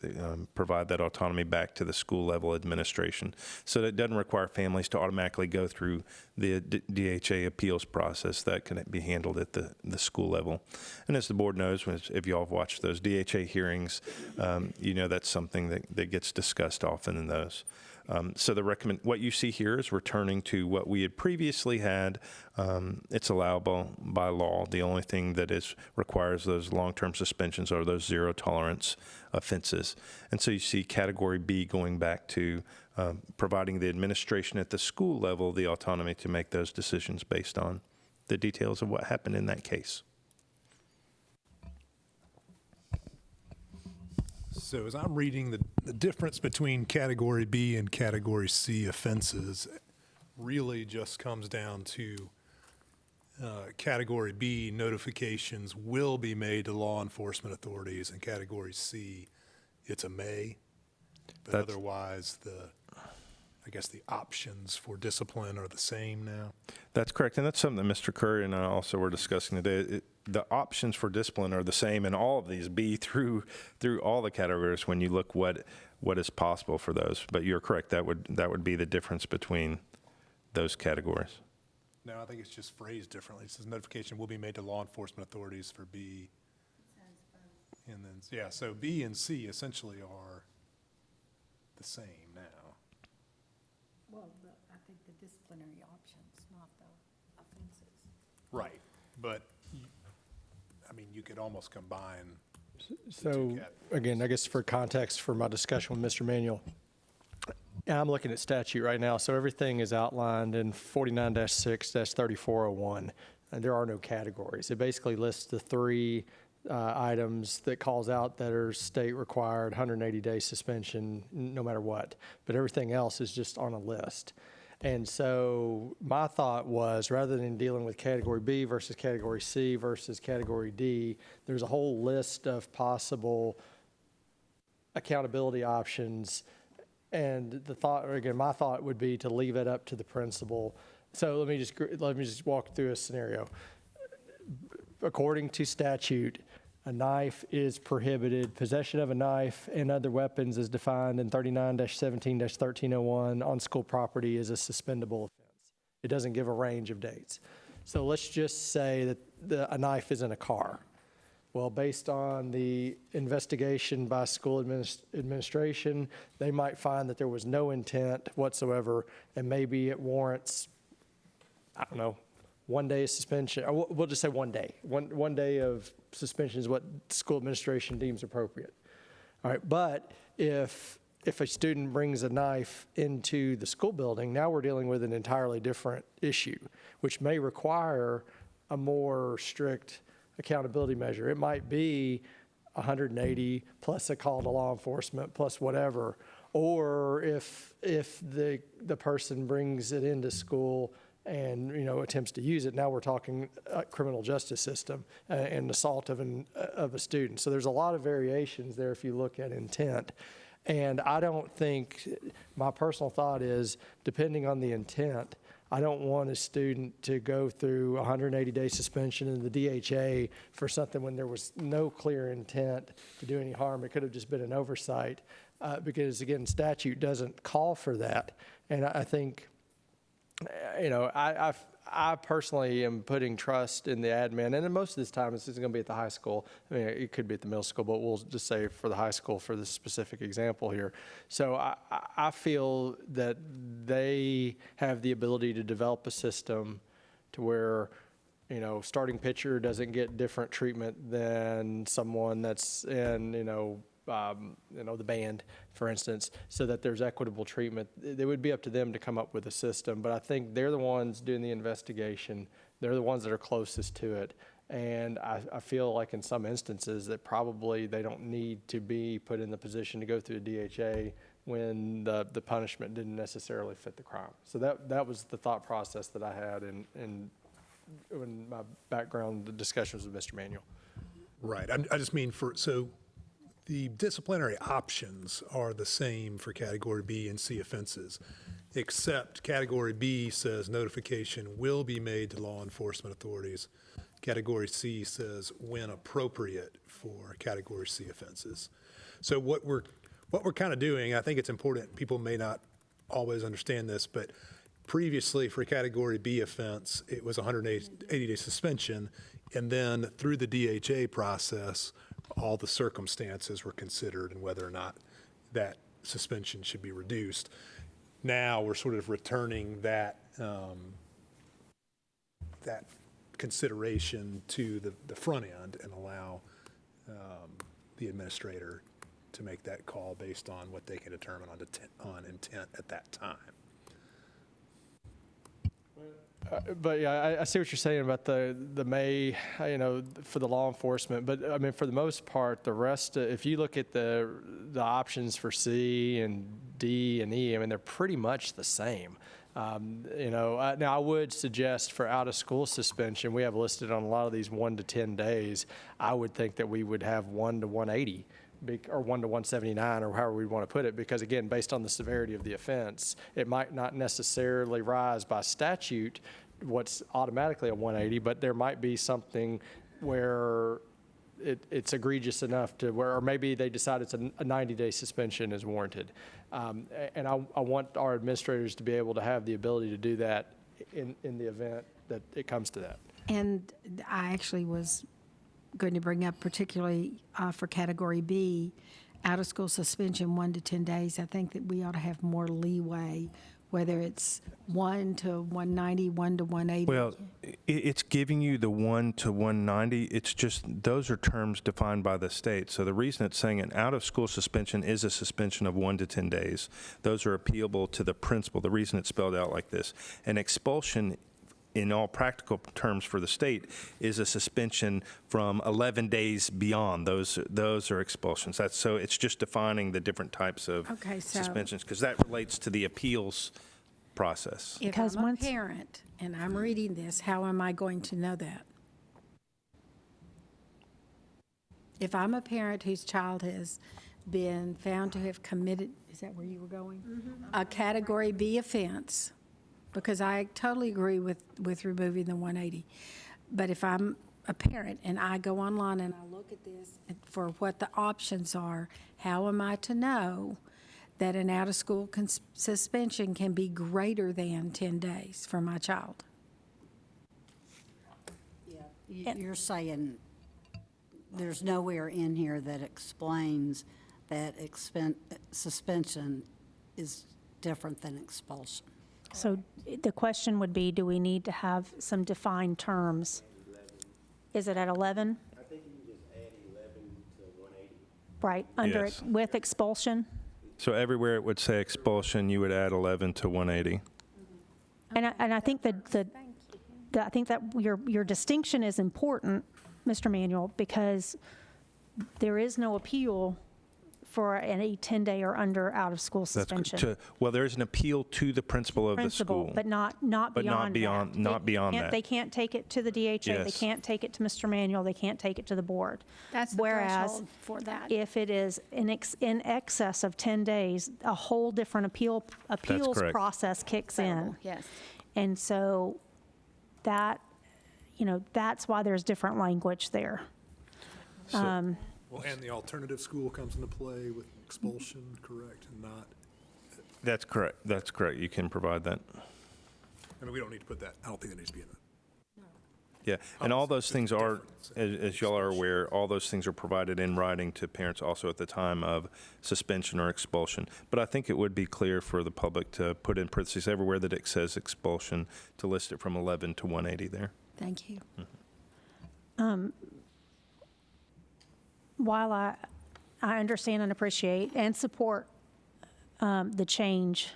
Speaker 2: provide that autonomy back to the school level administration so that it doesn't require families to automatically go through the DHA appeals process that can be handled at the school level. And as the board knows, if you all have watched those DHA hearings, you know that's something that gets discussed often in those. So what you see here is returning to what we had previously had. It's allowable by law. The only thing that requires those long-term suspensions are those zero tolerance offenses. And so you see Category B going back to providing the administration at the school level the autonomy to make those decisions based on the details of what happened in that case.
Speaker 9: So as I'm reading, the difference between Category B and Category C offenses really just comes down to Category B guidelines will be made to law enforcement authorities, and Category C, it's a may. But otherwise, I guess the options for discipline are the same now. That's correct, and that's something that Mr. Curry and I also were discussing today. The options for discipline are the same in all of these, B through all the categories when you look what is possible for those. But you're correct, that would be the difference between those categories.
Speaker 14: No, I think it's just phrased differently. It says notification will be made to law enforcement authorities for B. And then, yeah, so B and C essentially are the same now.
Speaker 8: Well, I think the disciplinary options, not the offenses.
Speaker 14: Right. but, I mean, you could almost combine.
Speaker 5: So, again, I guess for context for my discussion with Mr. Manuel, I'm looking at statute right now, so everything is outlined in 49-6-3401, and there are no categories. It basically lists the three items that calls out that are state required, 180-day suspension, no matter what, but everything else is just on a list. And so my thought was, rather than dealing with category B versus category C versus category D, there's a whole list of possible accountability options. And the thought, or again, my thought would be to leave it up to the principal. So let me just walk through a scenario. According to statute, a knife is prohibited. Possession of a knife and other weapons is defined in 39-17-1301 on school property is a suspendable offense. It doesn't give a range of dates. So let's just say that a knife is in a car. Well, based on the investigation by school administration, they might find that there was no intent whatsoever, and maybe it warrants, I don't know, 1 day of suspension. Or we'll just say 1 day. One day of suspension is what school administration deems appropriate. All right, but if a student brings a knife into the school building, now we're dealing with an entirely different issue, which may require a more strict accountability measure. It might be 180 plus a call to law enforcement plus whatever. Or if the person brings it into school and attempts to use it, now we're talking criminal justice system and assault of a student. So there's a lot of variations there if you look at intent. And I don't think, my personal thought is, depending on the intent, I don't want a student to go through a 180-day suspension in the DHA for something when there was no clear intent to do any harm. It could have just been an oversight because, again, statute doesn't call for that. And I think, I personally am putting trust in the admin, and most of this time this isn't going to be at the high school. I mean, it could be at the middle school, but we'll just say for the high school for this specific example here. So I feel that they have the ability to develop a system to where, starting pitcher doesn't get different treatment than someone that's in, the band, for instance, so that there's equitable treatment. It would be up to them to come up with a system, but I think they're the ones doing the investigation. They're the ones that are closest to it. And I feel like in some instances that probably they don't need to be put in the position to go through the DHA when the punishment didn't necessarily fit the crime. So that was the thought process that I had in my background, the discussions with Mr. Manuel.
Speaker 9: Right. I just mean the disciplinary options are the same for category B and C offenses, except category B says notification will be made to law enforcement authorities. Category C says when appropriate for category C offenses. So what we're kind of doing, I think it's important, people may not always understand this, but previously for category B offense, it was 180-day suspension, and then through the DHA process, all the circumstances were considered and whether or not that suspension should be reduced. Now we're sort of returning that consideration to the front end and allow the administrator to make that call based on what they can determine on intent at that time.
Speaker 5: But yeah, I see what you're saying about the May, for the law enforcement. But I mean, for the most part, the rest, if you look at the options for C and D and E, I mean, they're pretty much the same. Now I would suggest for out of school suspension, we have listed on a lot of these 1 to 10 days. I would think that we would have 1 to 180. Or 1 to 179, or however we want to put it, because again, based on the severity of the offense, it might not necessarily rise by statute what's automatically a 180, but there might be something where it's egregious enough to where, or maybe they decide it's a 90-day suspension is warranted. And I want our administrators to be able to have the ability to do that in the event that it comes to that.
Speaker 8: And I actually was going to bring up, particularly for category B, out of school suspension 1 to 10 days. I think that we ought to have more leeway whether it's 1 to 190, 1 to 180?
Speaker 2: Well, it's giving you the 1 to 190. It's just, those are terms defined by the state. So the reason it's saying an out-of-school suspension is a suspension of 1 to 10 days. Those are appealable to the principal. The reason it's spelled out like this. An expulsion, in all practical terms for the state, is a suspension from 11 days beyond. Those are expulsions. So it's just defining the different types of
Speaker 8: Okay, so-
Speaker 2: suspensions, because that relates to the appeals process.
Speaker 8: If
Speaker 11: Because
Speaker 8: I'm a
Speaker 11: once-
Speaker 8: parent and I'm reading this, how am I going to know that? If I'm a parent whose child has been found to have committed, is that where you were going? A Category B offense, because I totally agree with removing the 180. But if I'm a parent and I go online and I look at this for what the options are, how am I to know that an out-of-school suspension can be greater than 10 days for my child?
Speaker 12: You're saying there's nowhere in here that explains that suspension is different than expulsion.
Speaker 6: So the question would be, do we need to have some defined terms? Is it at 11?
Speaker 15: I think you can just add 11 to 180.
Speaker 6: Right, under,
Speaker 2: Yes.
Speaker 6: with expulsion?
Speaker 2: So everywhere it would say expulsion, you would add 11 to 180.
Speaker 6: And I think I think that your distinction is important, Mr. Manuel, because there is no appeal for any 10-day or under out-of-school
Speaker 2: That's
Speaker 6: suspension.
Speaker 2: well, there is an appeal to the principal of the
Speaker 6: Principal,
Speaker 2: school.
Speaker 6: but not
Speaker 2: But not
Speaker 6: beyond
Speaker 2: beyond-
Speaker 6: that.
Speaker 2: not beyond
Speaker 6: can't-
Speaker 2: that.
Speaker 6: They can't take it to the DHA, they
Speaker 2: Yes.
Speaker 6: can't take it to Mr. Manuel, they can't take it to the board.
Speaker 1: That's the
Speaker 6: Whereas
Speaker 1: threshold for that.
Speaker 6: if it is in excess of 10 days, a whole different appeals
Speaker 2: correct.
Speaker 6: process kicks in.
Speaker 1: Yes.
Speaker 6: And so that, that's why there's different language there.
Speaker 14: Well, and the alternative school comes into play with expulsion, correct, and not,
Speaker 2: That's correct. That's correct. You can provide that.
Speaker 14: I mean, we don't need to put that, I don't think that needs to be in it.
Speaker 2: Yeah, and all
Speaker 14: Policy,
Speaker 2: those
Speaker 14: just
Speaker 2: things are,
Speaker 14: difference.
Speaker 2: as y'all are aware, all those things are provided in writing to parents also at the time of suspension or expulsion. But I think it would be clear for the public to put in parentheses everywhere that it says expulsion, to list it from 11 to 180 there.
Speaker 8: Thank you.
Speaker 6: While I understand and appreciate and support the change,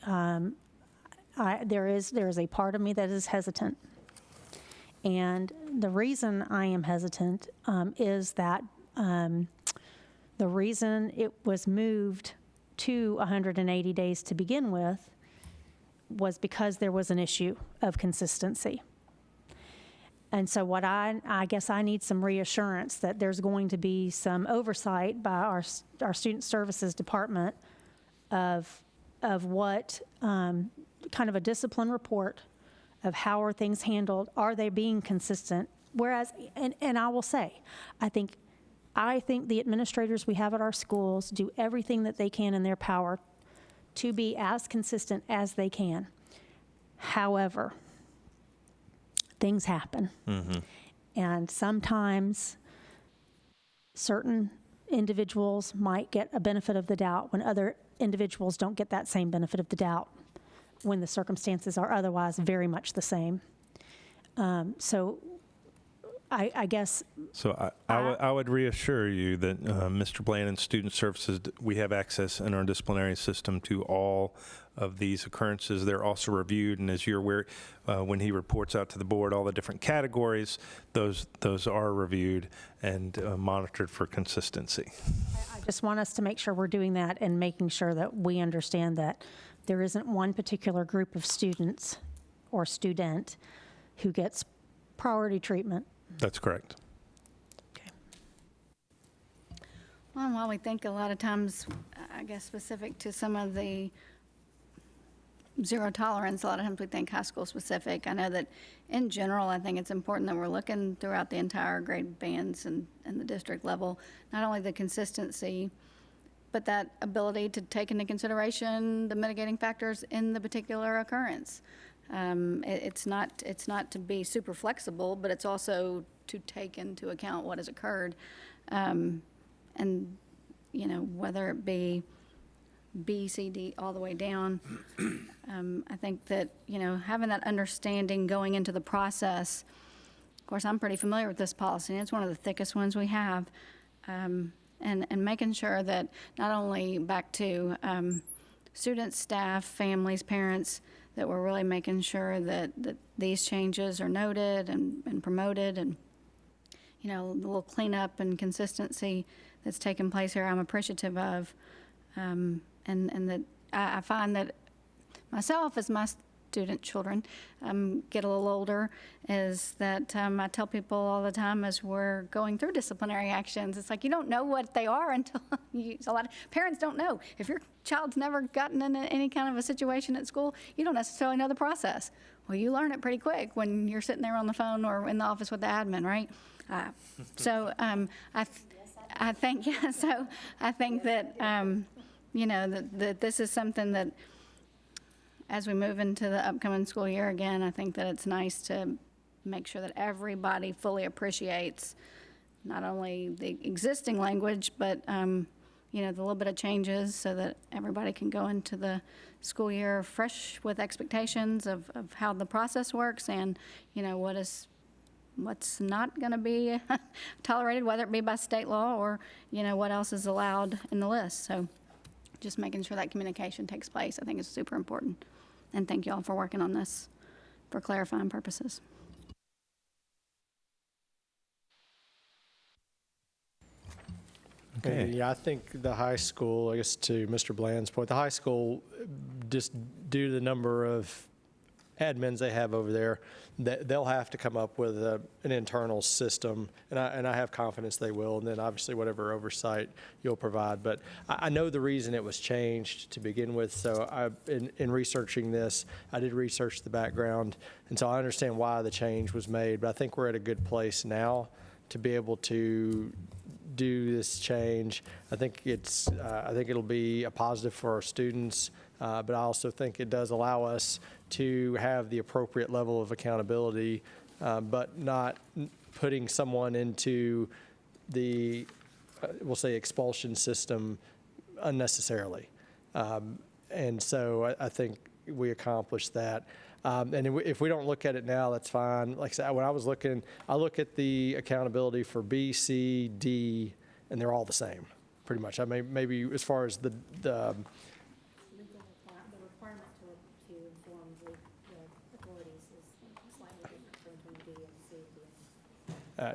Speaker 6: there is a part of me that is hesitant. And the reason I am hesitant is that the reason it was moved to 180 days to begin with was because there was an issue of consistency. And so what I guess I need some reassurance that there's going to be some oversight by our Student Services Department of what, kind of a discipline report of how are things handled, are they being consistent? Whereas, and I will say, I think the administrators we have at our schools do everything that they can in their power to be as consistent as they can. However, things happen. And sometimes certain individuals might get a benefit of the doubt when other individuals don't get that same benefit of the doubt when the circumstances are otherwise very much the same. So I guess.
Speaker 2: So I would reassure you that Mr. Bland and Student Services, we have access in our disciplinary system to all of these occurrences. They're also reviewed, and as you're aware, when he reports out to the board all the different categories, those are reviewed and monitored for consistency.
Speaker 6: I just want us to make sure we're doing that and making sure that we understand that there isn't one particular group of students or student who gets priority treatment.
Speaker 2: That's correct.
Speaker 1: Well, and while we think a lot of times, I guess specific to some of the zero tolerance, a lot of times we think high school specific. I know that in general, I think it's important that we're looking throughout the entire grade bands and the district level, not only the consistency, but that ability to take into consideration the mitigating factors in the particular occurrence. It's not to be super flexible, but it's also to take into account what has occurred. And, whether it be B, C, D, all the way down. I think that, having that understanding going into the process, of course, I'm pretty familiar with this policy, and it's one of the thickest ones we have, and making sure that not only back to students, staff, families, parents, that we're really making sure that these changes are noted and promoted, and, the little cleanup and consistency that's taken place here, I'm appreciative of. And that I find that myself, as my student children get a little older, is that I tell people all the time as we're going through disciplinary actions, it's like you don't know what they are until a lot of parents don't know. If your child's never gotten in any kind of a situation at school, you don't necessarily know the process. Well, you learn it pretty quick when you're sitting there on the phone or in the office with the admin, right? I think that, that this is something that, as we move into the upcoming school year again, I think that it's nice to make sure that everybody fully appreciates not only the existing language, but, the little bit of changes so that everybody can go into the school year fresh with expectations of how the process works and, what's not going to be tolerated, whether it be by state law or, what else is allowed in the list. So just making sure that communication takes place, I think is super important. And thank you all for working on this for clarifying purposes.
Speaker 2: Okay.
Speaker 5: Yeah, I think the high school, I guess to Mr. Bland's point, the high school, just due to the number of admins they have over there, they'll have to come up with an internal system, and I have confidence they will, and then obviously whatever oversight you'll provide. But I know the reason it was changed to begin with, so in researching this, I did research the background, and so I understand why the change was made, but I think we're at a good place now to be able to do this change. I think it'll be a positive for our students, but I also think it does allow us to have the appropriate level of accountability, but not putting someone into the, we'll say, expulsion system unnecessarily. And so I think we accomplished that. And if we don't look at it now, that's fine. Like I said, when I was looking, I look at the accountability for B, C, D, and they're all the same, pretty much. I mean, maybe as far as the
Speaker 6: requirement to inform the authorities is slightly different between B and C.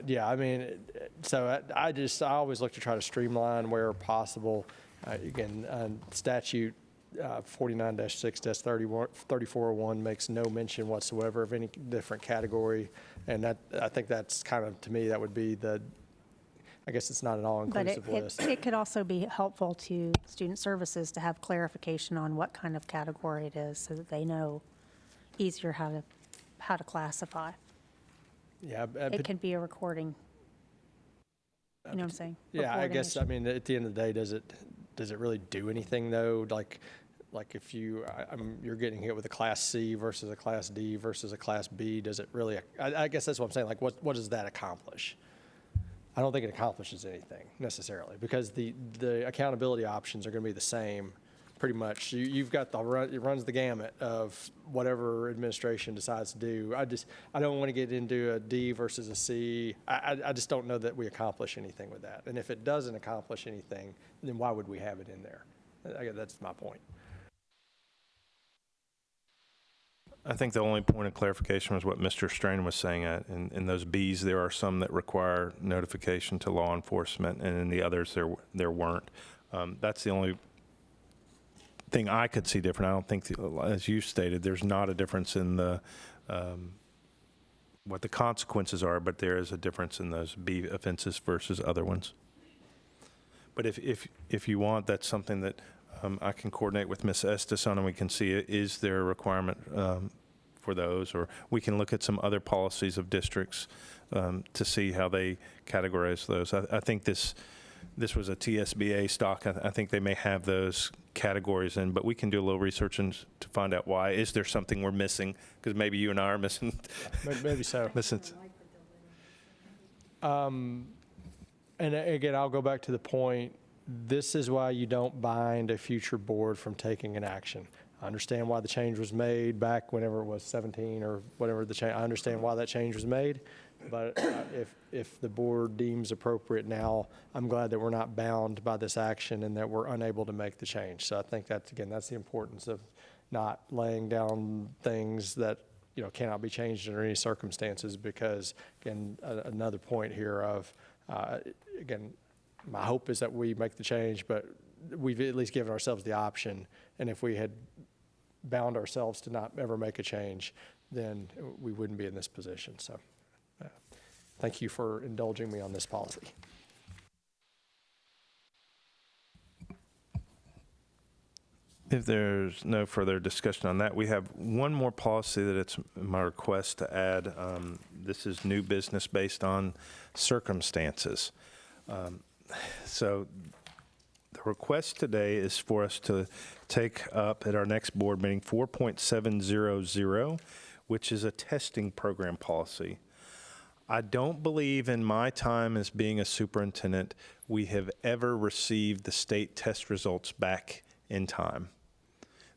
Speaker 5: yeah, I mean, so I always look to try to streamline where possible. Again, statute 49-6-3401 makes no mention whatsoever of any different category, and I think that's kind of, to me, that would be I guess it's not an all-inclusive list.
Speaker 6: It could also be helpful to student services to have clarification on what kind of category it is so that they know easier how to classify.
Speaker 5: Yeah.
Speaker 6: It could be a recording. You know what I'm saying?
Speaker 5: Yeah, I guess, I mean, at the end of the day, does it really do anything, though? Like if you're getting hit with a Class C versus a Class D versus a Class B, does it really, I guess that's what I'm saying, like what does that accomplish? I don't think it accomplishes anything necessarily, because the accountability options are going to be the same pretty much. You've got it runs the gamut of whatever administration decides to do. I don't want to get into a D versus a C. I just don't know that we accomplish anything with that. And if it doesn't accomplish anything, then why would we have it in there? I guess that's my point.
Speaker 2: I think the only point of clarification was what Mr. Strain was saying. In those Bs, there are some that require notification to law enforcement, and in the others, there weren't. That's the only thing I could see different. I don't think, as you stated, there's not a difference in the what the consequences are, but there is a difference in those B offenses versus other ones. But if you want, that's something that I can coordinate with Ms. Estes on, and we can see, is there a requirement for those, or we can look at some other policies of districts to see how they categorize those. I think this was a TSBA stock. I think they may have those categories in, but we can do a little research to find out why. Is there something we're missing? Because maybe you and I are missing.
Speaker 5: Maybe so.
Speaker 2: missing.
Speaker 5: And again, I'll go back to the point this is why you don't bind a future board from taking an action. I understand why the change was made back whenever it was 17 or whatever the change, I understand why that change was made, but if the board deems appropriate now, I'm glad that we're not bound by this action and that we're unable to make the change. So I think that's, again, that's the importance of not laying down things that, cannot be changed under any circumstances, because, again, another point here of, again, my hope is that we make the change, but we've at least given ourselves the option. And if we had bound ourselves to not ever make a change, then we wouldn't be in this position. So thank you for indulging me on this policy.
Speaker 2: If there's no further discussion on that, we have one more policy that it's my request to add. This is new business based on circumstances. So the request today is for us to take up at our next board meeting 4.700, which is a testing program policy. I don't believe in my time as being a superintendent we have ever received the state test results back in time.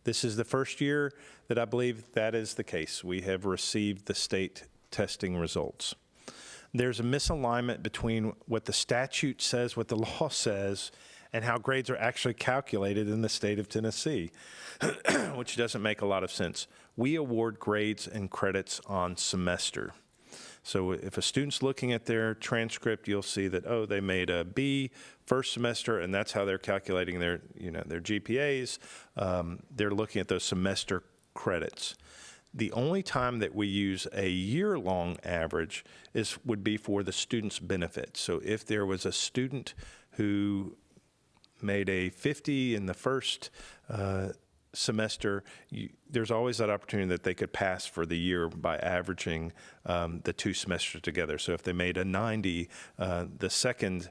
Speaker 2: This is the first year that I believe that is the case. We have received the state testing results. There's a misalignment between what the statute says, what the law says, and how grades are actually calculated in the state of Tennessee, which doesn't make a lot of sense. We award grades and credits on semester. So if a student's looking at their transcript, you'll see that, oh, they made a B first semester, and that's how they're calculating their, their GPAs. They're looking at those semester credits. The only time that we use a year-long average would be for the student's benefit. So if there was a student who made a 50 in the first semester, there's always that opportunity that they could pass for the year by averaging the two semesters together. So if they made a 90 the second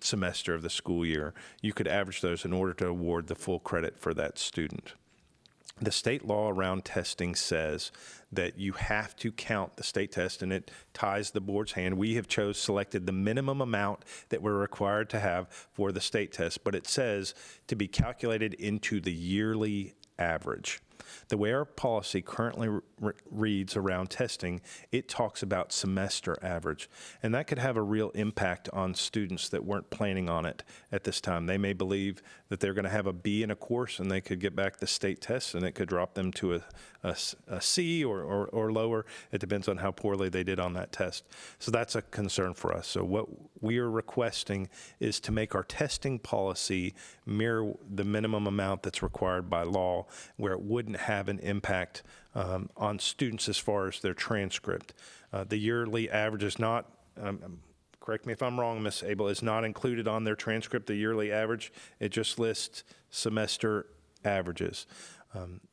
Speaker 2: semester of the school year, you could average those in order to award the full credit for that student. The state law around testing says that you have to count the state test, and it ties the board's hand. We have selected the minimum amount that we're required to have for the state test, but it says to be calculated into the yearly average. The way our policy currently reads around testing, it talks about semester average, and that could have a real impact on students that weren't planning on it at this time. They may believe that they're going to have a B in a course, and they could get back the state test, and it could drop them to a C or lower. It depends on how poorly they did on that test. So that's a concern for us. So what we are requesting is to make our testing policy mirror the minimum amount that's required by law, where it wouldn't have an impact on students as far as their transcript. The yearly average is not, correct me if I'm wrong, Ms. Abel, is not included on their transcript, the yearly average. It just lists semester averages.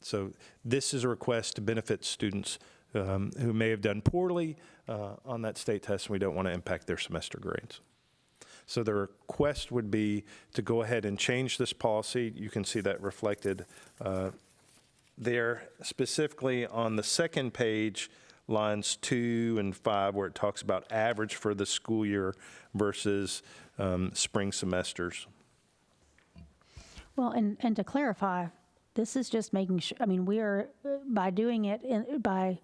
Speaker 2: So this is a request to benefit students who may have done poorly on that state test, and we don't want to impact their semester grades. So the request would be to go ahead and change this policy. You can see that reflected there, specifically on the second page, lines 2 and 5, where it talks about average for the school year versus spring semesters.
Speaker 6: Well, and to clarify, this is just making sure, we are, by doing it, by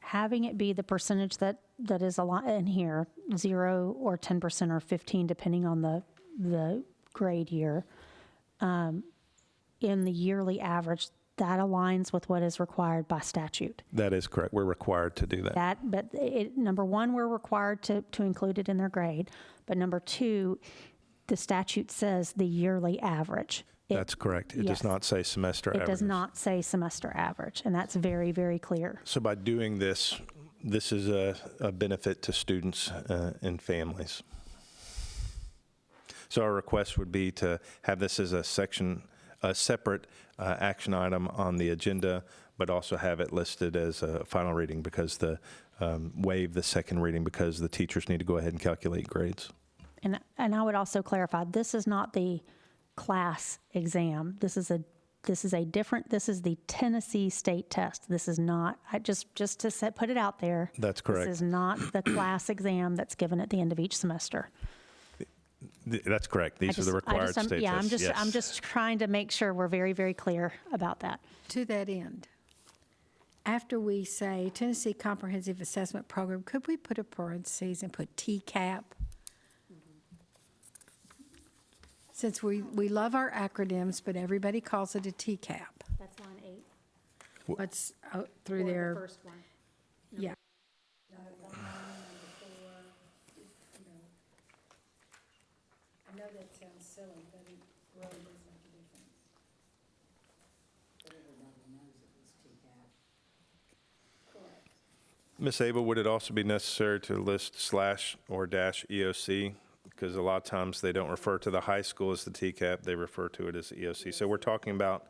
Speaker 6: having it be the percentage that is in here, 0 or 10% or 15, depending on the grade year, in the yearly average, that aligns with what is required by statute.
Speaker 2: That is correct. We're required to do that.
Speaker 6: But number one, we're required to include it in their grade. But number two, the statute says the yearly average.
Speaker 2: That's correct. It does not say semester average.
Speaker 6: It does not say semester average, and that's very, very clear.
Speaker 2: So by doing this, this is a benefit to students and families. So our request would be to have this as a separate action item on the agenda, but also have it listed as a final reading because waive the second reading because the teachers need to go ahead and calculate grades.
Speaker 6: And I would also clarify, this is not the class exam. This is the Tennessee state test. This is not, just to put it out there.
Speaker 2: That's correct.
Speaker 6: This is not the class exam that's given at the end of each semester.
Speaker 2: That's correct. These are the required state
Speaker 6: Yeah,
Speaker 2: tests. Yes.
Speaker 6: I'm just trying to make sure we're very, very clear about that.
Speaker 8: To that end, after we say Tennessee Comprehensive Assessment Program, could we put a parentheses and put TCAP? Since we love our acronyms, but everybody calls it a TCAP.
Speaker 6: That's line 8.
Speaker 8: What's through there?
Speaker 6: First one.
Speaker 8: Yeah. I know that sounds silly, but it really does make a difference.
Speaker 2: Ms. Abel, would it also be necessary to list slash or dash EOC? Because a lot of times they don't refer to the high school as the TCAP, they refer to it as EOC. So we're talking about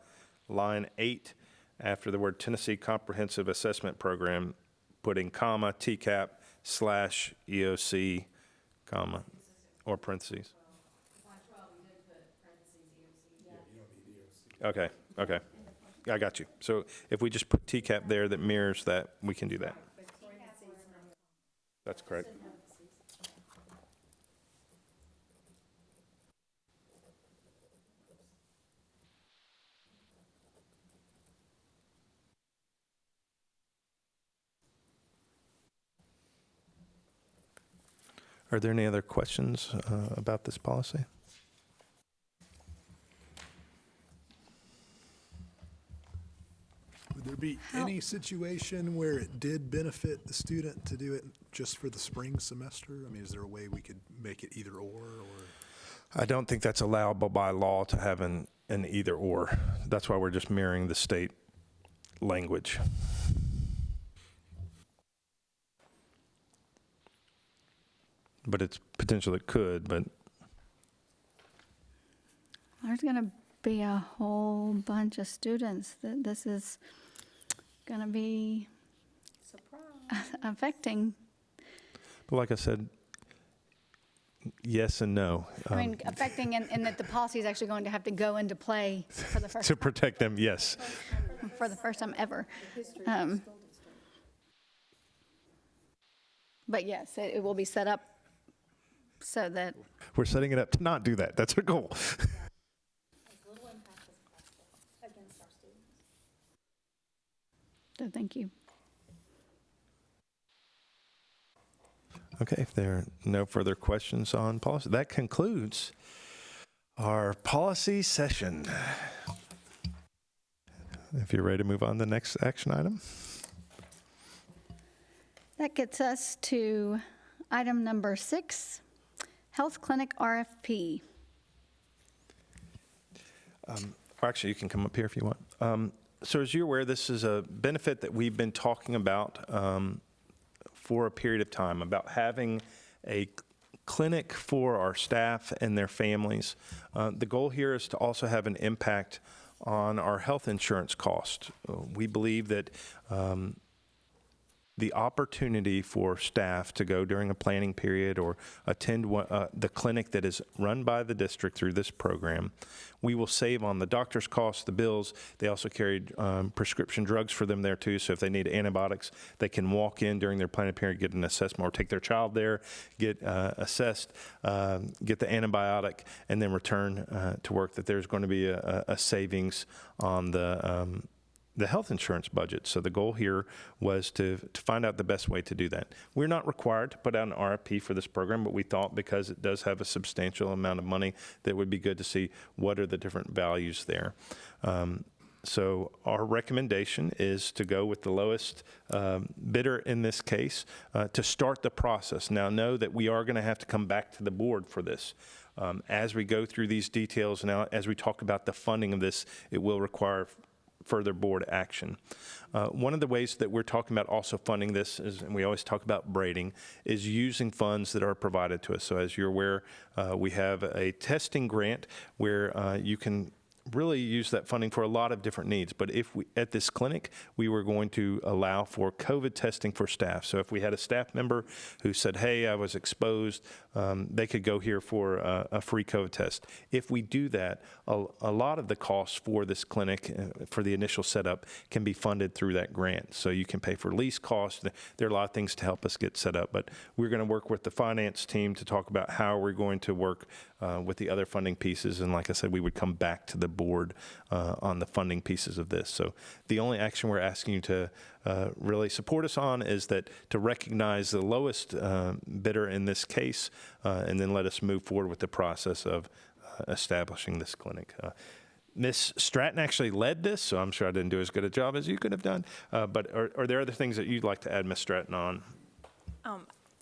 Speaker 2: line 8 after the word Tennessee Comprehensive Assessment Program, putting comma, TCAP, slash EOC, comma, or parentheses. Okay, okay. I got you. So if we just put TCAP there that mirrors that, we can do that. That's correct. Are there any other questions about this policy?
Speaker 9: Would there be any situation where it did benefit the student to do it just for the spring semester? I mean, is there a way we could make it either or?
Speaker 2: I don't think that's allowable by law to have an either or. That's why we're just mirroring the state language. But it's potential it could, but
Speaker 1: There's going to be a whole bunch of students that this is going to be affecting.
Speaker 2: But like I said, yes and no.
Speaker 1: I mean, affecting in that the policy is actually going to have to go into play for the first
Speaker 2: To protect them, yes.
Speaker 1: for the first time ever. But yes, it will be set up so that
Speaker 2: We're setting it up to not do that. That's our goal.
Speaker 1: so thank you.
Speaker 2: Okay, if there are no further questions on policy, that concludes our policy session. If you're ready to move on to the next action item.
Speaker 1: That gets us to item number 6, Health Clinic RFP.
Speaker 2: Or actually, you can come up here if you want. So as you're aware, this is a benefit that we've been talking about for a period of time, about having a clinic for our staff and their families. The goal here is to also have an impact on our health insurance cost. We believe that the opportunity for staff to go during a planning period or attend the clinic that is run by the district through this program, we will save on the doctor's costs, the bills. They also carried prescription drugs for them there too. So if they need antibiotics, they can walk in during their planning period, get an assessment, or take their child there, get assessed, get the antibiotic, and then return to work. That there's going to be a savings on the health insurance budget. So the goal here was to find out the best way to do that. We're not required to put out an RFP for this program, but we thought because it does have a substantial amount of money, that it would be good to see what are the different values there. So our recommendation is to go with the lowest bidder in this case to start the process. Now know that we are going to have to come back to the board for this. As we go through these details now, as we talk about the funding of this, it will require further board action. One of the ways that we're talking about also funding this is, and we always talk about braiding, is using funds that are provided to us. So as you're aware, we have a testing grant where you can really use that funding for a lot of different needs. But if we, at this clinic, we were going to allow for COVID testing for staff. So if we had a staff member who said, hey, I was exposed, they could go here for a free COVID test. If we do that, a lot of the costs for this clinic, for the initial setup, can be funded through that grant. So you can pay for lease costs. There are a lot of things to help us get set up. But we're going to work with the finance team to talk about how we're going to work with the other funding pieces. And like I said, we would come back to the board on the funding pieces of this. So the only action we're asking you to really support us on is that to recognize the lowest bidder in this case, and then let us move forward with the process of establishing this clinic. Ms. Stratton actually led this, so I'm sure I didn't do as good a job as you could have done. But are there other things that you'd like to add, Ms. Stratton, on?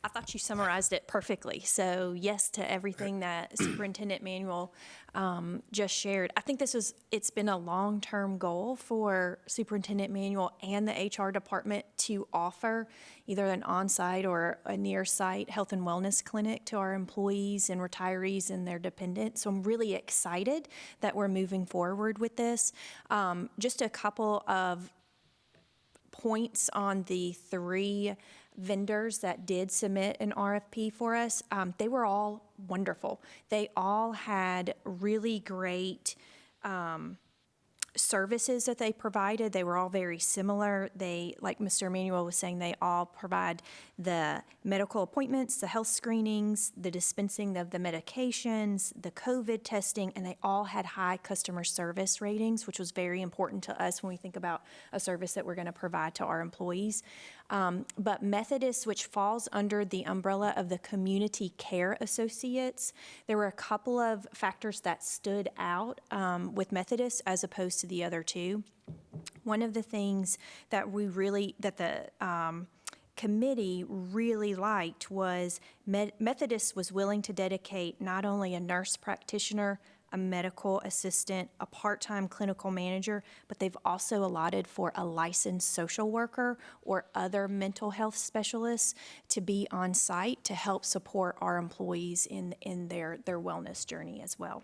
Speaker 11: I thought you summarized it perfectly. So yes to everything that Superintendent Manuel just shared. I think it's been a long-term goal for Superintendent Manuel and the HR department to offer either an on-site or a near-site health and wellness clinic to our employees and retirees and their dependents. So I'm really excited that we're moving forward with this. Just a couple of points on the 3 vendors that did submit an RFP for us. They were all wonderful. They all had really great services that they provided. They were all very similar. They, like Mr. Emanuel was saying, they all provide the medical appointments, the health screenings, the dispensing of the medications, the COVID testing, and they all had high customer service ratings, which was very important to us when we think about a service that we're going to provide to our employees. But Methodist, which falls under the umbrella of the Community Care Associates, there were a couple of factors that stood out with Methodist as opposed to the other 2. One of the things that the committee really liked was Methodist was willing to dedicate not only a nurse practitioner, a medical assistant, a part-time clinical manager, but they've also allotted for a licensed social worker or other mental health specialists to be on site to help support our employees in their wellness journey as well.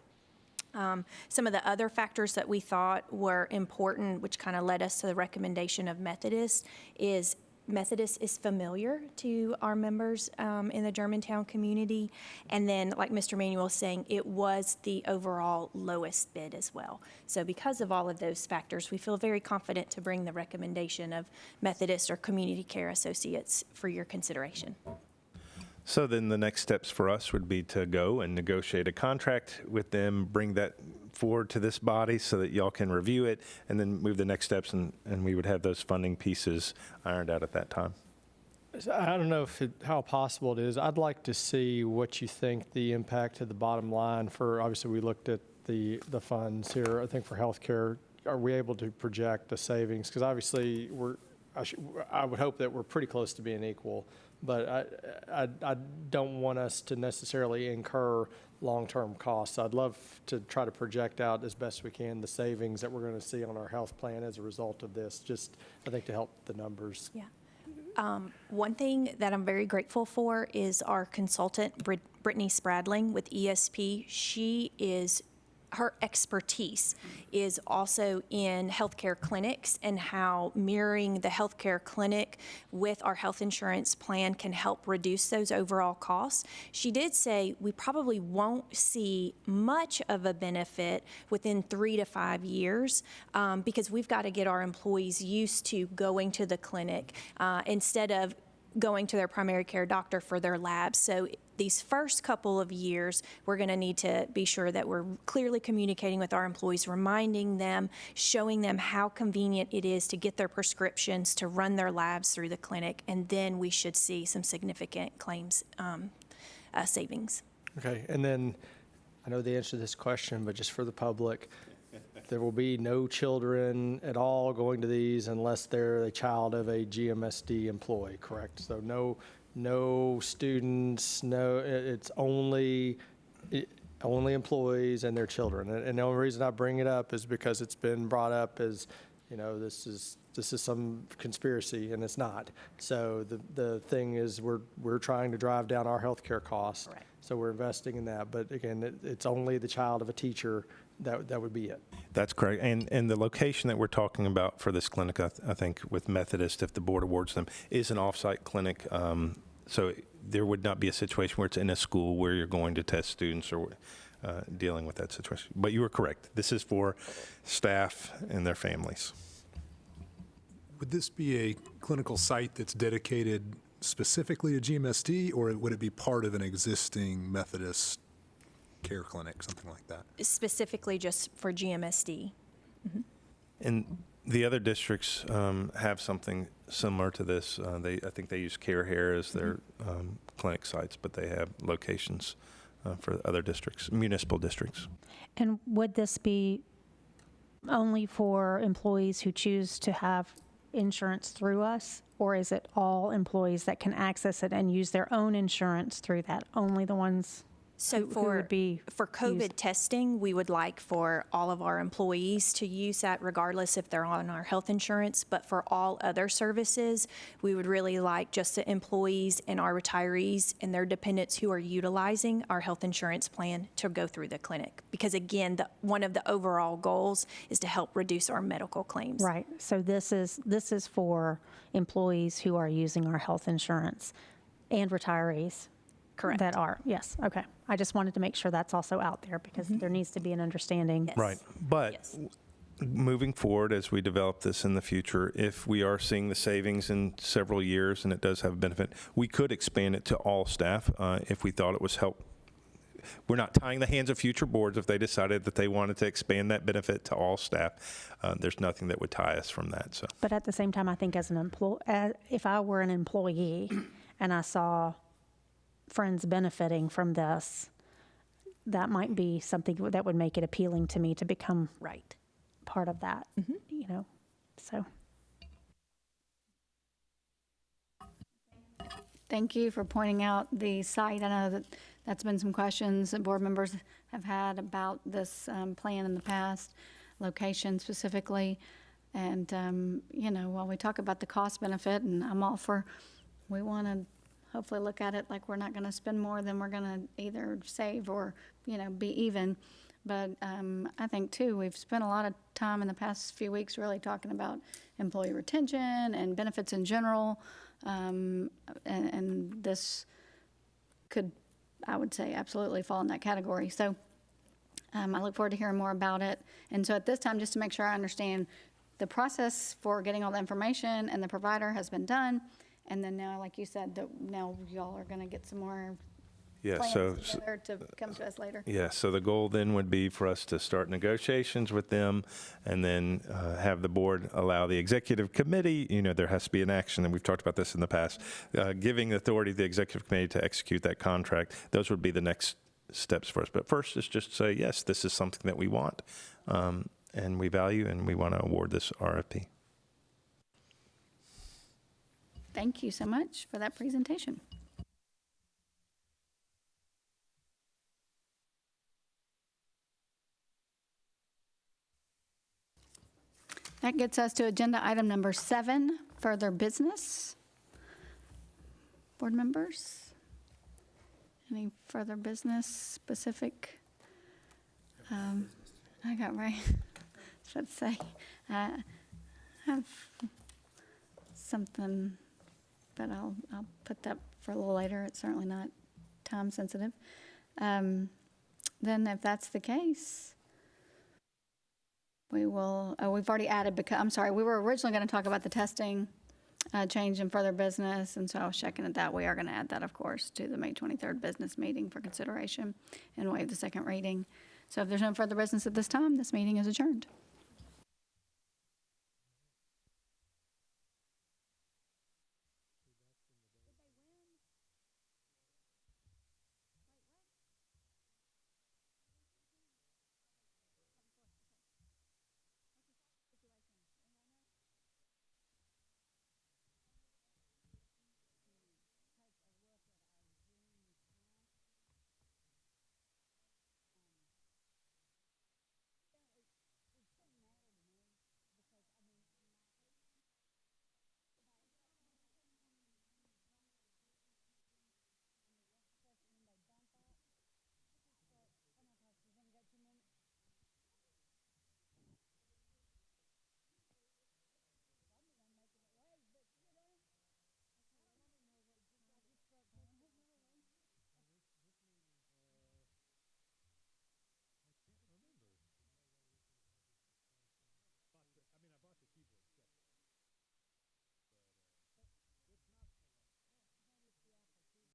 Speaker 11: Some of the other factors that we thought were important, which kind of led us to the recommendation of Methodist, is Methodist is familiar to our members in the Germantown community. And then, like Mr. Manuel was saying, it was the overall lowest bid as well. So because of all of those factors, we feel very confident to bring the recommendation of Methodist or Community Care Associates for your consideration.
Speaker 2: So then the next steps for us would be to go and negotiate a contract with them, bring that forward to this body so that y'all can review it, and then move the next steps, and we would have those funding pieces ironed out at that time.
Speaker 5: I don't know how possible it is. I'd like to see what you think the impact to the bottom line for, obviously we looked at the funds here, I think for healthcare, are we able to project a savings? Because obviously I would hope that we're pretty close to being equal, but I don't want us to necessarily incur long-term costs. I'd love to try to project out as best we can the savings that we're going to see on our health plan as a result of this, just I think to help the numbers.
Speaker 11: Yeah. One thing that I'm very grateful for is our consultant, Brittany Spradling with ESP. Her expertise is also in healthcare clinics and how mirroring the healthcare clinic with our health insurance plan can help reduce those overall costs. She did say we probably won't see much of a benefit within 3 to 5 years because we've got to get our employees used to going to the clinic instead of going to their primary care doctor for their labs. So these first couple of years, we're going to need to be sure that we're clearly communicating with our employees, reminding them, showing them how convenient it is to get their prescriptions, to run their labs through the clinic, and then we should see some significant claims savings.
Speaker 5: Okay, and then I know the answer to this question, but just for the public, there will be no children at all going to these unless they're a child of a GMSD employee, correct? So no students, it's only employees and their children. And the only reason I bring it up is because it's been brought up as, this is some conspiracy, and it's not. So the thing is, we're trying to drive down our healthcare costs.
Speaker 11: Correct.
Speaker 5: So we're investing in that. But again, it's only the child of a teacher that would be it.
Speaker 2: That's correct. And the location that we're talking about for this clinic, I think with Methodist, if the board awards them, is an off-site clinic. So there would not be a situation where it's in a school where you're going to test students or dealing with that situation. But you are correct. This is for staff and their families.
Speaker 9: Would this be a clinical site that's dedicated specifically to GMSD, or would it be part of an existing Methodist care clinic, something like that?
Speaker 11: Specifically just for GMSD.
Speaker 2: And the other districts have something similar to this. I think they use Care Hair as their clinic sites, but they have locations for other districts, municipal districts.
Speaker 6: And would this be only for employees who choose to have insurance through us? Or is it all employees that can access it and use their own insurance through that? Only the ones
Speaker 11: So
Speaker 6: who would be
Speaker 11: for COVID
Speaker 6: used?
Speaker 11: testing, we would like for all of our employees to use that regardless if they're on our health insurance. But for all other services, we would really like just the employees and our retirees and their dependents who are utilizing our health insurance plan to go through the clinic. Because again, one of the overall goals is to help reduce our medical claims.
Speaker 6: Right, so this is for employees who are using our health insurance and retirees.
Speaker 11: Correct.
Speaker 6: That are, yes, okay. I just wanted to make sure that's also out there because there needs to be an understanding.
Speaker 11: Yes.
Speaker 2: Right. But
Speaker 11: Yes.
Speaker 2: moving forward, as we develop this in the future, if we are seeing the savings in several years and it does have a benefit, we could expand it to all staff if we thought it was help. We're not tying the hands of future boards if they decided that they wanted to expand that benefit to all staff. There's nothing that would tie us from that. So
Speaker 6: But at the same time, I think as an if I were an employee and I saw friends benefiting from this, that might be something that would make it appealing to me to become
Speaker 11: Right.
Speaker 6: part of that, so.
Speaker 1: Thank you for pointing out the site. I know that that's been some questions that board members have had about this plan in the past, location specifically. And, while we talk about the cost benefit, and I'm all for, we want to hopefully look at it like we're not going to spend more than we're going to either save or, be even. But I think, too, we've spent a lot of time in the past few weeks really talking about employee retention and benefits in general. And this could, I would say, absolutely fall in that category. So I look forward to hearing more about it. And so at this time, just to make sure I understand, the process for getting all the information and the provider has been done. And then now, like you said, now y'all are going to get some more plans together to come to us later.
Speaker 2: yeah, so the goal then would be for us to start negotiations with them and then have the board allow the executive committee, there has to be an action, and we've talked about this in the past, giving authority to the executive committee to execute that contract. Those would be the next steps for us. But first is just say, yes, this is something that we want and we value, and we want to award this RFP.
Speaker 1: Thank you so much for that presentation. That gets us to agenda item number 7, further business. Board members? Any further business specific? I got right. I was about to say, I have something, but I'll put that for a little later. It's certainly not time sensitive. Then if that's the case, we will, we've already added, I'm sorry, we were originally going to talk about the testing change in further business, and so I was checking it that. We are going to add that, of course, to the May 23rd business meeting for consideration and waive the second reading. So if there's no further business at this time, this meeting is adjourned.